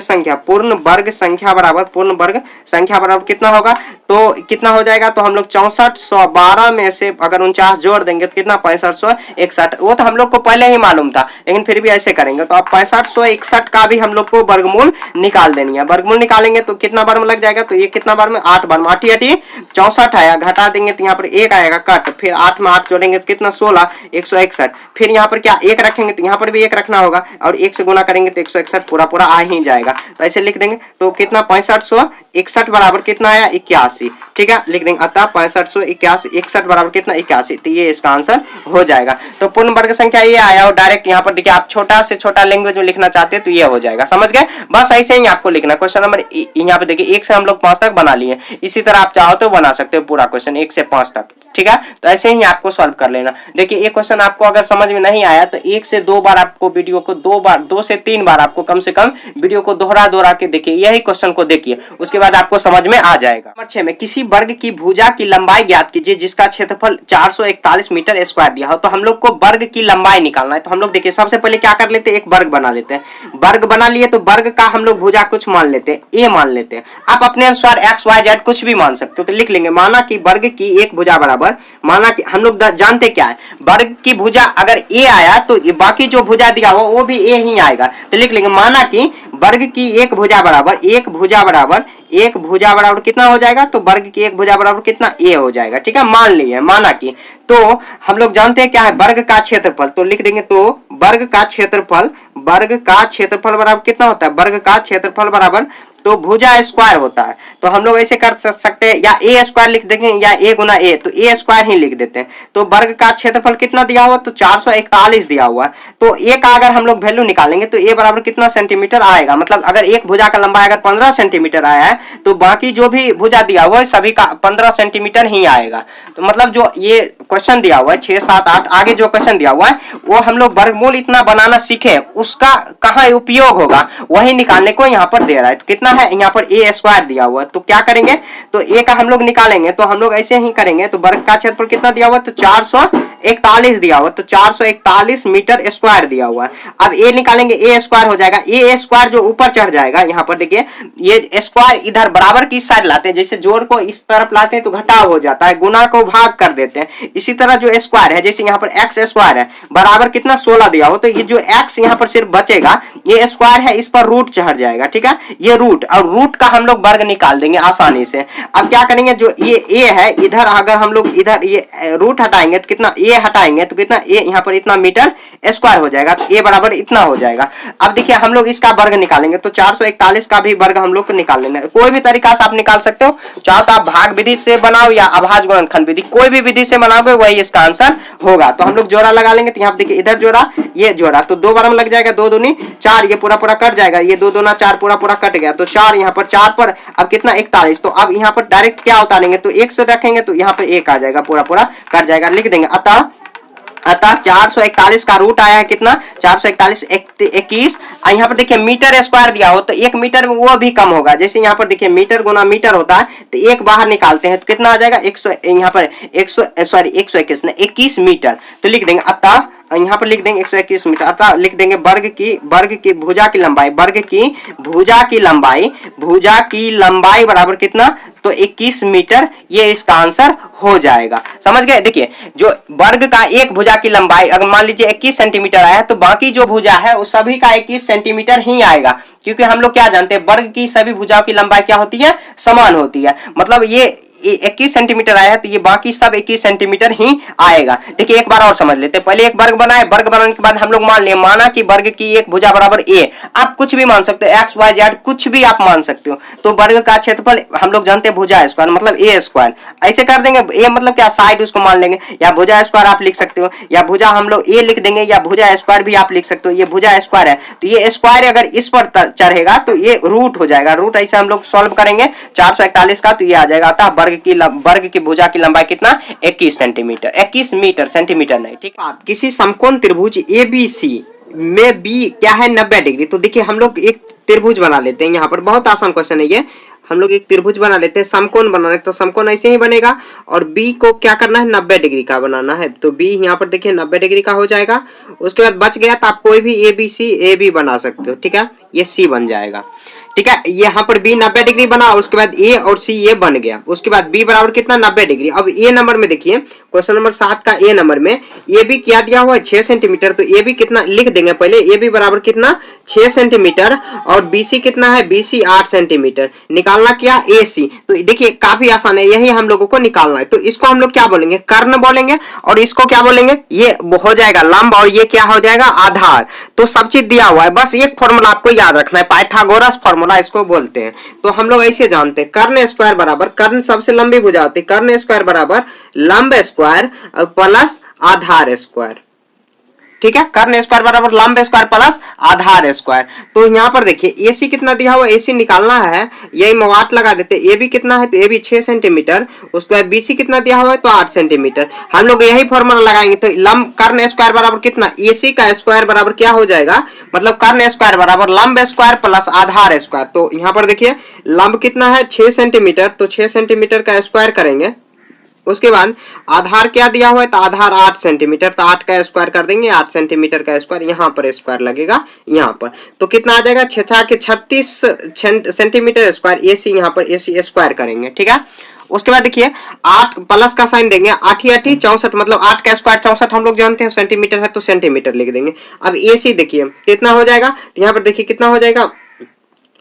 संख्या बराबर कितना होगा, तो कितना हो जाएगा, तो हम लोग 6412 में से अगर 49 जोड़ देंगे तो कितना 6561, वो तो हम लोग को पहले ही मालूम था, लेकिन फिर भी ऐसे करेंगे। तो अब 6561 का भी हम लोग को वर्गमूल निकाल देनी है। वर्गमूल निकालेंगे तो कितना बार में लग जाएगा, तो ये कितना बार में 8 बार में, 8 64 आया, घटा देंगे तो यहाँ पर 1 आएगा कट, फिर 8 में 8 जोड़ेंगे तो कितना 16 161, फिर यहाँ पर क्या 1 रखेंगे तो यहाँ पर भी 1 रखना होगा, और 1 से गुना करेंगे तो 161 पूरा पूरा आ ही जाएगा। तो ऐसे लिख देंगे, तो कितना 6561 बराबर कितना आया 81, ठीक है। लिख देंगे अतः 6561 बराबर कितना 81, तो ये इसका आंसर हो जाएगा। तो पूर्ण वर्ग संख्या ये आया, और डायरेक्ट यहाँ पर देखिए आप छोटा से छोटा लैंग्वेज में लिखना चाहते हैं तो ये हो जाएगा, समझ गए। बस ऐसे ही आपको लिखना। क्वेश्चन नंबर यहाँ पे देखिए 1 से हम लोग 5 तक बना लिए, इसी तरह आप चाहो तो बना सकते हो पूरा क्वेश्चन 1 से 5 तक, ठीक है। तो ऐसे ही आपको सॉल्व कर लेना। देखिए एक क्वेश्चन आपको अगर समझ में नहीं आया तो 1 से 2 बार आपको वीडियो को 2 से 3 बार आपको कम से कम वीडियो को दोहरा के देखिए, यही क्वेश्चन को देखिए, उसके बाद आपको समझ में आ जाएगा। नंबर 6 में किसी वर्ग की भुजा की लंबाई ज्ञात कीजिए जिसका क्षेत्रफल 441 मीटर स्क्वायर दिया हो। तो हम लोग को वर्ग की लंबाई निकालना है, तो हम लोग देखिए सबसे पहले क्या कर लेते हैं, एक वर्ग बना लेते हैं। वर्ग बना लिए तो वर्ग का हम लोग भुजा कुछ मान लेते हैं, ए मान लेते हैं। आप अपने अनुसार एक्स वाई जेड कुछ भी मान सकते हो, तो लिख लेंगे माना कि वर्ग की एक भुजा बराबर, माना कि हम लोग जानते क्या है, वर्ग की भुजा अगर ए आया तो बाकी जो भुजा दिया हो वो भी ए ही आएगा। तो लिख लेंगे माना कि वर्ग की एक भुजा बराबर कितना हो जाएगा, तो वर्ग की एक भुजा बराबर कितना ए हो जाएगा, ठीक है। मान लिए माना कि, तो हम लोग जानते हैं क्या है वर्ग का क्षेत्रफल, तो लिख देंगे तो वर्ग का क्षेत्रफल बराबर कितना होता है, वर्ग का क्षेत्रफल बराबर तो भुजा स्क्वायर होता है। तो हम लोग ऐसे कर सकते हैं, या ए स्क्वायर लिख देंगे या ए गुना ए, तो ए स्क्वायर ही लिख देते हैं। तो वर्ग का क्षेत्रफल कितना दिया हुआ, तो 441 दिया हुआ है। तो ए का अगर हम लोग वैल्यू निकालेंगे तो ए बराबर कितना सेंटीमीटर आएगा, मतलब अगर एक भुजा का लंबाई अगर 15 सेंटीमीटर आया है तो बाकी जो भी भुजा दिया हुआ है सभी का 15 सेंटीमीटर ही आएगा। तो मतलब जो ये क्वेश्चन दिया हुआ है 6 7 8 आगे जो क्वेश्चन दिया हुआ है वो हम लोग वर्गमूल इतना बनाना सीखे, उसका कहाँ उपयोग होगा वही निकालने को यहाँ पर दे रहा है। तो कितना है यहाँ पर ए स्क्वायर दिया हुआ है, तो क्या करेंगे, तो ए का हम लोग निकालेंगे, तो हम लोग ऐसे ही करेंगे। तो वर्ग का क्षेत्रफल कितना दिया हुआ है, तो 441 दिया हुआ, तो 441 मीटर स्क्वायर दिया हुआ है। अब ए निकालेंगे, ए स्क्वायर हो जाएगा, ए स्क्वायर जो ऊपर चढ़ जाएगा, यहाँ पर देखिए ये स्क्वायर इधर बराबर की साइड लाते हैं, जैसे जोड़ को इस तरफ लाते हैं तो घटाव हो जाता है, गुना को भाग कर देते हैं। इसी तरह जो स्क्वायर है, जैसे यहाँ पर एक्स स्क्वायर है बराबर कितना 16 दिया हो, तो ये जो एक्स यहाँ पर सिर्फ बचेगा, ये स्क्वायर है इस पर रूट चढ़ जाएगा, ठीक है, ये रूट, और रूट का हम लोग वर्ग निकाल देंगे आसानी से। अब क्या करेंगे, जो ये ए है इधर, अगर हम लोग इधर ये रूट हटाएंगे तो कितना, ए हटाएंगे तो कितना, ए यहाँ पर इतना मीटर स्क्वायर हो जाएगा, तो ए बराबर इतना हो जाएगा। अब देखिए हम लोग इसका वर्ग निकालेंगे, तो 441 का भी वर्ग हम लोग को निकाल लेना है। कोई भी तरीका से आप निकाल सकते हो, चाहो तो आप भाग विधि से बनाओ या अभाज्य गुणनखंड विधि, कोई भी विधि से बनाओगे वही इसका आंसर होगा। तो हम लोग जोड़ा लगा लेंगे, तो यहाँ पे देखिए इधर जोड़ा, ये जोड़ा, तो 2 बार में लग जाएगा, 2 दूनी 4, ये पूरा पूरा कट जाएगा, ये 2 दूना 4 पूरा पूरा कट गया, तो 4 यहाँ पर 4 पर अब कितना 41, तो अब यहाँ पर डायरेक्ट क्या उतारेंगे, तो 1 से रखेंगे तो यहाँ पर 1 आ जाएगा, पूरा पूरा कट जाएगा, लिख देंगे। अतः 441 का रूट आया है कितना, 441 21, और यहाँ पर देखिए मीटर स्क्वायर दिया हो, तो 1 मीटर में वो भी कम होगा, जैसे यहाँ पर देखिए मीटर गुना मीटर होता है, तो 1 बाहर निकालते हैं तो कितना आ जाएगा, 100, यहाँ पर 121 मीटर, तो लिख देंगे अतः, यहाँ पर लिख देंगे 121 मीटर, अर्थात लिख देंगे वर्ग की भुजा की लंबाई, वर्ग की भुजा की लंबाई बराबर कितना, तो 21 मीटर, ये इसका आंसर हो जाएगा। समझ गए। देखिए जो वर्ग का एक भुजा की लंबाई अगर मान लीजिए 21 सेंटीमीटर आया, तो बाकी जो भुजा है उस सभी का 21 सेंटीमीटर ही आएगा, क्योंकि हम लोग क्या जानते हैं, वर्ग की सभी भुजाओं की लंबाई क्या होती है, समान होती है। मतलब ये 21 सेंटीमीटर आया है, तो ये बाकी सब 21 सेंटीमीटर ही आएगा। देखिए एक बार और समझ लेते हैं, पहले एक वर्ग बनाए, वर्ग बनाने के बाद हम लोग माना कि वर्ग की एक भुजा बराबर ए, आप कुछ भी मान सकते हो, एक्स वाई जेड कुछ भी आप मान सकते हो, तो वर्ग का क्षेत्रफल हम लोग जानते हैं भुजा स्क्वायर मतलब ए स्क्वायर, ऐसे कर देंगे। ए मतलब क्या, साइड उसको मान लेंगे, या भुजा स्क्वायर आप लिख सकते हो, या भुजा हम लोग ए लिख देंगे, या भुजा स्क्वायर भी आप लिख सकते हो। ये भुजा स्क्वायर है, तो ये स्क्वायर अगर इस पर चढ़ेगा तो ये रूट हो जाएगा, रूट ऐसे हम लोग सॉल्व करेंगे 441 का, तो ये आ जाएगा। अतः वर्ग की भुजा की लंबाई कितना, 21 सेंटीमीटर, 21 मीटर, सेंटीमीटर नहीं, ठीक है। किसी समकोण त्रिभुज ABC में बी क्या है, 90 डिग्री। तो देखिए हम लोग एक त्रिभुज बना लेते हैं, यहाँ पर बहुत आसान क्वेश्चन है ये, हम लोग एक त्रिभुज बना लेते हैं, समकोण बनाना है, तो समकोण ऐसे ही बनेगा, और बी को क्या करना है, 90 डिग्री का बनाना है, तो बी यहाँ पर देखिए 90 डिग्री का हो जाएगा। उसके बाद बच गया तो आप कोई भी ABC बना सकते हो, ठीक है, ये सी बन जाएगा, ठीक है। यहाँ पर बी 90 डिग्री बना, उसके बाद ए और सी ये बन गया, उसके बाद बी बराबर कितना, 90 डिग्री। अब ए नंबर में देखिए, क्वेश्चन नंबर 7 का ए नंबर में ए बी क्या दिया हुआ है, 6 सेंटीमीटर, तो ए बी कितना लिख देंगे पहले, ए बी बराबर कितना 6 सेंटीमीटर, और बी सी कितना है, बी सी 8 सेंटीमीटर। निकालना क्या, ए सी, तो देखिए काफी आसान है, यही हम लोगों को निकालना है। तो इसको हम लोग क्या बोलेंगे, कर्ण बोलेंगे, और इसको क्या बोलेंगे, ये हो जाएगा लंब, और ये क्या हो जाएगा, आधार। तो सब चीज दिया हुआ है, बस एक फॉर्मूला आपको याद रखना है, पाइथागोरस फॉर्मूला इसको बोलते हैं। तो हम लोग ऐसे जानते हैं, कर्ण स्क्वायर बराबर, कर्ण सबसे लंबी भुजा होती है, कर्ण स्क्वायर बराबर लंब स्क्वायर प्लस आधार स्क्वायर, ठीक है। कर्ण स्क्वायर बराबर लंब स्क्वायर प्लस आधार स्क्वायर। तो यहाँ पर देखिए एसी कितना दिया हुआ, एसी निकालना है, यही मवाट लगा देते। ए बी कितना है, तो ए बी 6 सेंटीमीटर, उसके बाद बीसी कितना दिया हुआ है, तो 8 सेंटीमीटर। हम लोग यही फॉर्मूला लगाएंगे, तो लंब कर्ण स्क्वायर बराबर कितना, एसी का स्क्वायर बराबर क्या हो जाएगा, मतलब कर्ण स्क्वायर बराबर लंब स्क्वायर प्लस आधार स्क्वायर। तो यहाँ पर देखिए लंब कितना है, 6 सेंटीमीटर, तो 6 सेंटीमीटर का स्क्वायर करेंगे। उसके बाद आधार क्या दिया हुआ है, तो आधार 8 सेंटीमीटर, तो 8 का स्क्वायर कर देंगे, 8 सेंटीमीटर का स्क्वायर, यहाँ पर स्क्वायर लगेगा यहाँ पर, तो कितना आ जाएगा, 6 के 36 सेंटीमीटर स्क्वायर, एसी यहाँ पर एसी स्क्वायर करेंगे, ठीक है। उसके बाद देखिए 8 प्लस का साइन देंगे, 8 64, मतलब 8 का स्क्वायर 64 हम लोग जानते हैं, सेंटीमीटर है तो सेंटीमीटर लिख देंगे। अब एसी देखिए कितना हो जाएगा, यहाँ पर देखिए कितना हो जाएगा,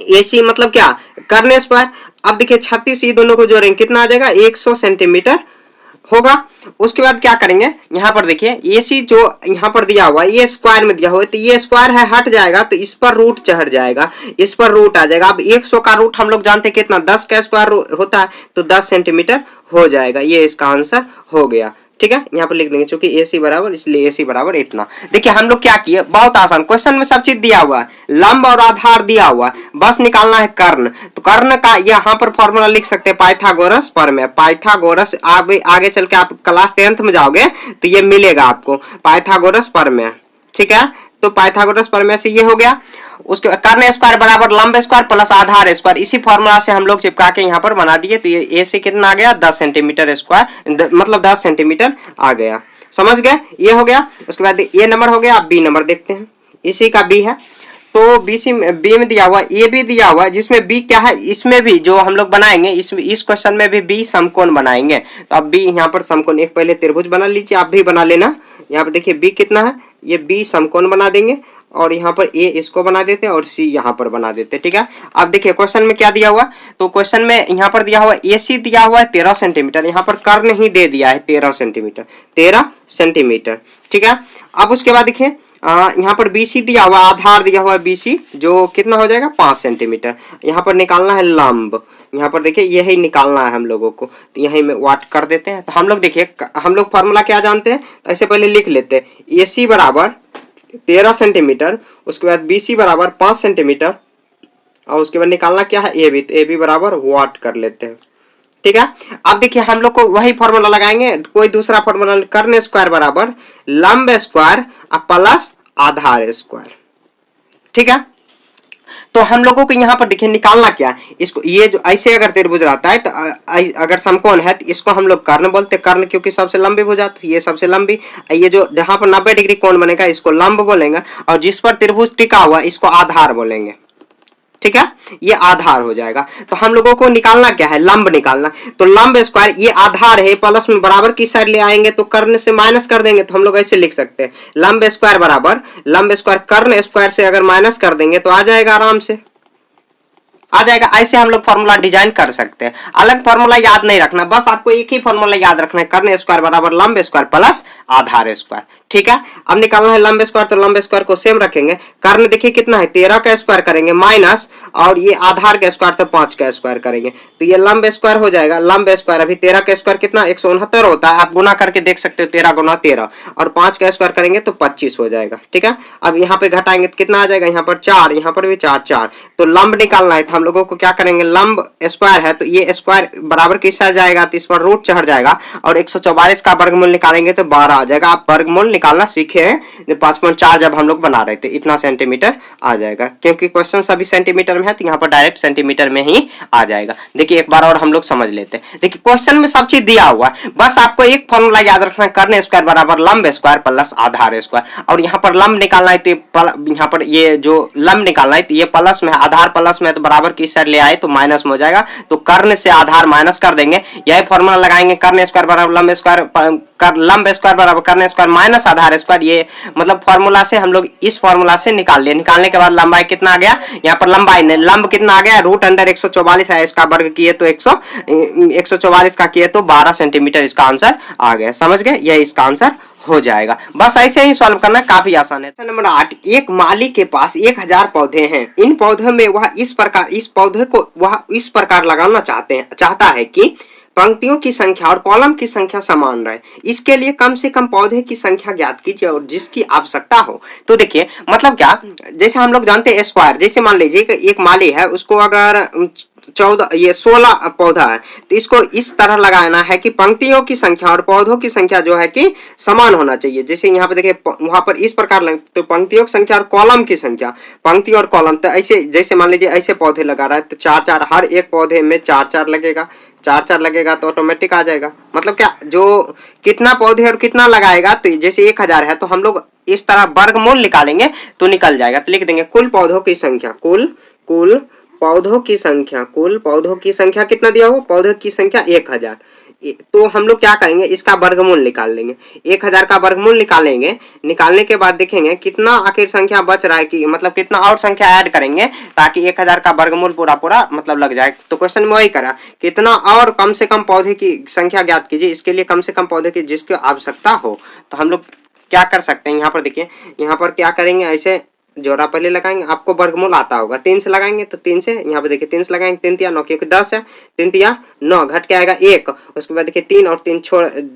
एसी मतलब क्या, कर्ण स्क्वायर। अब देखिए 36 ये दोनों को जोड़ेंगे, कितना आ जाएगा, 100 सेंटीमीटर होगा। उसके बाद क्या करेंगे, यहाँ पर देखिए एसी जो यहाँ पर दिया हुआ है ये स्क्वायर में दिया हुआ है, तो ये स्क्वायर है हट जाएगा, तो इस पर रूट चढ़ जाएगा, इस पर रूट आ जाएगा। अब 100 का रूट हम लोग जानते हैं कितना, 10 का स्क्वायर होता है, तो 10 सेंटीमीटर हो जाएगा, ये इसका आंसर हो गया, ठीक है। यहाँ पर लिख देंगे क्योंकि एसी बराबर, इसलिए एसी बराबर इतना। देखिए हम लोग क्या किए, बहुत आसान, क्वेश्चन में सब चीज दिया हुआ है, लंब और आधार दिया हुआ है, बस निकालना है कर्ण। तो कर्ण का यहाँ पर फॉर्मूला लिख सकते हैं, पाइथागोरस प्रमेय, पाइथागोरस। आगे चल के आप क्लास 10th में जाओगे तो ये मिलेगा आपको, पाइथागोरस प्रमेय, ठीक है। तो पाइथागोरस प्रमेय से ये हो गया। उसके कर्ण स्क्वायर बराबर लंब स्क्वायर प्लस आधार स्क्वायर, इसी फॉर्मूला से हम लोग चिपका के यहाँ पर बना दिए। तो ये ए से कितना आ गया, 10 सेंटीमीटर स्क्वायर, मतलब 10 सेंटीमीटर आ गया। समझ गए, ये हो गया। उसके बाद ए नंबर हो गया। अब बी नंबर देखते हैं, इसी का बी है। तो बी में दिया हुआ, ए भी दिया हुआ, जिसमें बी क्या है, इसमें भी जो हम लोग बनाएंगे, इस क्वेश्चन में भी बी समकोण बनाएंगे। तो अब बी यहाँ पर समकोण, एक पहले त्रिभुज बना लीजिए, आप भी बना लेना। यहाँ पे देखिए बी कितना है, ये बी समकोण बना देंगे, और यहाँ पर ए इसको बना देते हैं और सी यहाँ पर बना देते हैं, ठीक है। अब देखिए क्वेश्चन में क्या दिया हुआ, तो क्वेश्चन में यहाँ पर दिया हुआ ए सी दिया हुआ है 13 सेंटीमीटर, यहाँ पर कर्ण ही दे दिया है 13 सेंटीमीटर, 13 सेंटीमीटर, ठीक है। अब उसके बाद देखिए यहाँ पर बीसी दिया हुआ, आधार दिया हुआ है बीसी, जो कितना हो जाएगा 5 सेंटीमीटर। यहाँ पर निकालना है लंब, यहाँ पर देखिए यही निकालना है हम लोगों को, तो यही में वाट कर देते हैं। तो हम लोग देखिए, हम लोग फॉर्मूला क्या जानते हैं, तो ऐसे पहले लिख लेते हैं, ए सी बराबर 13 सेंटीमीटर, उसके बाद बी सी बराबर 5 सेंटीमीटर, और उसके बाद निकालना क्या है ए बी, तो ए बी बराबर वाट कर लेते हैं, ठीक है। अब देखिए हम लोग को वही फॉर्मूला लगाएंगे, कोई दूसरा फॉर्मूला, कर्ण स्क्वायर बराबर लंब स्क्वायर प्लस आधार स्क्वायर, ठीक है। तो हम लोगों को यहाँ पर देखिए निकालना क्या है, इसको, ये जो ऐसे अगर त्रिभुज रहता है तो अगर समकोण है तो इसको हम लोग कर्ण बोलते हैं, कर्ण क्योंकि सबसे लंबी भुजा, ये सबसे लंबी, ये जो जहां पर 90 डिग्री कोण बनेगा इसको लंब बोलेंगे, और जिस पर त्रिभुज टिका हुआ इसको आधार बोलेंगे, ठीक है। ये आधार हो जाएगा। तो हम लोगों को निकालना क्या है, लंब निकालना। तो लंब स्क्वायर, ये आधार है, प्लस में बराबर की साइड ले आएंगे तो कर्ण से माइनस कर देंगे, तो हम लोग ऐसे लिख सकते हैं, लंब स्क्वायर बराबर लंब स्क्वायर कर्ण स्क्वायर से अगर माइनस कर देंगे तो आ जाएगा, आराम से आ जाएगा। ऐसे हम लोग फॉर्मूला डिजाइन कर सकते हैं, अलग फॉर्मूला याद नहीं रखना, बस आपको एक ही फॉर्मूला याद रखना है, कर्ण स्क्वायर बराबर लंब स्क्वायर प्लस आधार स्क्वायर, ठीक है। अब निकालना है लंब स्क्वायर, तो लंब स्क्वायर को सेम रखेंगे, कर्ण देखिए कितना है 13 का स्क्वायर करेंगे माइनस, और ये आधार का स्क्वायर तो 5 का स्क्वायर करेंगे, तो ये लंब स्क्वायर हो जाएगा। लंब स्क्वायर अभी 13 का स्क्वायर कितना 169 होता है, आप गुना करके देख सकते हो, 13 गुना 13, और 5 का स्क्वायर करेंगे तो 25 हो जाएगा, ठीक है। अब यहाँ पे घटाएंगे तो कितना आ जाएगा, यहाँ पर 4, यहाँ पर भी 4 4, तो लंब निकालना है, तो हम लोगों को क्या करेंगे, लंब स्क्वायर है तो ये स्क्वायर बराबर किस साइड जाएगा, तो इस पर रूट चढ़ जाएगा, और 144 का वर्गमूल निकालेंगे तो 12 आ जाएगा। आप वर्गमूल निकालना सीखे हैं 5.4 जब हम लोग बना रहे थे, इतना सेंटीमीटर आ जाएगा, क्योंकि क्वेश्चन सभी सेंटीमीटर में है तो यहाँ पर डायरेक्ट सेंटीमीटर में ही आ जाएगा। देखिए एक बार और हम लोग समझ लेते हैं, देखिए क्वेश्चन में सब चीज दिया हुआ है, बस आपको एक फॉर्मूला याद रखना है, कर्ण स्क्वायर बराबर लंब स्क्वायर प्लस आधार स्क्वायर, और यहाँ पर लंब निकालना है तो यहाँ पर ये जो लंब निकालना है तो ये प्लस में है, आधार प्लस में है तो बराबर की साइड ले आए तो माइनस में हो जाएगा, तो कर्ण से आधार माइनस कर देंगे, यही फॉर्मूला लगाएंगे, कर्ण स्क्वायर बराबर लंब स्क्वायर, लंब स्क्वायर बराबर कर्ण स्क्वायर माइनस आधार स्क्वायर, ये मतलब फॉर्मूला से हम लोग इस फॉर्मूला से निकाल लिए। निकालने के बाद लंबाई कितना आ गया, यहाँ पर लंबाई ने लंब कितना आ गया, रूट अंडर 144 है, इसका वर्ग किए तो 144 का किए तो 12 सेंटीमीटर, इसका आंसर आ गया। समझ गए, यह इसका आंसर हो जाएगा। बस ऐसे ही सॉल्व करना, काफी आसान है। नंबर 8, एक माली के पास 1000 पौधे हैं, इन पौधों में वह इस पौधे को वह इस प्रकार लगाना चाहता है कि पंक्तियों की संख्या और कॉलम की संख्या समान रहे। इसके लिए कम से कम पौधे की संख्या ज्ञात कीजिए और जिसकी आवश्यकता हो। तो देखिए मतलब क्या, जैसे हम लोग जानते हैं स्क्वायर, जैसे मान लीजिए कि एक माली है, उसको अगर 16 पौधा है, तो इसको इस तरह लगाना है कि पंक्तियों की संख्या और पौधों की संख्या जो है कि समान होना चाहिए। जैसे यहाँ पे देखिए, वहां पर इस प्रकार तो पंक्तियों की संख्या और कॉलम की संख्या, पंक्ति और कॉलम, तो ऐसे जैसे मान लीजिए ऐसे पौधे लगा रहा है तो 4 4, हर एक पौधे में 4 4 लगेगा, 4 4 लगेगा तो ऑटोमेटिक आ जाएगा। मतलब क्या, जो कितना पौधे और कितना लगाएगा, तो जैसे 1000 है तो हम लोग इस तरह वर्गमूल निकालेंगे तो निकल जाएगा। तो लिख देंगे कुल पौधों की संख्या, कुल पौधों की संख्या, कुल पौधों की संख्या कितना दिया हो, पौधों की संख्या 1000, तो हम लोग क्या करेंगे, इसका वर्गमूल निकाल लेंगे, 1000 का वर्गमूल निकालेंगे। निकालने के बाद देखेंगे कितना आखिर संख्या बच रहा है, कि मतलब कितना और संख्या ऐड करेंगे ताकि 1000 का वर्गमूल पूरा मतलब लग जाए। तो क्वेश्चन में वही करा, कितना और कम से कम पौधे की संख्या ज्ञात कीजिए, इसके लिए कम से कम पौधे की जिसकी आवश्यकता हो। तो हम लोग क्या कर सकते हैं, यहाँ पर देखिए, यहाँ पर क्या करेंगे, ऐसे जोड़ा पहले लगाएंगे, आपको वर्गमूल आता होगा, 3 से लगाएंगे तो 3 से, यहाँ पे देखिए 3 से लगाएंगे, 3 तिया 9, क्योंकि 10 है, 3 तिया 9, घट के आएगा 1, उसके बाद देखिए 3 और 3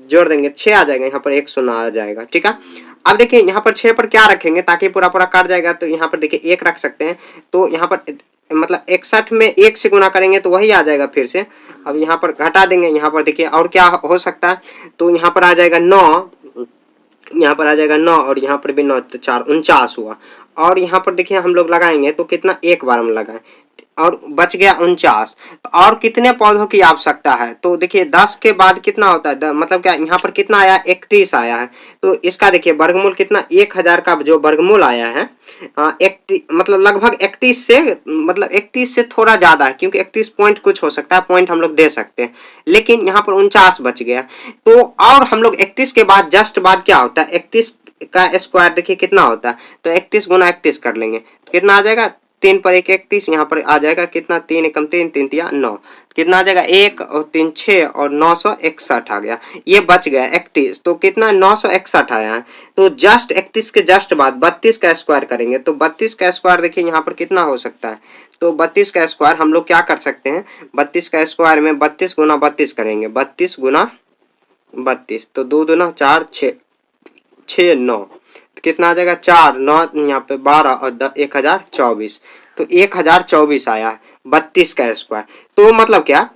जोड़ देंगे 6 आ जाएगा, यहाँ पर 109 आ जाएगा, ठीक है। अब देखिए यहाँ पर 6 पर क्या रखेंगे ताकि पूरा काट जाएगा, तो यहाँ पर देखिए 1 रख सकते हैं, तो यहाँ पर मतलब 61 में 1 से गुना करेंगे तो वही आ जाएगा फिर से। अब यहाँ पर घटा देंगे, यहाँ पर देखिए और क्या हो सकता है, तो यहाँ पर आ जाएगा 9, यहाँ पर आ जाएगा 9, और यहाँ पर भी 9, तो 4 49 हुआ। और यहाँ पर देखिए हम लोग लगाएंगे तो कितना, एक बार हम लगाएं और बच गया 49। तो और कितने पौधों की आवश्यकता है? तो देखिए 10 के बाद कितना होता है, मतलब क्या यहाँ पर कितना आया, 31 आया है। तो इसका देखिए वर्गमूल कितना, 1000 का जो वर्गमूल आया है मतलब लगभग 31 से, मतलब 31 से थोड़ा ज्यादा है, क्योंकि 31 पॉइंट कुछ हो सकता है, पॉइंट हम लोग दे सकते हैं, लेकिन यहाँ पर 49 बच गया। तो और हम लोग 31 के बाद जस्ट बाद क्या होता है, 31 का स्क्वायर देखिए कितना होता है, तो 31 गुना 31 कर लेंगे तो कितना आ जाएगा, 3 पर 1 31, यहाँ पर आ जाएगा कितना, 3 एकम 3, 3 तिया 9, कितना आ जाएगा 1 और 3 6 और 961 आ गया। ये बच गया 31, तो कितना 961 आया है। तो जस्ट 31 के जस्ट बाद 32 का स्क्वायर करेंगे, तो 32 का स्क्वायर देखिए यहाँ पर कितना हो सकता है, तो 32 का स्क्वायर हम लोग क्या कर सकते हैं, 32 का स्क्वायर में 32 गुना 32 करेंगे, 32 गुना 32, तो 2 दूना 4 6 6 9, कितना आ जाएगा 4 9 यहाँ पे 12 और 1024, तो 1024 आया है 32 का स्क्वायर। तो मतलब क्या,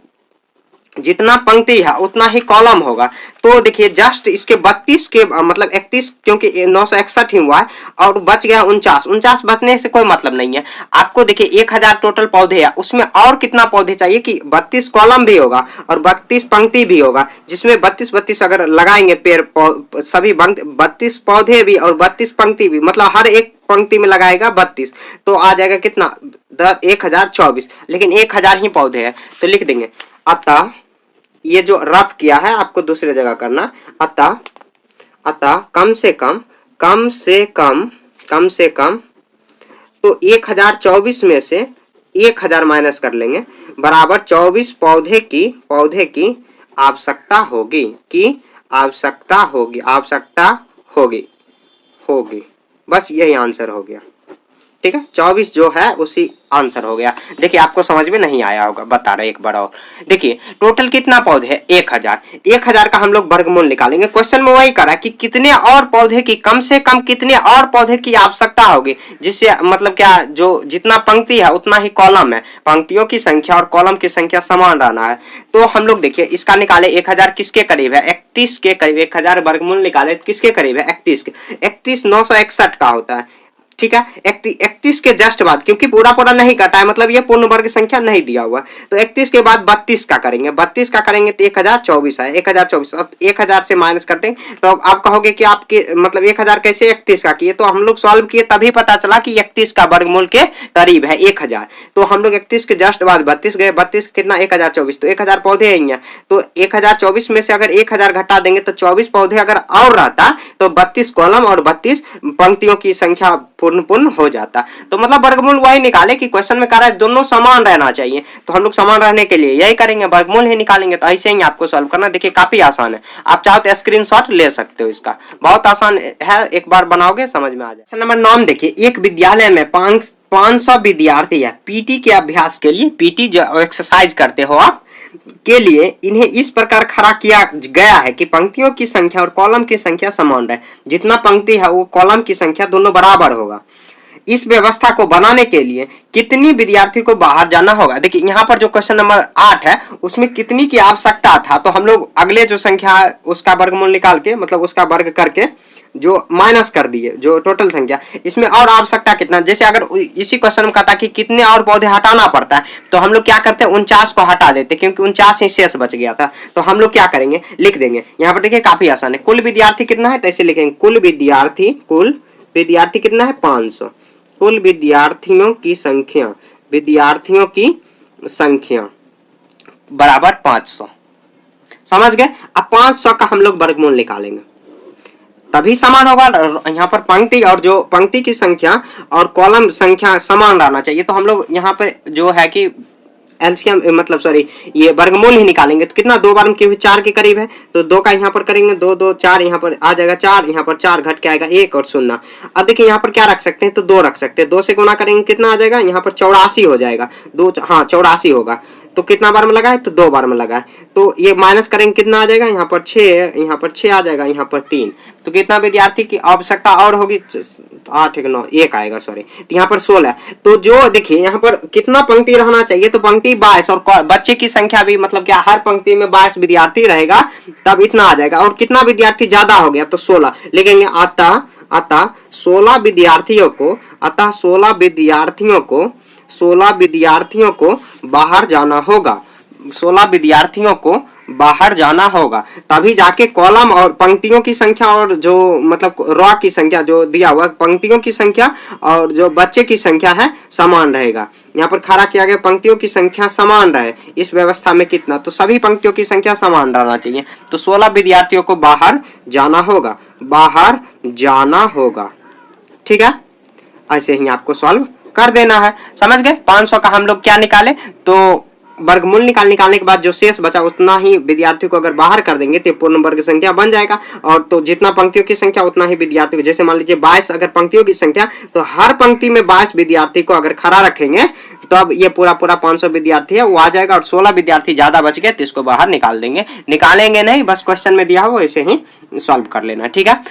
जितना पंक्ति है उतना ही कॉलम होगा। तो देखिए जस्ट इसके 32 के मतलब 31, क्योंकि 961 ही हुआ है और बच गया 49 बचने से कोई मतलब नहीं है आपको। देखिए 1000 टोटल पौधे है, उसमें और कितना पौधे चाहिए कि 32 कॉलम भी होगा और 32 पंक्ति भी होगा, जिसमें 32 अगर लगाएंगे पेड़ सभी 32 पौधे भी और 32 पंक्ति भी, मतलब हर एक पंक्ति में लगाएगा 32, तो आ जाएगा कितना 1024, लेकिन 1000 ही पौधे है, तो लिख देंगे अतः, ये जो रफ किया है आपको दूसरे जगह करना, अतः अतः कम से कम तो 1024 में से 1000 माइनस कर लेंगे, बराबर 24 पौधे की आवश्यकता होगी। बस यही आंसर हो गया, ठीक है। 24 जो है उसी आंसर हो गया। देखिए आपको समझ में नहीं आया होगा, बता रहे एक बार और। देखिए टोटल कितना पौधे है, 1000 का हम लोग वर्गमूल निकालेंगे। क्वेश्चन में वही करा कि कितने और पौधे की, कम से कम कितने और पौधे की आवश्यकता होगी, जिससे मतलब क्या, जो जितना पंक्ति है उतना ही कॉलम है, पंक्तियों की संख्या और कॉलम की संख्या समान रहना है। तो हम लोग देखिए इसका निकाले, 1000 किसके करीब है, 31 के करीब। 1000 वर्गमूल निकाले किसके करीब है, 31 के। 31 961 का होता है, ठीक है। 31 के जस्ट बाद, क्योंकि पूरा नहीं कटा है, मतलब ये पूर्ण वर्ग संख्या नहीं दिया हुआ, तो 31 के बाद 32 का करेंगे, 32 का करेंगे तो 1024 है, 1024 1000 से माइनस करते हैं, तो आप कहोगे कि आपके मतलब 1000 कैसे 31 का किए, तो हम लोग सॉल्व किए तभी पता चला कि 31 का वर्गमूल के करीब है 1000। तो हम लोग 31 के जस्ट बाद 32 गए, 32 कितना 1024, तो 1000 पौधे हैं, तो 1024 में से अगर 1000 घटा देंगे तो 24 पौधे अगर और रहता तो 32 कॉलम और 32 पंक्तियों की संख्या पूर्ण हो जाता। तो मतलब वर्गमूल वही निकाले कि क्वेश्चन में कह रहा है दोनों समान रहना चाहिए, तो हम लोग समान रहने के लिए यही करेंगे, वर्गमूल ही निकालेंगे। तो ऐसे ही आपको सॉल्व करना, देखिए काफी आसान है, आप चाहो तो स्क्रीनशॉट ले सकते हो, इसका बहुत आसान है, एक बार बनाओगे समझ में आ जाए। क्वेश्चन नंबर 9 देखिए, एक विद्यालय में 500 विद्यार्थी है, पीटी के अभ्यास के लिए, पीटी जो एक्सरसाइज करते हो आप के लिए इन्हें इस प्रकार खड़ा किया गया है कि पंक्तियों की संख्या और कॉलम की संख्या समान रहे, जितना पंक्ति है वो कॉलम की संख्या दोनों बराबर होगा। इस व्यवस्था को बनाने के लिए कितनी विद्यार्थी को बाहर जाना होगा। देखिए यहाँ पर जो क्वेश्चन नंबर 8 है उसमें कितनी की आवश्यकता था, तो हम लोग अगले जो संख्या है उसका वर्गमूल निकाल के, मतलब उसका वर्ग करके जो माइनस कर दिए जो टोटल संख्या, इसमें और आवश्यकता कितना, जैसे अगर इसी क्वेश्चन में कहता कि कितने और पौधे हटाना पड़ता है, तो हम लोग क्या करते हैं 49 को हटा देते, क्योंकि 49 ही शेष बच गया था। तो हम लोग क्या करेंगे, लिख देंगे यहाँ पर, देखिए काफी आसान है, कुल विद्यार्थी कितना है, तो ऐसे लिखेंगे कुल विद्यार्थी कितना है 500, कुल विद्यार्थियों की संख्या बराबर 500, समझ गए। अब 500 का हम लोग वर्गमूल निकालेंगे तभी समान होगा, यहाँ पर पंक्ति और जो पंक्ति की संख्या और कॉलम संख्या समान रहना चाहिए। तो हम लोग यहाँ पर जो है कि एलसीएम मतलब सॉरी ये वर्गमूल ही निकालेंगे, तो कितना 2 बार में क्योंकि 4 के करीब है, तो 2 का यहाँ पर करेंगे 2 2 4, यहाँ पर आ जाएगा 4, यहाँ पर 4 घट के आएगा 1 और 0। अब देखिए यहाँ पर क्या रख सकते हैं, तो 2 रख सकते हैं, 2 से गुना करेंगे कितना आ जाएगा, यहाँ पर 84 हो जाएगा, 2 हाँ 84 होगा, तो कितना बार में लगा है, तो 2 बार में लगा है, तो ये माइनस करेंगे कितना आ जाएगा, यहाँ पर 6, यहाँ पर 6 आ जाएगा, यहाँ पर 3, तो कितना विद्यार्थी की आवश्यकता और होगी, 8 1 9 1 आएगा सॉरी, तो यहाँ पर 16। तो जो देखिए यहाँ पर कितना पंक्ति रहना चाहिए, तो पंक्ति 22 और बच्चे की संख्या भी, मतलब क्या हर पंक्ति में 22 विद्यार्थी रहेगा तब इतना आ जाएगा, और कितना विद्यार्थी ज्यादा हो गया तो 16 लिखेंगे, अतः 16 विद्यार्थियों को 16 विद्यार्थियों को बाहर जाना होगा, 16 विद्यार्थियों को बाहर जाना होगा, तभी जाके कॉलम और पंक्तियों की संख्या और जो मतलब रॉ की संख्या जो दिया हुआ पंक्तियों की संख्या और जो बच्चे की संख्या है समान रहेगा। यहाँ पर खड़ा किया गया पंक्तियों की संख्या समान रहे इस व्यवस्था में कितना, तो सभी पंक्तियों की संख्या समान रहना चाहिए। तो 16 विद्यार्थियों को बाहर जाना होगा, बाहर जाना होगा। ठीक है, ऐसे ही आपको सॉल्व कर देना है। समझ गए? 500 का हम लोग क्या निकाले, तो वर्गमूल निकालने के बाद जो शेष बचा उतना ही विद्यार्थी को अगर बाहर कर देंगे तो पूर्ण वर्ग संख्या बन जाएगा। और तो जितना पंक्तियों की संख्या उतना ही विद्यार्थी को, जैसे मान लीजिए 22 अगर पंक्तियों की संख्या, तो हर पंक्ति में 22 विद्यार्थी को अगर खड़ा रखेंगे तो अब ये पूरा 500 विद्यार्थी है वो आ जाएगा। और 16 विद्यार्थी ज्यादा बच गए तो इसको बाहर निकाल देंगे, निकालेंगे नहीं, बस क्वेश्चन में दिया हो ऐसे ही सॉल्व कर लेना। ठीक है।